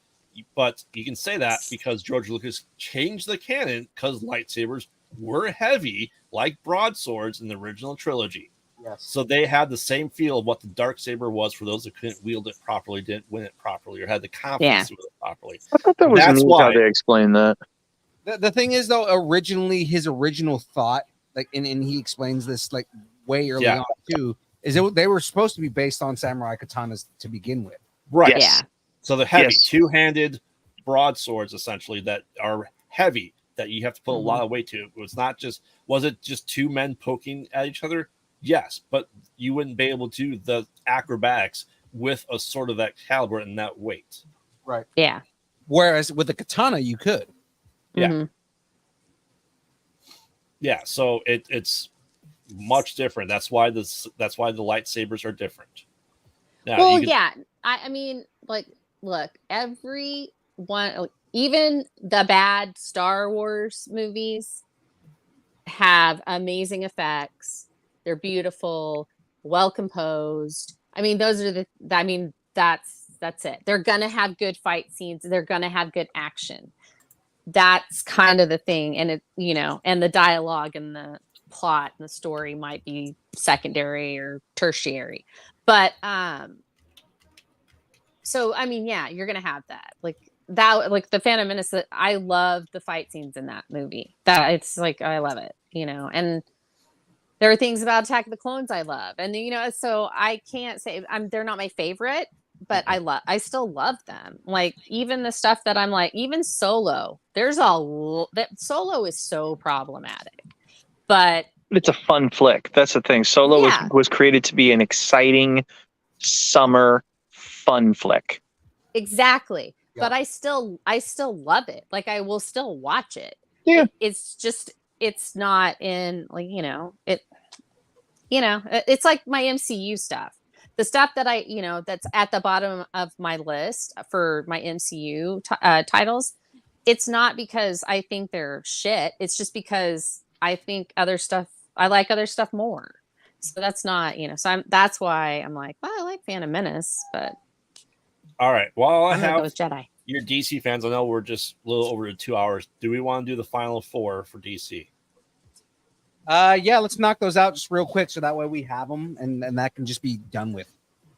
but you can say that because George Lucas changed the canon because lightsabers were heavy like broadswords in the original trilogy. Yes. So they had the same feel of what the dark saber was for those that couldn't wield it properly, didn't win it properly, or had the confidence to wield it properly. I thought that was neat how they explained that. The thing is, though, originally his original thought, like, and he explains this like way early on too, is they were supposed to be based on samurai katanas to begin with. Right. Yes. Yeah. So the heavy two-handed broadswords, essentially, that are heavy, that you have to put a lot of weight to. Was it just two men poking at each other? Yes, but you wouldn't be able to do the acrobatics with a sword of that caliber and that weight. Right. Yeah. Whereas with the katana, you could. Yeah. Mm-hmm. Yeah. So it's much different. That's why the lightsabers are different. Now, I mean, like, look, every one, even the bad Star Wars movies have amazing effects. They're beautiful, well composed. I mean, that's it. They're gonna have good fight scenes. They're gonna have good action. That's kind of the thing. And it, you know, and the dialogue and the plot and the story might be secondary or tertiary. But so I mean, yeah, you're gonna have that. Like the Phantom Menace, I love the fight scenes in that movie. That it's like I love it, you know, and there are things about Attack of the Clones I love, and you know, so I can't say they're not my favorite, but I still love them. Like even the stuff that I'm like, even Solo. That Solo is so problematic, but it's a fun flick. That's the thing. Solo was created to be an exciting summer fun flick. Exactly, but I still love it. Like I will still watch it. Yeah, it's not in like it's like my MCU stuff. The stuff that that's at the bottom of my list for my MCU titles. It's not because I think they're shit. It's just because I think I like other stuff more. So that's not, that's why I'm like, well, I like Phantom Menace, but all right. Well, I'm gonna go with Jedi. Your DC fans, I know we're just a little over 2 hours. Do we want to do the final four for DC? Yeah, let's knock those out just real quick so that way we have them and that can just be done with.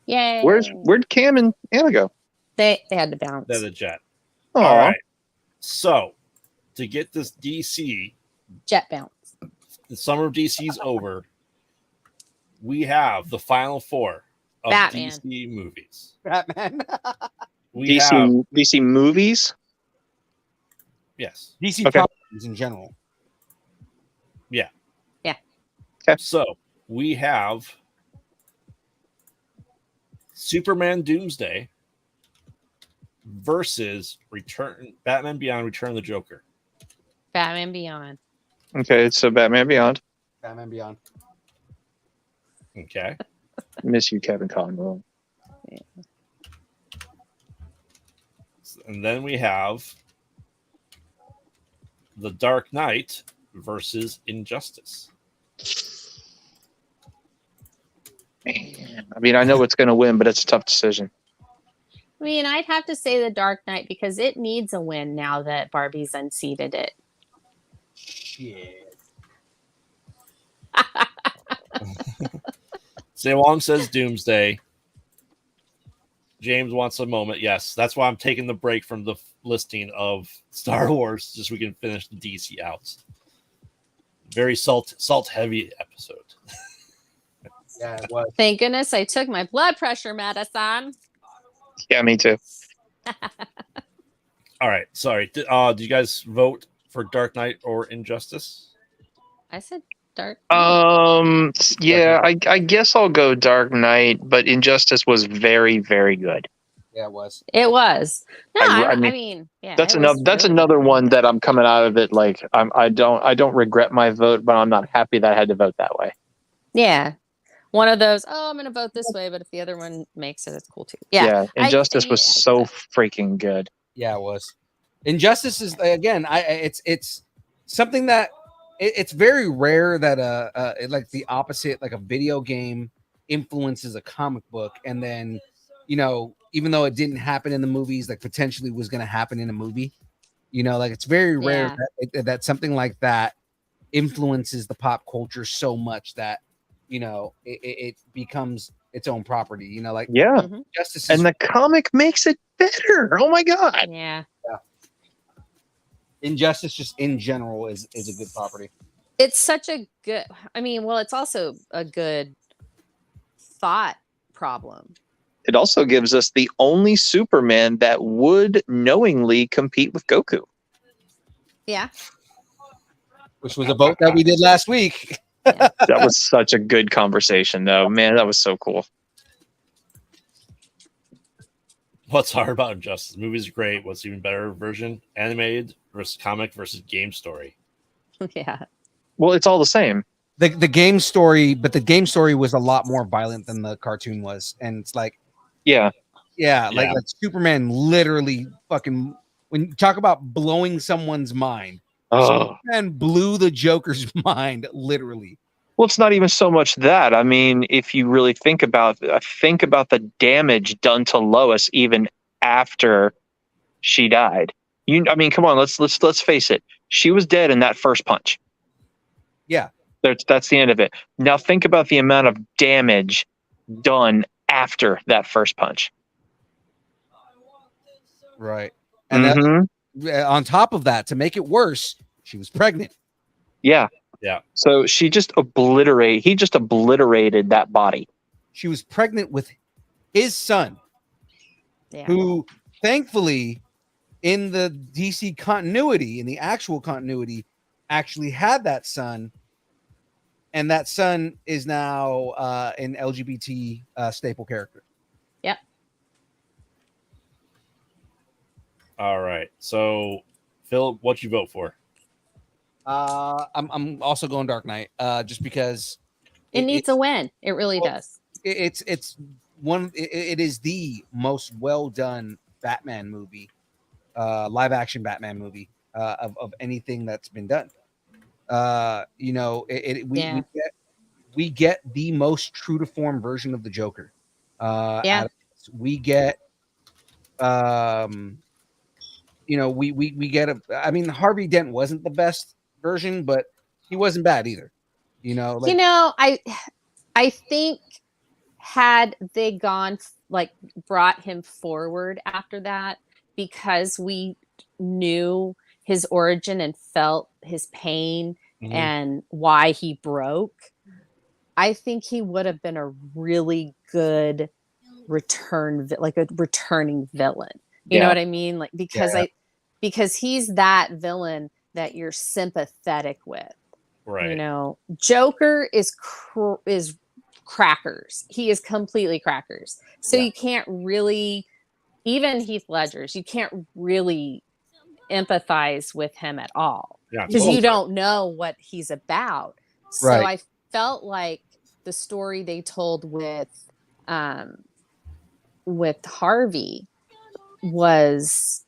Yay! Where'd Cam and Anna go? They had to bounce. They're the jet. Aw. All right. So to get this DC Jet bounce. the summer of DC's over. We have the final four of Batman. DC movies. Batman. We have DC movies. Yes. DC Okay. properties in general. Yeah. Yeah. Okay. So we have Superman Doomsday versus Batman Beyond Return of the Joker. Batman Beyond. Okay, so Batman Beyond. Batman Beyond. Okay. Miss you, Kevin Conroy. And then we have The Dark Knight versus Injustice. Man, I mean, I know it's going to win, but it's a tough decision. I mean, I'd have to say The Dark Knight because it needs a win now that Barbie's unseated it. Shit. Sewong says Doomsday. James wants a moment. Yes, that's why I'm taking the break from the listing of Star Wars, just so we can finish the DC out. Very salt heavy episode. Yeah, it was. Thank goodness I took my blood pressure medicine. Yeah, me too. All right, sorry. Did you guys vote for Dark Knight or Injustice? I said Dark. Yeah, I guess I'll go Dark Knight, but Injustice was very, very good. Yeah, it was. It was. No, I mean, yeah. That's it was that's really another good. one that I'm coming out of it like I don't regret my vote, but I'm not happy that I had to vote that way. Yeah. One of those, I'm going to vote this way, but if the other one makes it, it's cool too. Yeah. Injustice was so freaking good. Yeah, it was. Injustice is again. It's something that it's very rare that like the opposite, like a video game influences a comic book, and then even though it didn't happen in the movies, like potentially was going to happen in a movie. Like it's very rare that something like that influences the pop culture so much that it becomes its own property. Like Justice, and the comic makes it better. Oh my god! Yeah. Injustice, just in general, is a good property. It's such a good. I mean, well, it's also a good thought problem. It also gives us the only Superman that would knowingly compete with Goku. Yeah. Which was a vote that we did last week. That was such a good conversation, though. Man, that was so cool. What's hard about Injustice? The movie's great. What's even better version? Animated versus comic versus game story. Yeah. Well, it's all the same. The game story, but the game story was a lot more violent than the cartoon was, and it's like, like Superman literally fucking. When you talk about blowing someone's mind, Superman blew the Joker's mind literally. Well, it's not even so much that. I mean, if you really think about the damage done to Lois even after she died. I mean, come on, let's face it. She was dead in that first punch. Yeah. That's the end of it. Now think about the amount of damage done after that first punch. Right. And on top of that, to make it worse, she was pregnant. Yeah. Yeah. So he just obliterated that body. She was pregnant with his son, who thankfully in the DC continuity, in the actual continuity, actually had that son. And that son is now an LGBT staple character. Yep. All right. So, Phil, what you vote for? I'm also going Dark Knight, just because it needs a win. It really does. It is the most well done Batman movie, live action Batman movie of anything that's been done. We get the most true to form version of the Joker. We get we get I mean, Harvey Dent wasn't the best version, but he wasn't bad either. I think had they gone like brought him forward after that, because we knew his origin and felt his pain and why he broke, I think he would have been a really good like a returning villain. You know what I mean? Like because he's that villain that you're sympathetic with. Right. You know, Joker is crackers. He is completely crackers. So you can't really, even Heath Ledger's, you can't really empathize with him at all because you don't know what he's about. So I felt like the story they told with Harvey was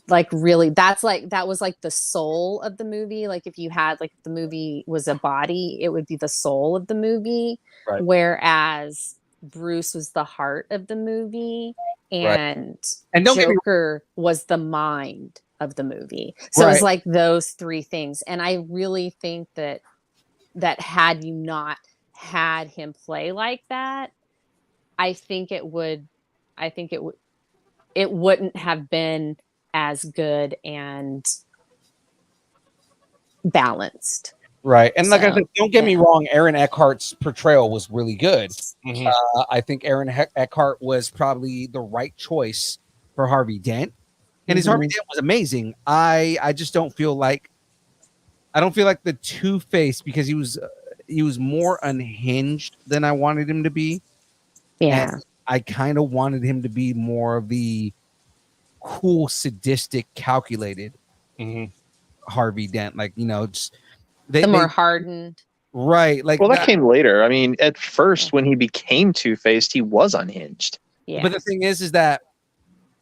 like really, that was like the soul of the movie. Like if you had like the movie was a body, it would be the soul of the movie, whereas Bruce was the heart of the movie, and Joker was the mind of the movie. So it's like those three things. And I really think that had you not had him play like that, it wouldn't have been as good and balanced. Right. And like I said, don't get me wrong, Aaron Eckhart's portrayal was really good. I think Aaron Eckhart was probably the right choice for Harvey Dent. And his Harvey Dent was amazing. I just don't feel like the Two-Face, because he was more unhinged than I wanted him to be. Yeah. And I kind of wanted him to be more of the cool, sadistic, calculated Harvey Dent. Like, you know, just the more hardened. Right. Like, well, that came later. I mean, at first, when he became Two-Faced, he was unhinged. Yeah. But the thing is that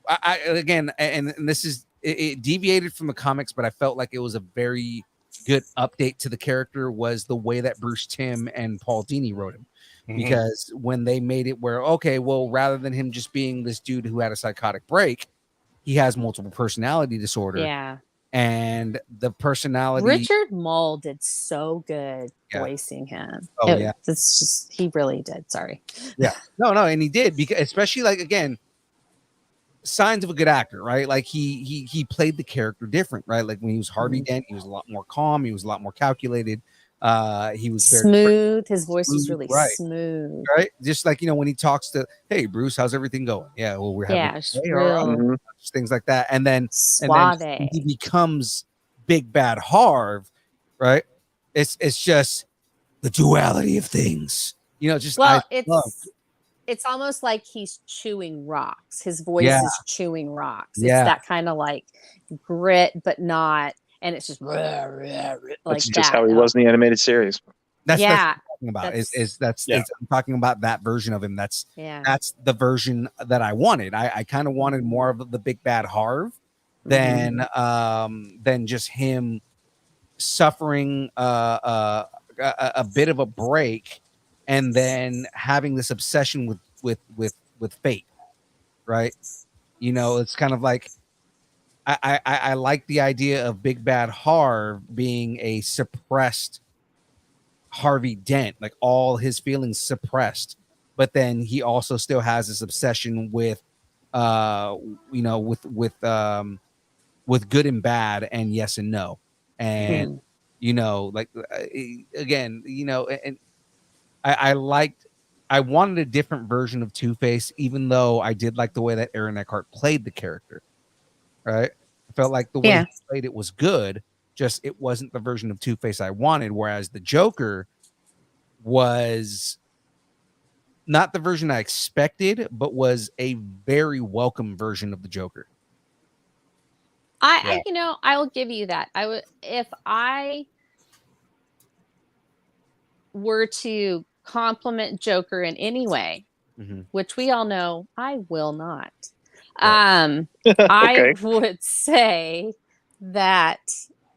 I again, and this is, it deviated from the comics, but I felt like it was a very good update to the character, was the way that Bruce Timm and Paul Dini wrote him. Because when they made it where, okay, well, rather than him just being this dude who had a psychotic break, he has multiple personality disorder. Yeah. And the personality. Richard Mole did so good voicing him. Oh, it's just, he really did. Sorry. Yeah. No, and he did, because especially, like, again, signs of a good actor, right? Like he played the character different, right? Like when he was Harvey Dent, he was a lot more calm, he was a lot more calculated. He was very smooth. His voice was really smooth, right? Just like, you know, when he talks to, hey Bruce, how's everything going? Yeah, well, we're having things like that, and then he becomes Big Bad Harv, right? It's just the duality of things, you know. Just it's almost like he's chewing rocks. His voice is chewing rocks. It's that kind of like grit, but not. And it's just like that's just how he was in the animated series. That's what I'm talking about. I'm talking about that version of him. That's the version that I wanted. I kind of wanted more of the Big Bad Harv than just him suffering a bit of a break and then having this obsession with fate, right? You know, it's kind of like, I like the idea of Big Bad Harv being a suppressed Harvey Dent, like all his feelings suppressed, but then he also still has this obsession with, you know, with good and bad and yes and no, and you know, like again, you know, and I wanted a different version of Two-Face, even though I did like the way that Aaron Eckhart played the character. Right, I felt like the way he played it was good. Just it wasn't the version of Two-Face I wanted. Whereas the Joker was not the version I expected, but was a very welcome version of the Joker. I you know, I will give you that. I would, if I were to compliment Joker in any way, which we all know I will not. I would say that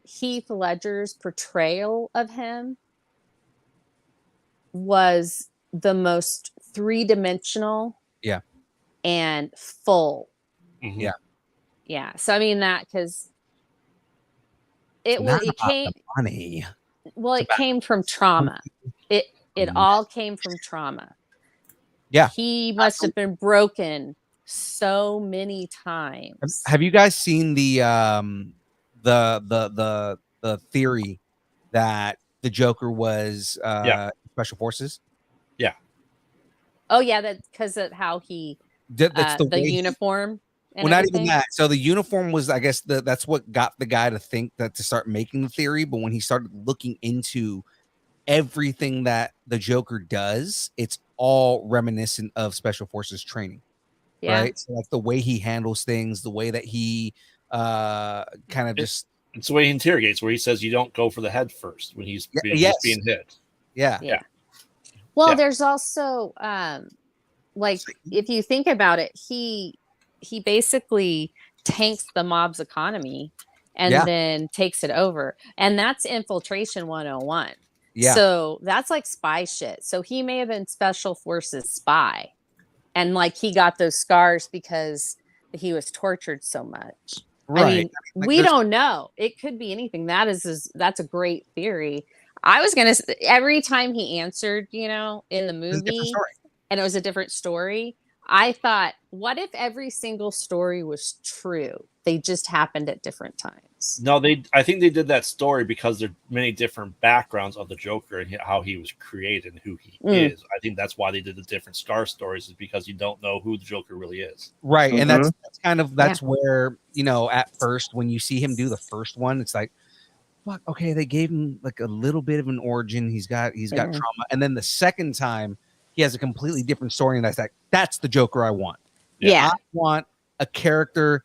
Heath Ledger's portrayal of him was the most three-dimensional and full. Yeah. So I mean that because it came from trauma. It all came from trauma. Yeah. He must have been broken so many times. Have you guys seen the theory that the Joker was special forces? Yeah. Oh yeah, that because of how he That's the way uniform and well, not everything. even that. So the uniform was, I guess, that's what got the guy to think that to start making the theory. But when he started looking into everything that the Joker does, it's all reminiscent of special forces training. Yeah. Right. So like the way he handles things, the way that he kind of just it's the way he interrogates, where he says you don't go for the head first when he's just being hit. Yeah. Well, there's also like if you think about it, he basically tanks the mob's economy and then takes it over. And that's infiltration 101. Yeah. So that's like spy shit. So he may have been special forces spy. And like he got those scars because he was tortured so much. Right. I mean, we don't know. It could be anything. That's a great theory. I was gonna every time he answered, in the movie, and it was a different story. I thought, what if every single story was true? They just happened at different times. No, I think they did that story because there are many different backgrounds of the Joker and how he was created and who he is. I think that's why they did the different scar stories, is because you don't know who the Joker really is. Right. And that's kind of where, at first when you see him do the first one, it's like, fuck, okay, they gave him like a little bit of an origin. He's got trauma. And then the second time he has a completely different story, and that's the Joker I want. Yeah. I want a character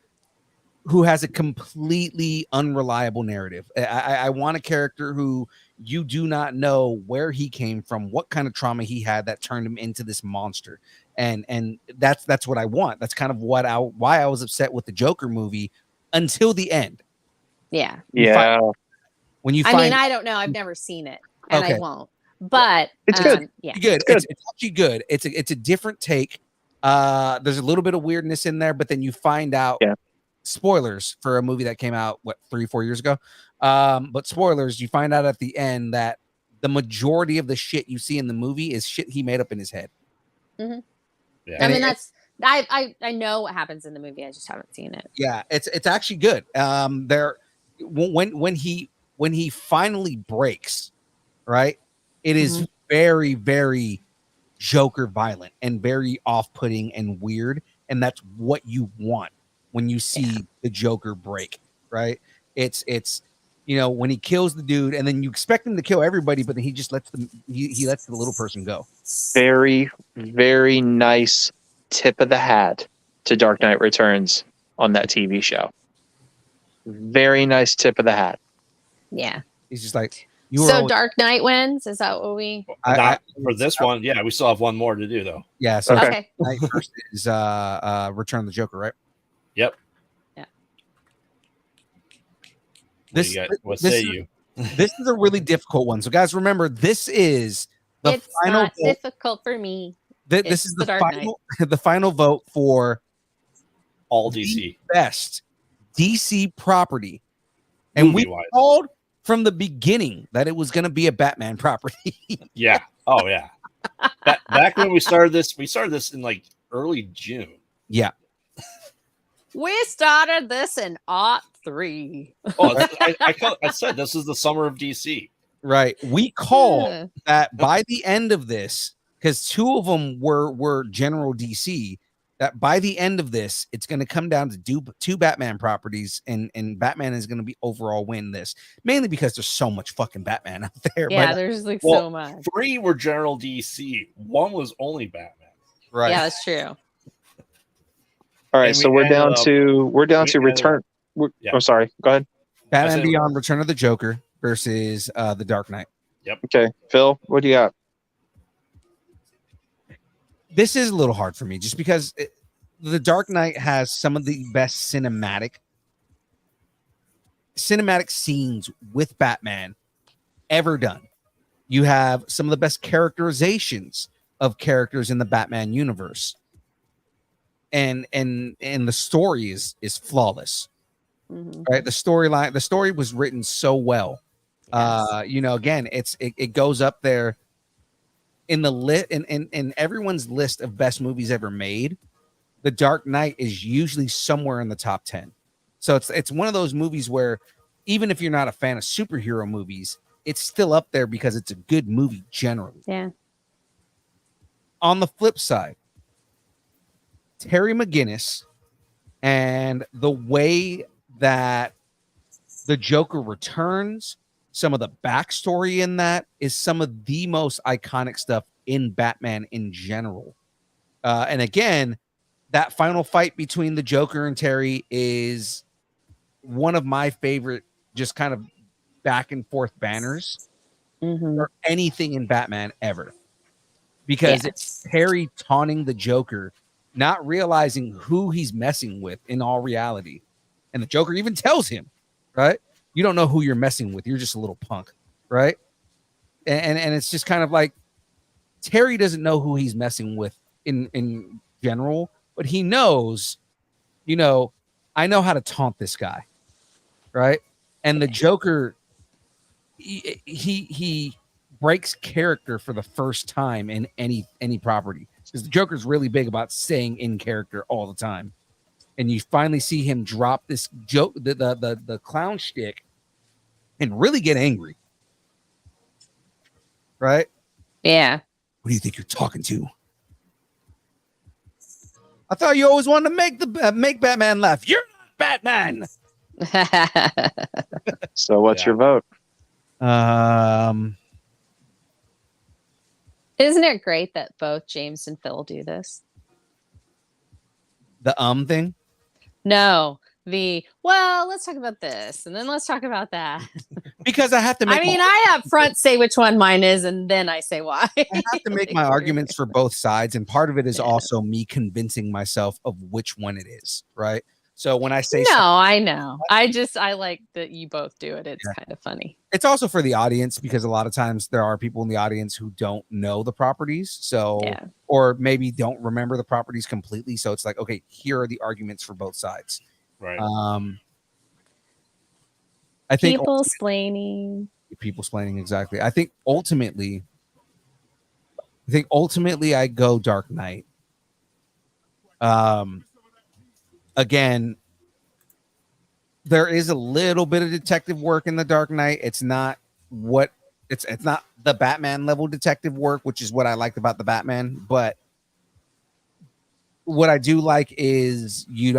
who has a completely unreliable narrative. I want a character who you do not know where he came from, what kind of trauma he had that turned him into this monster. And that's what I want. That's kind of why I was upset with the Joker movie until the end. Yeah. When you I don't know. I've never seen it, and I won't. But it's good. Yeah, it's actually good. It's a different take. There's a little bit of weirdness in there, but then you find out. Yeah. Spoilers for a movie that came out 3-4 years ago. But spoilers, you find out at the end that the majority of the shit you see in the movie is shit he made up in his head. Mm-hmm. Yeah. I mean, that's I know what happens in the movie. I just haven't seen it. Yeah, it's actually good. There, when he finally breaks, right? It is very, very Joker violent and very off-putting and weird, and that's what you want when you see the Joker break, right? It's when he kills the dude, and then you expect him to kill everybody, but then he just lets he lets the little person go. Very, very nice tip of the hat to Dark Knight Returns on that TV show. Very nice tip of the hat. Yeah. He's just like, so Dark Knight wins? Is that what we? For this one, yeah, we still have one more to do though. Yeah. So okay. Night first is Return of the Joker, right? Yep. Yeah. What say you? This is a really difficult one. So guys, remember, this is the final vote. Difficult for me. This is the final vote for all DC best DC property, and we called from the beginning that it was going to be a Batman property. Yeah. Oh yeah. Back when we started this in like early June. Yeah. We started this in 03. Oh, I said this is the summer of DC. Right. We called that by the end of this, because two of them were general DC, that by the end of this, it's going to come down to two Batman properties, and Batman is going to be overall win this, mainly because there's so much fucking Batman out there. Yeah, but, there's like so much. 3 were general DC. 1 was only Batman. Right. Yeah, that's true. All right, so we're down to Return. I'm sorry. Go ahead. Batman Beyond: Return of the Joker versus The Dark Knight. Yep. Okay, Phil, what do you got? This is a little hard for me, just because The Dark Knight has some of the best cinematic scenes with Batman ever done. You have some of the best characterizations of characters in the Batman universe. And the story is flawless. Mm-hmm. Right? The story was written so well. Yes. Again, it goes up there in the in everyone's list of best movies ever made, The Dark Knight is usually somewhere in the top 10. So it's one of those movies where even if you're not a fan of superhero movies, it's still up there because it's a good movie generally. Yeah. On the flip side, Terry McGinnis and the way that the Joker returns, some of the backstory in that is some of the most iconic stuff in Batman in general. And again, that final fight between the Joker and Terry is one of my favorite, just kind of back and forth banners or anything in Batman ever. Because it's Terry taunting the Joker, not realizing who he's messing with in all reality. And the Joker even tells him, right? You don't know who you're messing with. You're just a little punk, right? And it's just kind of like Terry doesn't know who he's messing with in general, but he knows, I know how to taunt this guy, right? And the Joker, he breaks character for the first time in any property, because the Joker's really big about staying in character all the time. And you finally see him drop this joke, the clown shtick, and really get angry, right? Yeah. What do you think you're talking to? I thought you always wanted to make Batman laugh. You're not Batman. So what's your vote? Isn't it great that both James and Phil do this? The thing? No, let's talk about this, and then let's talk about that. Because I have to make I up front say which one mine is, and then I say why. I have to make my arguments for both sides, and part of it is also me convincing myself of which one it is, right? So when I say I know. I like that you both do it. It's kind of funny. It's also for the audience, because a lot of times there are people in the audience who don't know the properties, or maybe don't remember the properties completely. So it's like, okay, here are the arguments for both sides. Right. I think people splaining, exactly. I think ultimately I go Dark Knight. Again, there is a little bit of detective work in the Dark Knight. It's not it's not the Batman level detective work, which is what I liked about the Batman. But what I do like is you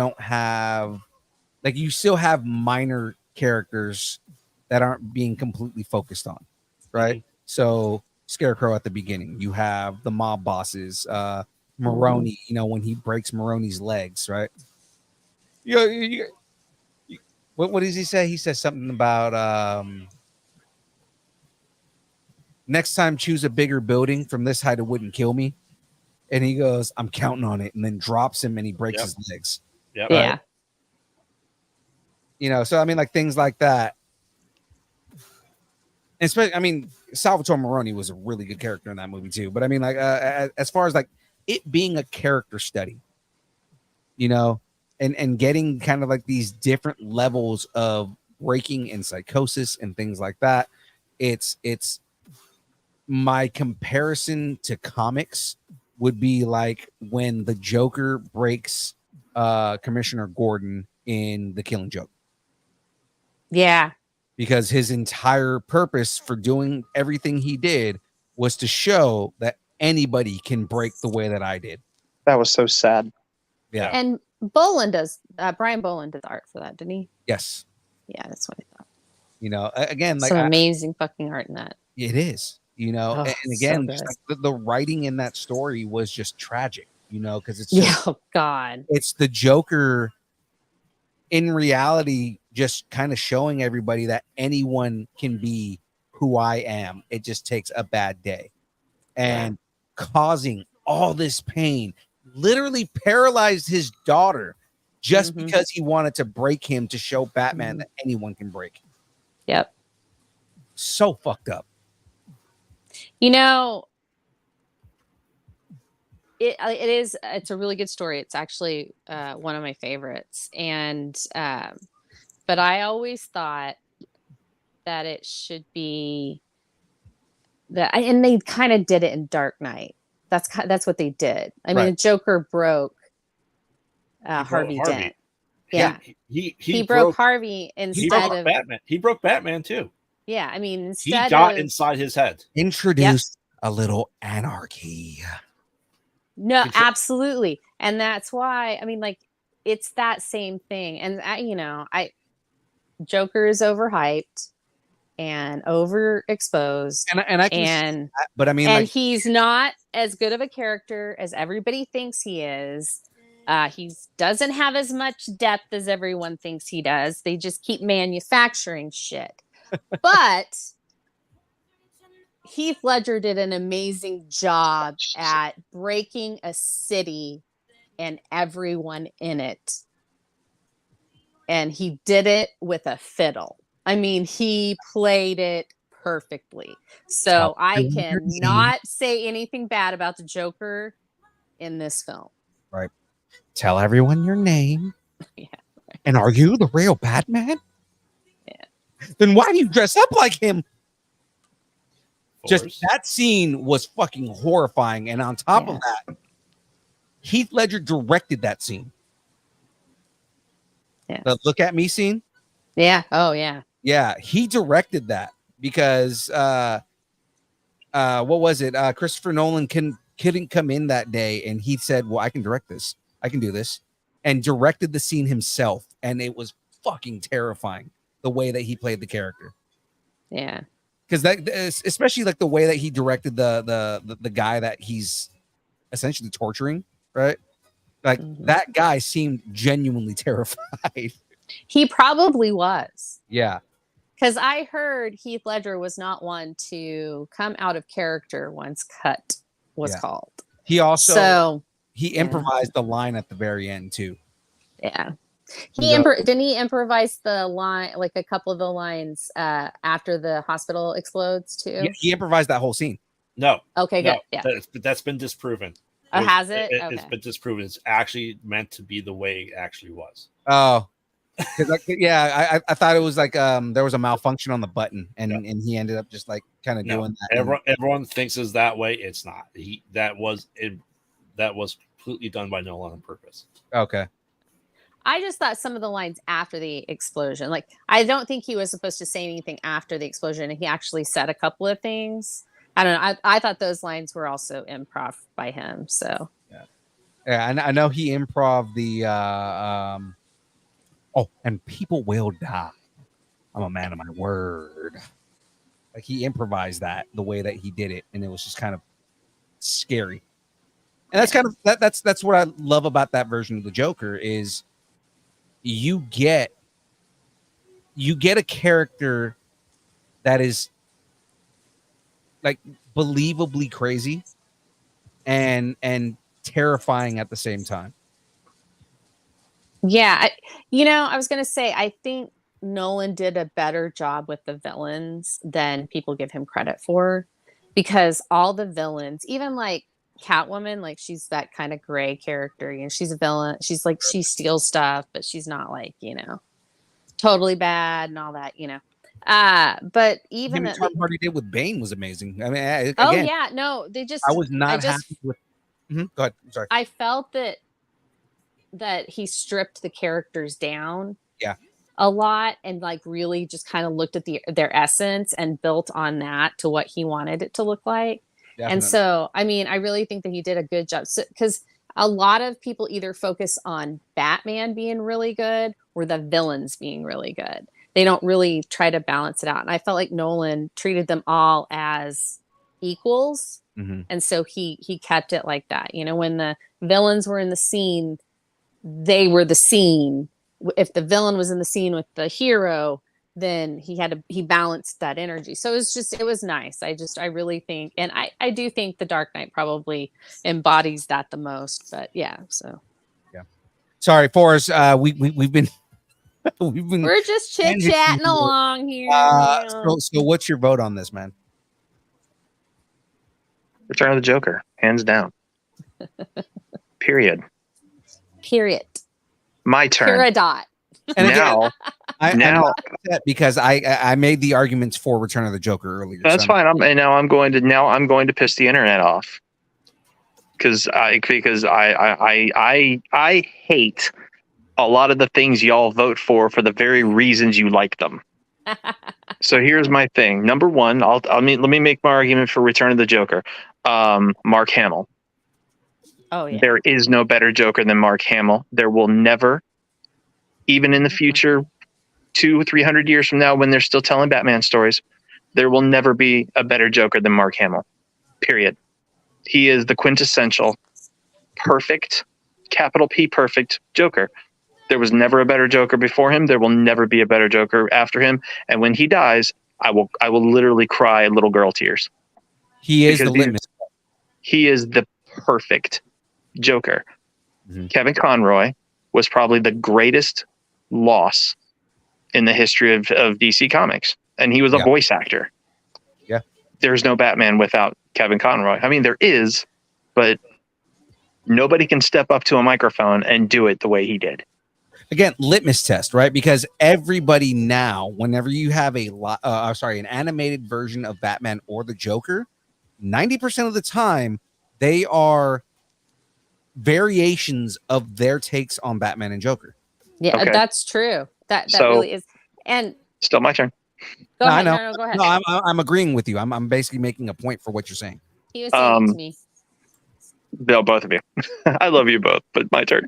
still have minor characters that aren't being completely focused on, right? So Scarecrow at the beginning, you have the mob bosses, Maroni, when he breaks Maroni's legs, right? What does he say? He says something about next time choose a bigger building. From this height it wouldn't kill me. And he goes, I'm counting on it, and then drops him and he breaks his legs. Yep. Yeah. So I mean, like things like that. And especially, Salvatore Maroni was a really good character in that movie too. But I mean, like as far as like it being a character study, and getting kind of like these different levels of breaking and psychosis and things like that. It's my comparison to comics would be like when the Joker breaks Commissioner Gordon in The Killing Joke. Yeah. Because his entire purpose for doing everything he did was to show that anybody can break the way that I did. That was so sad. Yeah. And Brian Boland did art for that, didn't he? Yes. Yeah, that's what I thought. Again, like some amazing fucking art in that. It is, and again, just like the writing in that story was just tragic, because it's God, it's the Joker in reality, just kind of showing everybody that anyone can be who I am. It just takes a bad day, and causing all this pain, literally paralyzed his daughter just because he wanted to break him to show Batman that anyone can break. Yep. So fucked up. It's a really good story. It's actually one of my favorites. And but I always thought that it should be and they kind of did it in Dark Knight. That's what they did. I mean, the Joker broke Harvey Dent. Yeah, he broke Harvey instead of Batman. He broke Batman too. Yeah, I mean, he got inside his head. Introduced a little anarchy. No, absolutely, and that's why. I mean, like, it's that same thing, and Joker is overhyped and overexposed, and I can that, but I mean, and he's not as good of a character as everybody thinks he is. He doesn't have as much depth as everyone thinks he does. They just keep manufacturing shit. But Heath Ledger did an amazing job at breaking a city and everyone in it. And he did it with a fiddle. I mean, he played it perfectly. So I cannot say anything bad about the Joker in this film. Right. Tell everyone your name. Yeah. Right. And are you the real Batman? Yeah. Then why do you dress up like him? Just that scene was fucking horrifying. And on top of that, Heath Ledger directed that scene. Yeah. The look at me scene. Yeah. Oh, yeah. Yeah. He directed that because what was it? Christopher Nolan couldn't come in that day, and he said, well, I can direct this. I can do this. And directed the scene himself. And it was fucking terrifying the way that he played the character. Yeah. Because that, especially like the way that he directed the guy that he's essentially torturing, right? Like that guy seemed genuinely terrified. He probably was. Yeah. Because I heard Heath Ledger was not one to come out of character once Cut was called. He also he improvised the line at the very end too. Yeah. Didn't he improvise the line, like a couple of the lines after the hospital explodes too? Yeah, he improvised that whole scene. No. Okay, good. Yeah. That's been disproven. Oh, has it? It's been disproven. It's actually meant to be the way it actually was. Oh. I thought it was like there was a malfunction on the button and he ended up just like kind of doing that. Everyone thinks is that way. It's not. That was completely done by Nolan on purpose. Okay. I just thought some of the lines after the explosion, like I don't think he was supposed to say anything after the explosion, and he actually said a couple of things. I don't know. I thought those lines were also improv by him. So yeah, I know he improv the and people will die. I'm a man of my word. Like he improvised that the way that he did it, and it was just kind of scary. And that's kind of that's what I love about that version of the Joker is you get a character that is like believably crazy and terrifying at the same time. Yeah, I was going to say, I think Nolan did a better job with the villains than people give him credit for, because all the villains, even like Catwoman, like she's that kind of gray character, she's a villain. She's like, she steals stuff, but she's not like, totally bad and all that, but even the Tom Hardy did with Bane was amazing. I mean, again, I was not happy with. Go ahead. I'm sorry. I felt that he stripped the characters down a lot and like really just kind of looked at their essence and built on that to what he wanted it to look like. Definitely. And so, I mean, I really think that he did a good job because a lot of people either focus on Batman being really good or the villains being really good. They don't really try to balance it out. And I felt like Nolan treated them all as equals. Mm-hmm. And so he kept it like that. When the villains were in the scene, they were the scene. If the villain was in the scene with the hero, then he balanced that energy. So it was nice. I really think, and I do think the Dark Knight probably embodies that the most, but yeah. Sorry, Forrest, we've been we're just chit-chatting along here. So what's your vote on this, man? Return of the Joker, hands down. Period. Period. My turn. Peridot. And now, I'm now not upset because I made the arguments for Return of the Joker earlier. that's so fine. I'm going to piss the internet off because I hate a lot of the things y'all vote for the very reasons you like them. So here's my thing. Number one, let me make my argument for Return of the Joker. Mark Hamill. Oh yeah. There is no better Joker than Mark Hamill. There will never, even in the future, 200-300 years from now, when they're still telling Batman stories, there will never be a better Joker than Mark Hamill. Period. He is the quintessential, perfect, capital P perfect Joker. There was never a better Joker before him. There will never be a better Joker after him. And when he dies, I will literally cry little girl tears. he is the litmus. He is the perfect Joker. Mhm. Kevin Conroy was probably the greatest loss in the history of DC Comics. And he was a voice actor. Yeah. There's no Batman without Kevin Conroy. I mean, there is, but nobody can step up to a microphone and do it the way he did. Again, litmus test, right? Because everybody now, whenever you have an animated version of Batman or the Joker, 90% of the time they are variations of their takes on Batman and Joker. Yeah, Okay. that's true. That So- really is. And Still my turn. go No, ahead. I know. No, go ahead. No, I'm agreeing with you. I'm basically making a point for what you're saying. He was saying it to me. Bill, both of you. I love you both, but my turn.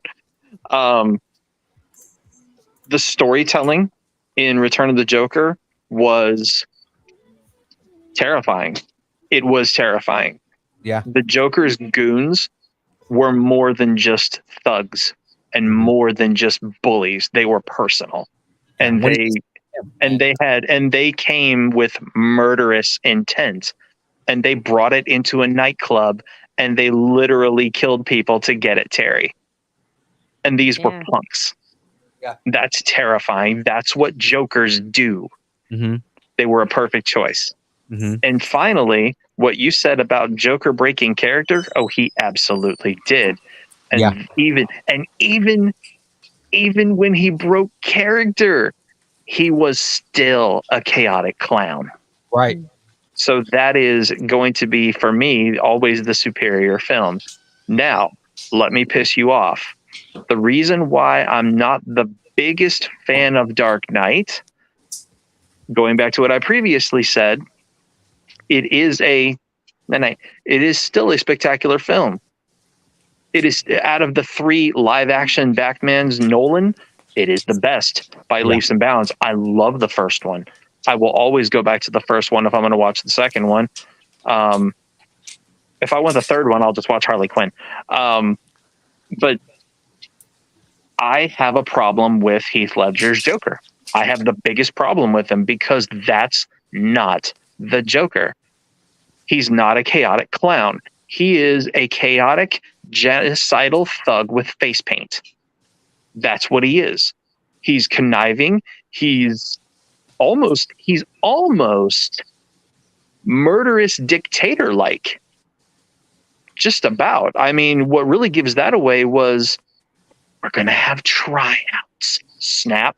The storytelling in Return of the Joker was terrifying. It was terrifying. Yeah. The Joker's goons were more than just thugs and more than just bullies. They were personal. And they came with murderous intent. And they brought it into a nightclub and they literally killed people to get at Terry. And these were punks. Yeah. That's terrifying. That's what Jokers do. Mm-hmm. They were a perfect choice. Mm-hmm. And finally, what you said about Joker breaking character, oh, he absolutely did. And even when he broke character, he was still a chaotic clown. Right. So that is going to be, for me, always the superior film. Now, let me piss you off. The reason why I'm not the biggest fan of Dark Knight, going back to what I previously said, it is still a spectacular film. It is, out of the 3 live action Batmans, Nolan, it is the best by leaps and bounds. I love the first one. I will always go back to the first one if I'm going to watch the second one. If I want the third one, I'll just watch Harley Quinn. But I have a problem with Heath Ledger's Joker. I have the biggest problem with him because that's not the Joker. He's not a chaotic clown. He is a chaotic, genocidal thug with face paint. That's what he is. He's conniving. He's almost murderous dictator-like. Just about. I mean, what really gives that away was we're going to have tryouts. Snap.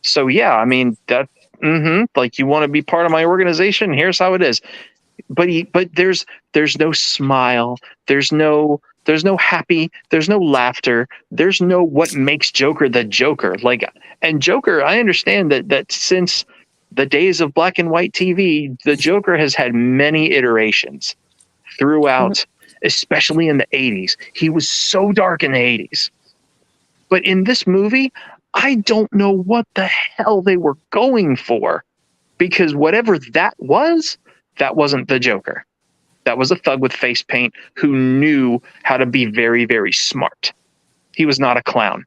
So yeah, I mean that. Like, you want to be part of my organization? Here's how it is. But there's no smile. There's no happy. There's no laughter. There's no what makes Joker the Joker. Like, and Joker, I understand that since the days of black and white TV, the Joker has had many iterations throughout, especially in the 80s. He was so dark in the 80s. But in this movie, I don't know what the hell they were going for, because whatever that wasn't the Joker. That was a thug with face paint who knew how to be very, very smart. He was not a clown.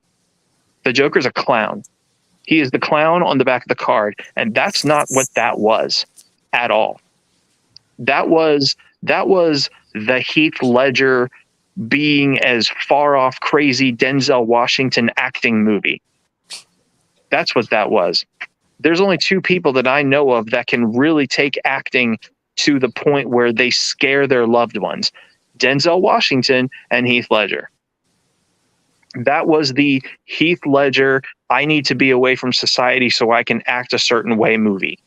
The Joker's a clown. He is the clown on the back of the card, and that's not what that was at all. That was the Heath Ledger being as far off crazy Denzel Washington acting movie. That's what that was. There's only 2 people that I know of that can really take acting to the point where they scare their loved ones: Denzel Washington and Heath Ledger. That was the Heath Ledger, I need to be away from society so I can act a certain way movie.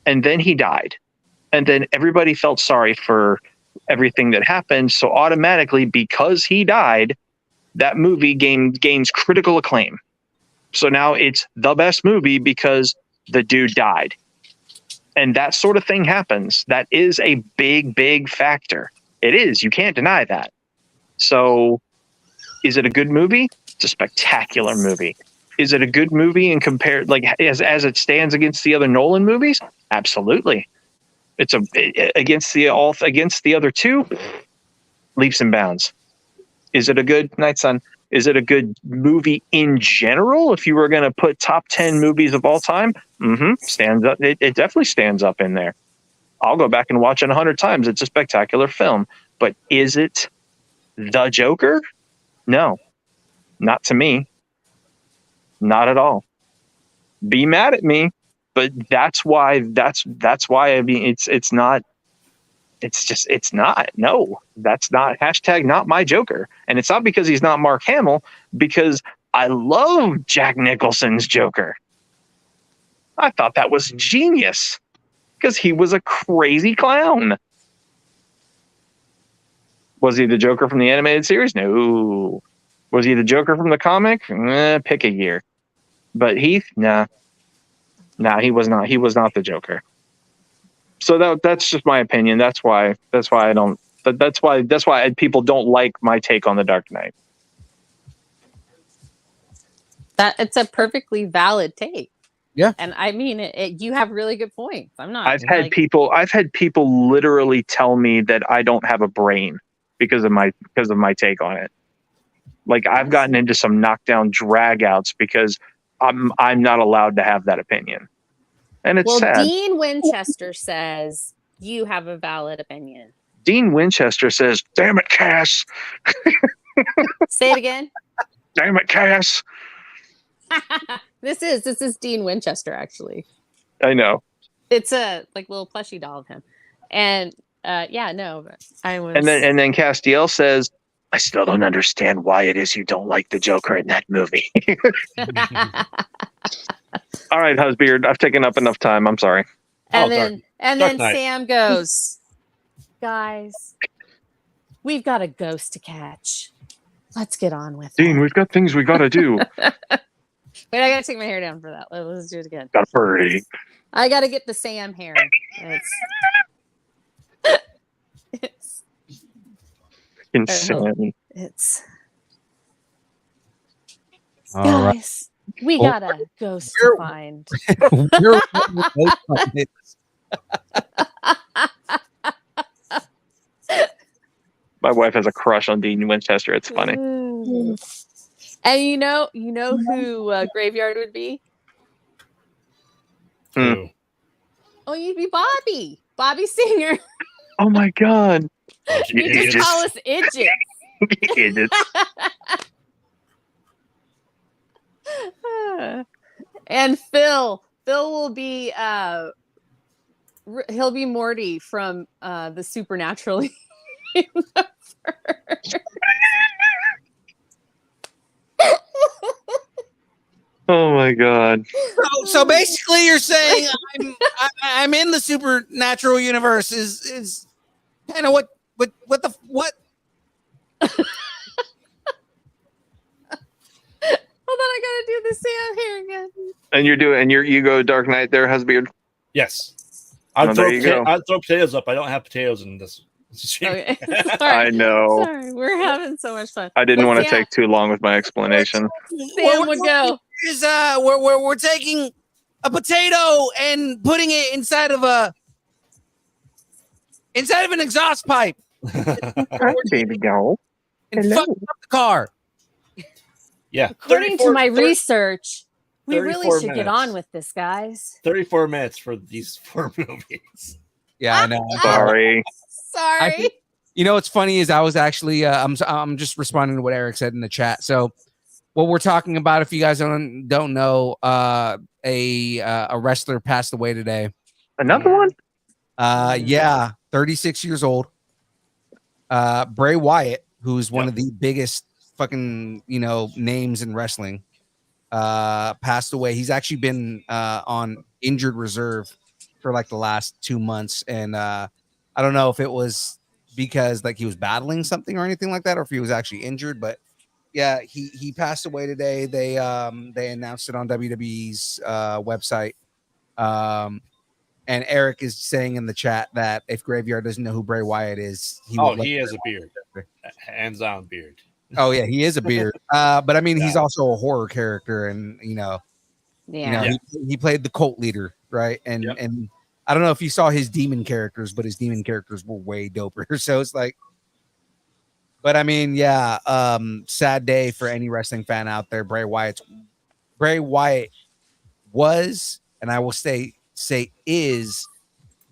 And then he died. And then everybody felt sorry for everything that happened. So automatically, because he died, that movie gains critical acclaim. So now it's the best movie because the dude died. And that sort of thing happens. That is a big, big factor. It is. You can't deny that. So is it a good movie? It's a spectacular movie. Is it a good movie and compared, like, as it stands against the other Nolan movies? Absolutely. It's against the other two, leaps and bounds. Is it a good Night Sun? Is it a good movie in general? If you were going to put top 10 movies of all time, stands up. It definitely stands up in there. I'll go back and watch it 100 times. It's a spectacular film. But is it the Joker? No, not to me. Not at all. Be mad at me, but that's why. I mean, it's not. It's not. No, that's not. # not my Joker. And it's not because he's not Mark Hamill, because I love Jack Nicholson's Joker. I thought that was genius because he was a crazy clown. Was he the Joker from the animated series? No. Was he the Joker from the comic? Pick a year. But Heath, nah, he was not. He was not the Joker. So that's just my opinion. That's why I don't. That's why people don't like my take on the Dark Knight. That it's a perfectly valid take. Yeah, and I mean, you have really good points. I'm not. I've had people literally tell me that I don't have a brain because of my take on it. Like, I've gotten into some knockdown dragouts because I'm not allowed to have that opinion. And it's sad. Dean Winchester says you have a valid opinion. Dean Winchester says, "Damn it, Cass." Say it again. Damn it, Cass. This is Dean Winchester, actually. I know. It's a little plushie doll of him. And yeah, no, but I was. And then Castiel says, "I still don't understand why it is you don't like the Joker in that movie." All right, Husbeard, I've taken up enough time. I'm sorry. And then Sam goes, "Guys, we've got a ghost to catch. Let's get on with it. Dean, we've got things we got to do." Wait, I gotta take my hair down for that. Let's do it again. Got birdie. I gotta get the Sam hair. It's insane. It's All guys. right. We got a ghost to find. My wife has a crush on Dean Winchester. It's funny. And you know who Graveyard would be? Hmm. Oh, you'd be Bobby Singer. Oh my God! You just call us idiots. Idiots. And Phil will be he'll be Morty from the Supernatural universe. Oh my God! So basically, you're saying I'm in the supernatural universe is kind of what? Hold on, I gotta do the Sam here again. And you go Dark Knight there, Husbeard. Yes, I'd throw potatoes up. I don't have potatoes in this. Okay. I know. Sorry, we're having so much fun. I didn't want to take too long with my explanation. Sam would go. We're taking a potato and putting it inside of an exhaust pipe. Baby girl. And fucking up the car. Yeah. According to my research, we really should get on with this, guys. 34 minutes for these 4 movies. Yeah, I know. Sorry. Sorry. You know what's funny is I was actually I'm just responding to what Eric said in the chat. So what we're talking about, if you guys don't know, a wrestler passed away today. Another one? Yeah, 36 years old. Bray Wyatt, who's one of the biggest fucking names in wrestling, passed away. He's actually been on injured reserve for like the last 2 months, and I don't know if it was because like he was battling something or anything like that, or if he was actually injured. But yeah, he passed away today. They announced it on WWE's website. And Eric is saying in the chat that if Graveyard doesn't know who Bray Wyatt is, he has a beard, hands-on beard. Oh yeah, he is a beard. But I mean, he's also a horror character, and he played the cult leader, right? And I don't know if you saw his demon characters, but his demon characters were way doper. So it's like, but I mean, yeah, sad day for any wrestling fan out there. Bray Wyatt was, and I will say is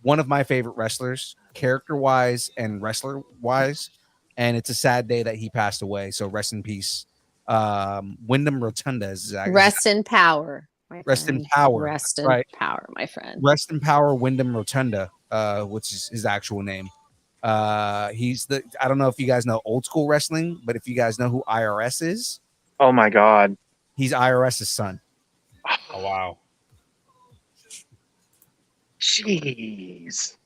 one of my favorite wrestlers, character wise and wrestler wise. And it's a sad day that he passed away. So rest in peace. Wyndham Rotunda is rest in power. Rest in power. Rest in power, my friend. Rest in power, Wyndham Rotunda, which is his actual name. He's I don't know if you guys know old school wrestling, but if you guys know who IRS is, oh my God, he's IRS's son. Oh wow. Jeez.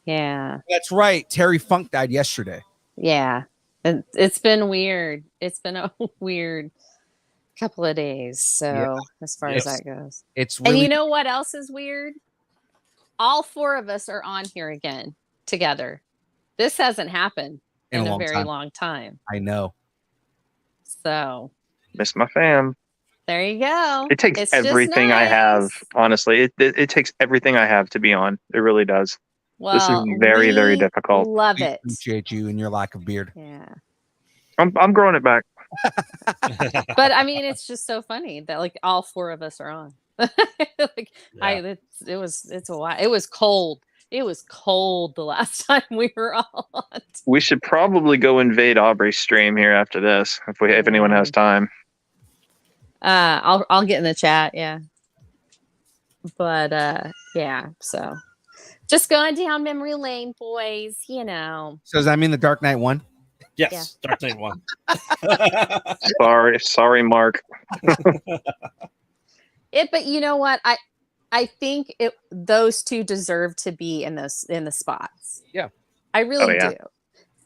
Yeah. That's right. Terry Funk died yesterday. Yeah. It's been weird. It's been a weird couple of days. So as far as that goes. It's really... And you know what else is weird? All four of us are on here again together. This hasn't happened in a very long time. I know. So miss my fam. There you go. It takes everything I have. Honestly, it takes everything I have to be on. It really does. Well, this is very, very difficult. Love it. Appreciate you and your lack of beard. Yeah. I'm growing it back. But I mean, it's just so funny that like all four of us are on. It's a while. It was cold. It was cold the last time we were all on. We should probably go invade Aubrey's stream here after this, if anyone has time. I'll get in the chat, yeah. But yeah, so just going down memory lane, boys, So does that mean the Dark Knight won? Yes, yeah. Dark Knight won. Sorry, Mark. But you know what? I think those two deserve to be in the spots. Yeah. I really do.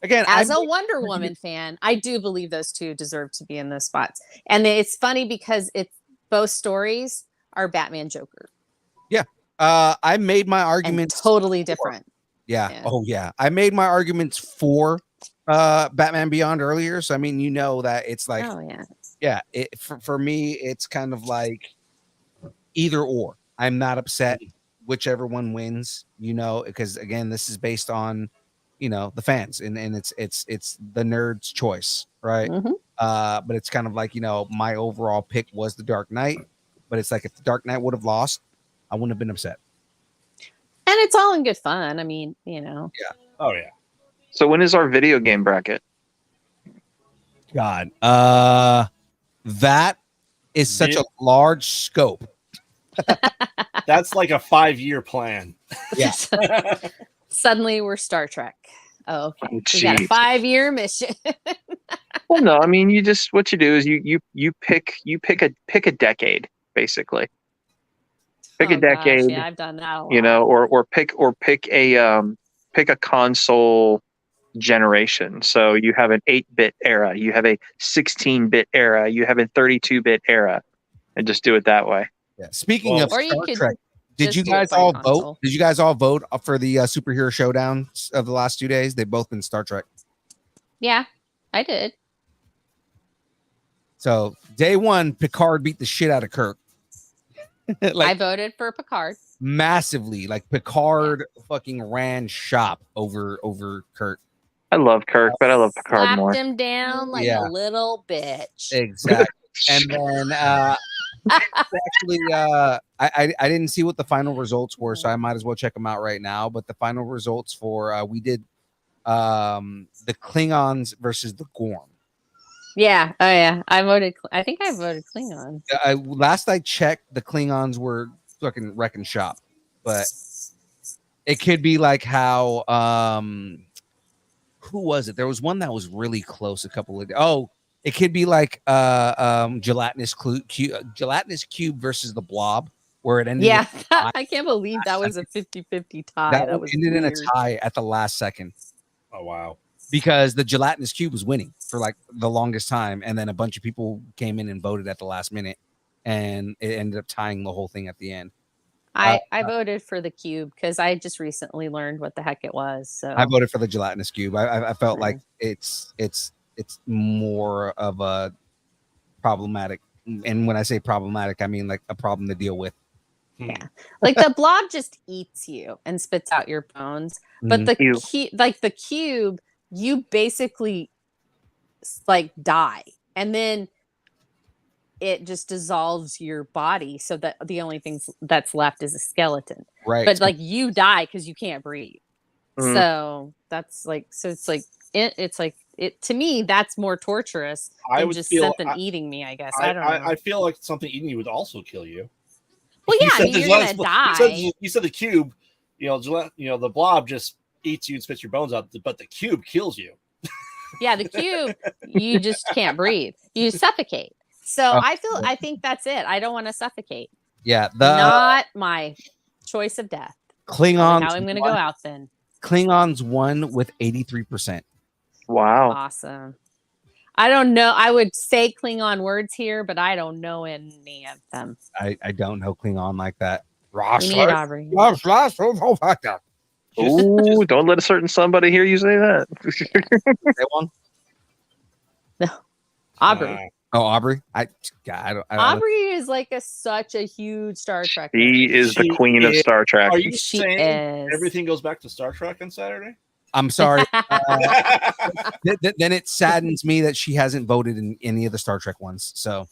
Again, as a Wonder Woman fan, I do believe those two deserve to be in those spots. And it's funny because both stories are Batman Joker. Yeah. I made my arguments totally different. Yeah. Oh yeah. I made my arguments for Batman Beyond earlier. So I mean, that it's like for me, it's kind of like either or. I'm not upset whichever one wins, because again, this is based on the fans and it's the nerd's choice, right? Mm-hmm. But it's kind of like my overall pick was the Dark Knight, but it's like if the Dark Knight would have lost, I wouldn't have been upset. And it's all in good fun. I mean, Yeah. Oh yeah. So when is our video game bracket? God, that is such a large scope. That's like a 5-year plan. Yeah. Suddenly we're Star Trek. Oh, okay. We got a 5-year mission. Well, no, I mean, what you do is you pick a decade, basically. Pick a decade. Gosh, yeah, I've done that a lot. Or pick a console generation. So you have an 8-bit era, you have a 16-bit era, you have a 32-bit era, and just do it that way. Yeah. Speaking of Star Trek, did you guys all vote? console. Did you guys all vote for the superhero showdown of the last 2 days? They've both been Star Trek. Yeah, I did. So day one, Picard beat the shit out of Kirk. I voted for Picard massively. Like Picard fucking ran shop over Kirk. I love Kirk, but I love Picard more. Slapped him down like a little bitch. Exactly. And then actually, I didn't see what the final results were, so I might as well check them out right now. But the final results for we did the Klingons versus the Gorn. Yeah. Oh yeah. I think I voted Klingon. Last I checked, the Klingons were fucking wrecking shop, but it could be like how who was it? There was one that was really close a couple of It could be like gelatinous cube versus the blob, where it ended. Yeah, I can't believe that was a 50-50 tie. That was ended weird. in a tie at the last second. Oh wow! Because the gelatinous cube was winning for like the longest time, and then a bunch of people came in and voted at the last minute, and it ended up tying the whole thing at the end. I voted for the cube because I just recently learned what the heck it was. So I voted for the gelatinous cube. I felt like it's more of a problematic, and when I say problematic, I mean like a problem to deal with. Yeah, like the blob just eats you and spits out your bones, but the cube, you basically like die, and then it just dissolves your body, so that the only thing that's left is a skeleton. Right, but like you die because you can't breathe. So that's like, so it's like it to me that's more torturous than just something eating me. I guess I don't know. I feel like something eating you would also kill you. Well, yeah, I mean, you're gonna die. You said the cube, the blob just eats you and spits your bones out, but the cube kills you. Yeah, the cube, you just can't breathe. You suffocate. So I think that's it. I don't want to suffocate. Yeah, not my choice of death. Klingons. How I'm gonna go out then. Klingons won with 83%. Wow. Awesome. I don't know. I would say Klingon words here, but I don't know any of them. I don't know Klingon like that. We need Aubrey. Ooh, don't let a certain somebody hear you say that. No, Aubrey. Oh, Aubrey. Aubrey is like such a huge Star Trek. She is the queen of Star Trek. Are you saying everything goes back to Star Trek on Saturday? I'm sorry. Then it saddens me that she hasn't voted in any of the Star Trek ones. So,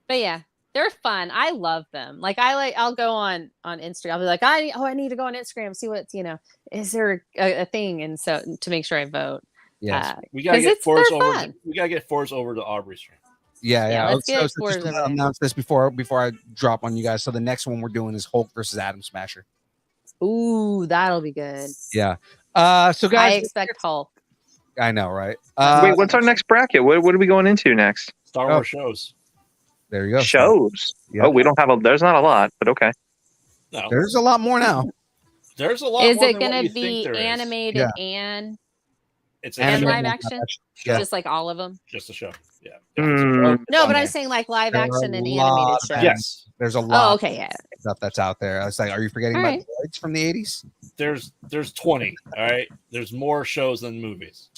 but yeah, they're fun. I love them. Like I'll go on Instagram. I'll be like, I need to go on Instagram, see what's, is there a thing, and so to make sure I vote. Yes, we gotta get Forrest over. We gotta get Forrest over to Aubrey's stream. Yeah. Let's get Forrest. Announce this before I drop on you guys. So the next one we're doing is Hulk versus Atom Smasher. Ooh, that'll be good. Yeah. So guys, I expect Hulk. I know, right? Wait, what's our next bracket? What are we going into next? Star Wars shows. There you go. Shows. Yeah. Oh, we don't have there's not a lot, but okay. No. There's a lot more now. There's a lot. Is more it going to be animated and live action? Yeah. Just like all of them? Just a show. Yeah. No, but I'm saying like live action and animated shows. Yes. There's a lot. Oh, okay, yeah. Stuff that's out there. I was like, are you forgetting about droids from the 80s? There's 20. All right. There's more shows than movies.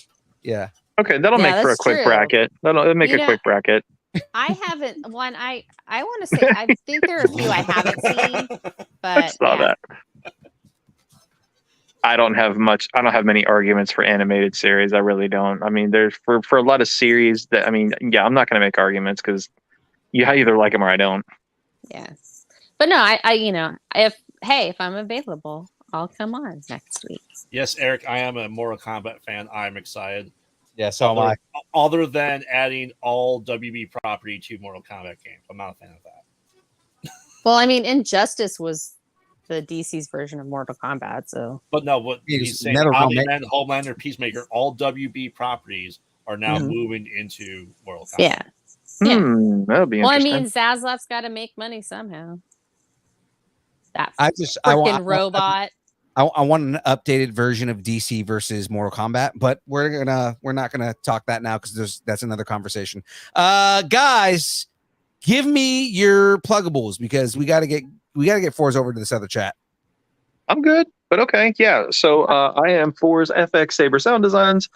Yeah. Okay, that'll make for a quick bracket. That'll make a quick bracket. I haven't one. I want to say I think there are a few I haven't seen, but I saw that. I don't have many arguments for animated series. I really don't. I mean, there's for a lot of series that I'm not going to make arguments because you either like them or I don't. Yeah, but no, I if I'm available, I'll come on next week. Yes, Eric, I am a Mortal Kombat fan. I'm excited. Yeah, so am I. Other than adding all WB property to Mortal Kombat games, I'm not a fan of that. Well, I mean, Injustice was the DC's version of Mortal Kombat, so. But no, what he's saying, Omni-Man, Homelander, Peacemaker, all WB properties are now moving into Mortal Kombat. Yeah. That'll be interesting. Well, I mean, Zaslav's got to make money somehow. That robot. I want an updated version of DC versus Mortal Kombat, but we're not gonna talk that now because that's another conversation. Guys, give me your pluggables because we gotta get Forz over to this other chat. I'm good, but okay, yeah. So I am Forz FX Saber Sound Designs,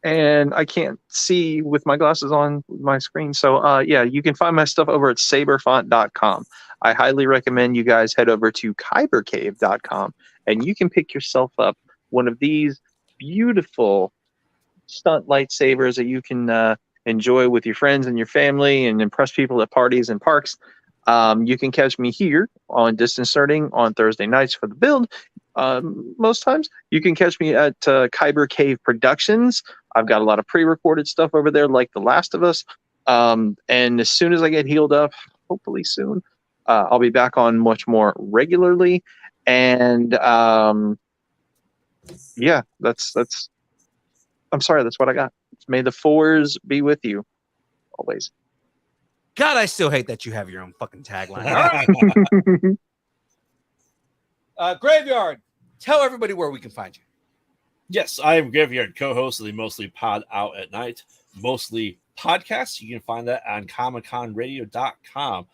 and I can't see with my glasses on my screen. So yeah, you can find my stuff over at saberfont.com. I highly recommend you guys head over to kybercave.com. And you can pick yourself up one of these beautiful stunt lightsabers that you can enjoy with your friends and your family and impress people at parties and parks. You can catch me here on Distance Starting on Thursday nights for the build. Most times you can catch me at Kyber Cave Productions. I've got a lot of pre-recorded stuff over there like The Last of Us. And as soon as I get healed up, hopefully soon, I'll be back on much more regularly. And yeah, that's I'm sorry, that's what I got. May the fours be with you always. God, I still hate that you have your own fucking tagline. All right. Graveyard, tell everybody where we can find you. Yes, I am Graveyard, co-host of the Mostly Pod Out at Night, Mostly Podcast. You can find that on comicconradio.com.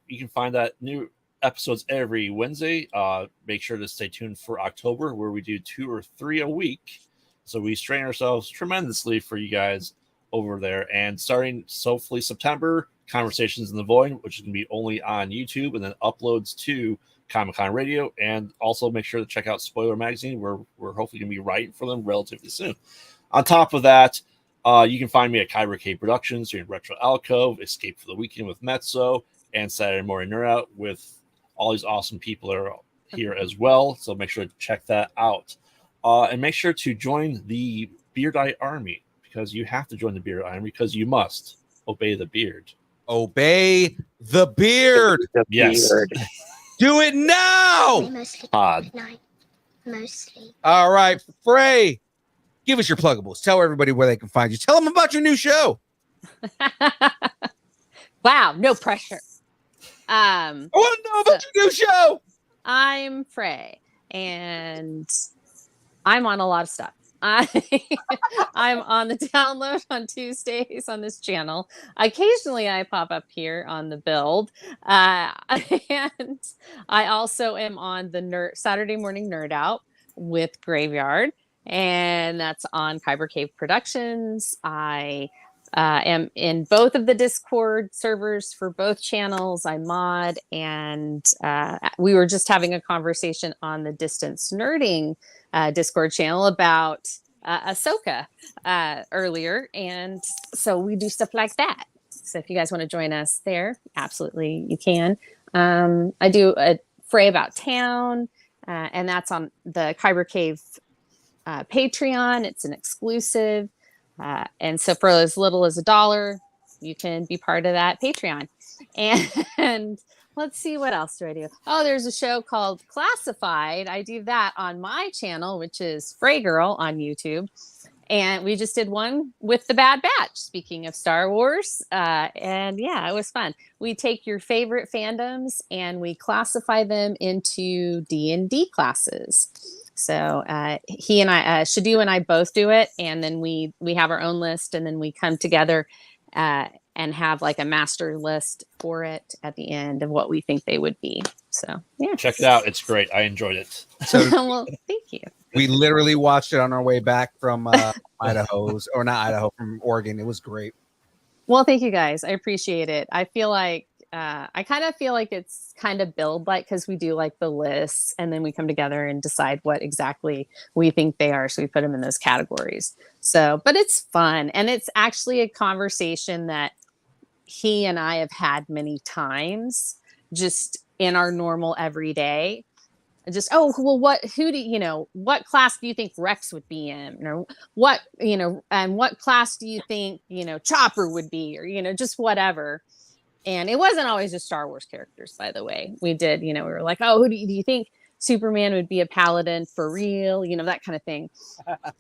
You can find that new episodes every Wednesday. Make sure to stay tuned for October, where we do 2 or 3 a week. So we strain ourselves tremendously for you guys over there. And starting hopefully September, Conversations in the Void, which is going to be only on YouTube, and then uploads to Comic Con Radio. And also make sure to check out Spoiler Magazine, where we're hopefully going to be writing for them relatively soon. On top of that, you can find me at Kyber K Productions, doing Retro Alcove, Escape for the Weekend with Mezzo, and Saturday Morning Nerd Out with all these awesome people that are here as well. So make sure to check that out. And make sure to join the Beard Eye Army, because you have to join the Beard Eye Army because you must obey the beard. Obey the beard. Yes. Do it now. Mostly Pod. at night. Mostly. All right, Frey, give us your pluggables. Tell everybody where they can find you. Tell them about your new show. Wow, no pressure. I want to know about your new show. I'm Frey, and I'm on a lot of stuff. I'm on the download on Tuesdays on this channel. Occasionally, I pop up here on the build, and I also am on the Saturday Morning Nerd Out with Graveyard, and that's on Kyber Cave Productions. I am in both of the Discord servers for both channels. I mod, and we were just having a conversation on the Distance Nerding Discord channel about Ahsoka earlier, and so we do stuff like that. So if you guys want to join us there, absolutely you can. I do a Fray About Town, and that's on the Kyber Cave Patreon. It's an exclusive. And so for as little as $1, you can be part of that Patreon. And let's see, what else do I do? Oh, there's a show called Classified. I do that on my channel, which is Frey Girl on YouTube. And we just did one with the Bad Batch, speaking of Star Wars. And yeah, it was fun. We take your favorite fandoms and we classify them into D&D classes. So he and I, Shadu and I both do it. And then we have our own list, and then we come together and have like a master list for it at the end of what we think they would be. So yeah. Check it out. It's great. I enjoyed it. So well, thank you. we literally watched it on our way back from from Oregon. It was great. Well, thank you guys. I appreciate it. I feel like I kind of feel like it's kind of build like, because we do like the lists and then we come together and decide what exactly we think they are. So we put them in those categories. So, but it's fun. And it's actually a conversation that he and I have had many times just in our normal everyday. Just, oh, well, what class do you think Rex would be in? Or what, and what class do you think, Chopper would be, or, just whatever. And it wasn't always just Star Wars characters, by the way. We did, we were like, oh, who do you think Superman would be a paladin for real? that kind of thing.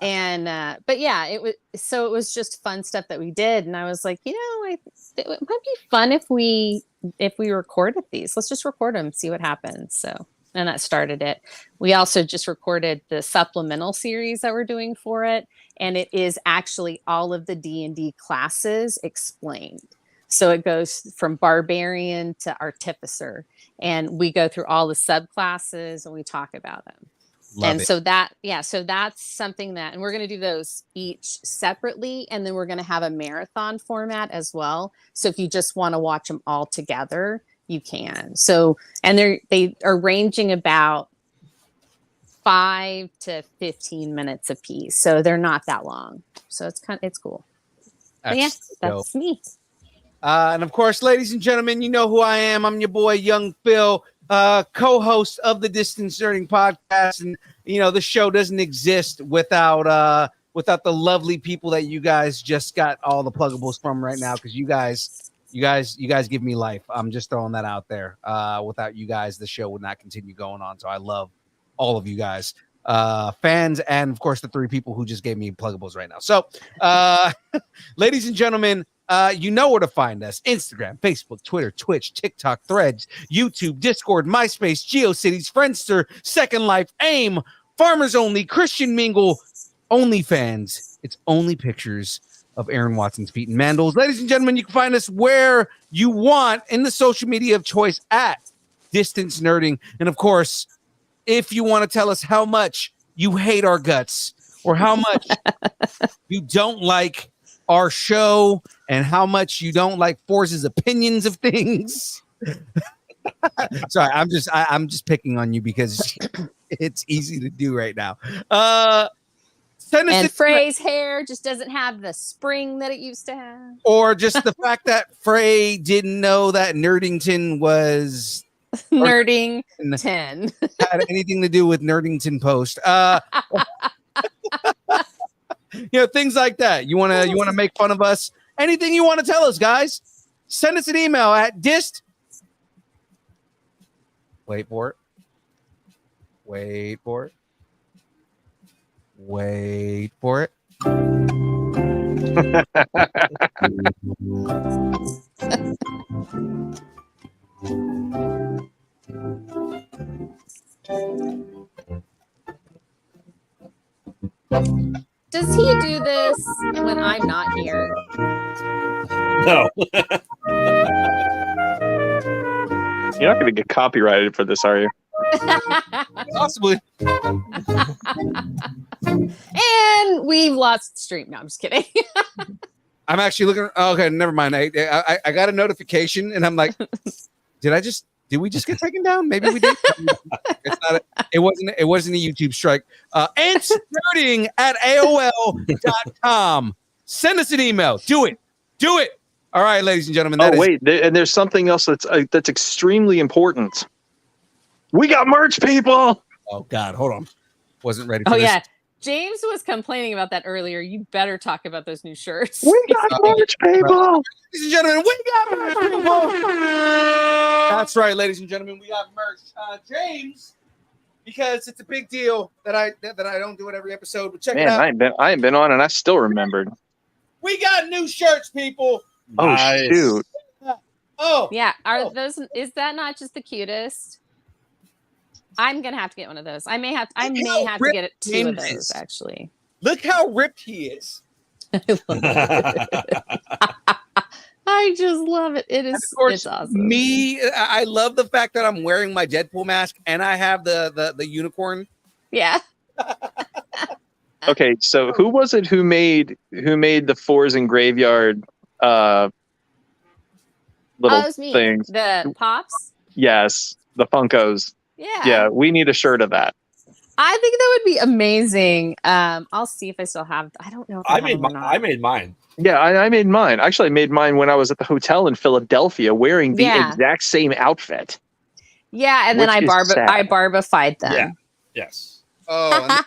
And, but yeah, it was just fun stuff that we did. And I was like, it might be fun if we recorded these. Let's just record them, see what happens. So, and that started it. We also just recorded the supplemental series that we're doing for it. And it is actually all of the D&D classes explained. So it goes from barbarian to artificer, and we go through all the subclasses and we talk about them. So that's something that, and we're going to do those each separately. And then we're going to have a marathon format as well. So if you just want to watch them all together, you can. So, and they are ranging about 5 to 15 minutes a piece. So they're not that long. So it's cool. That's me. And of course, ladies and gentlemen, you know who I am. I'm your boy, Young Phil, co-host of the Distance Nerding Podcast. And, the show doesn't exist without the lovely people that you guys just got all the pluggables from right now, because you guys give me life. I'm just throwing that out there. Without you guys, the show would not continue going on. So I love all of you guys. fans, and of course the 3 people who just gave me pluggables right now. So, ladies and gentlemen, you know where to find us: Instagram, Facebook, Twitter, Twitch, TikTok, Threads, YouTube, Discord, MySpace, GeoCities, Friendster, Second Life, AIM, Farmers Only, Christian Mingle, OnlyFans. It's only pictures of Aaron Watson's feet and mandals. Ladies and gentlemen, you can find us where you want in the social media of choice at Distance Nerding. And of course, if you want to tell us how much you hate our guts or how much you don't like our show and how much you don't like Force's opinions of things. Sorry, I'm just picking on you because it's easy to do right now. And Frey's hair just doesn't have the spring that it used to have. Or just the fact that Frey didn't know that Nerdington was Nerding 10 had anything to do with Nerdington Post. Things like that. You wanna make fun of us? Anything you want to tell us, guys? Send us an email at Wait for it. Does he do this when I'm not here? No. You're not going to get copyrighted for this, are you? Possibly. And we've lost stream. No, I'm just kidding. I'm actually looking. Oh, okay, never mind. I got a notification, and I'm like, did we just get taken down? Maybe we did. It's not. It wasn't a YouTube strike. Nerding at AOL.com. Send us an email. Do it. All right, ladies and gentlemen. And there's something else that's extremely important. We got merch, people. Oh God, hold on. Wasn't ready for this. Yeah. James was complaining about that earlier. You better talk about those new shirts. We got merch, people. Ladies and gentlemen, we got merch, people. That's right, ladies and gentlemen, we got merch. James, because it's a big deal that I don't do it every episode. But check it out. I ain't been on, and I still remembered. We got new shirts, people. Oh Nice. shoot! Oh yeah. Is that not just the cutest? I'm gonna have to get one of those. I may have to get 2 of those actually. Look how ripped he is. I just love it. It's awesome. I love the fact that I'm wearing my Deadpool mask and I have the unicorn. Yeah. Okay, so who was it who made the Fours and Graveyard little it was me. things? The pops? Yes, the Funkos. Yeah, we need a shirt of that. I think that would be amazing. I'll see if I still have. I don't know if I made mine. Yeah, I made mine. Actually, I made mine when I was at the hotel in Philadelphia wearing the exact same outfit. Yeah, and then I barbified them. Yeah. Yes. Oh,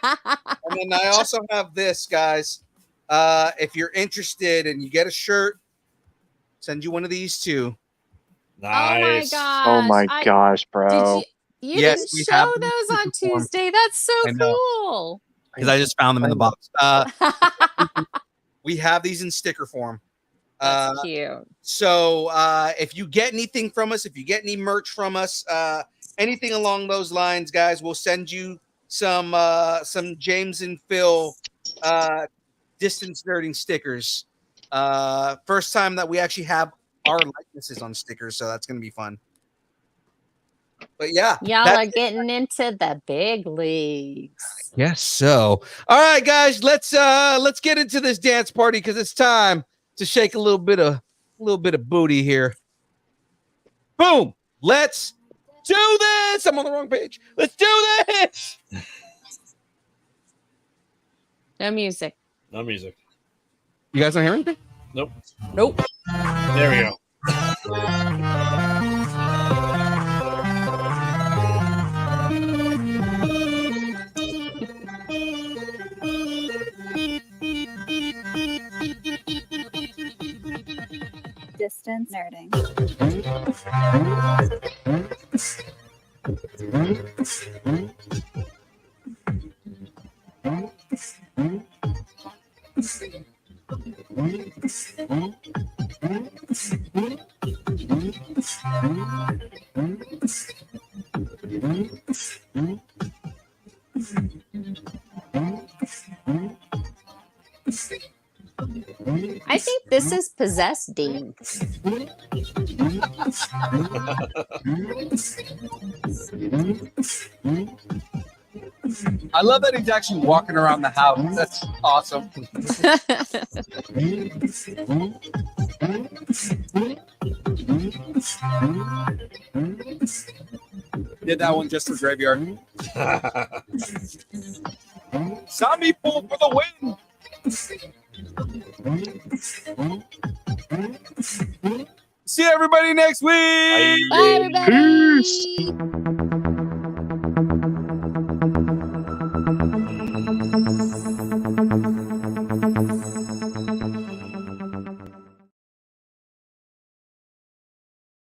and then I also have this, guys. If you're interested and you get a shirt, send you one of these too. Nice. Oh my gosh, bro. You didn't show those on Tuesday. That's so cool. Because I just found them in the box. We have these in sticker form. That's cute. So if you get anything from us, if you get any merch from us, anything along those lines, guys, we'll send you some James and Phil Distance Nerding stickers. First time that we actually have our likenesses on stickers, so that's gonna be fun. But yeah, y'all are getting into the big leagues. Yes. So, all right, guys, let's get into this dance party because it's time to shake a little bit of booty here. Boom! Let's do this. I'm on the wrong page. Let's do this. No music. No music. You guys don't hear anything? Nope. There we go. Distance Nerding. I think this is possessed Dean. I love that he's actually walking around the house. That's awesome. Did that one just for Graveyard. Zombie pool for the win. See everybody next week. Bye, everybody. Peace.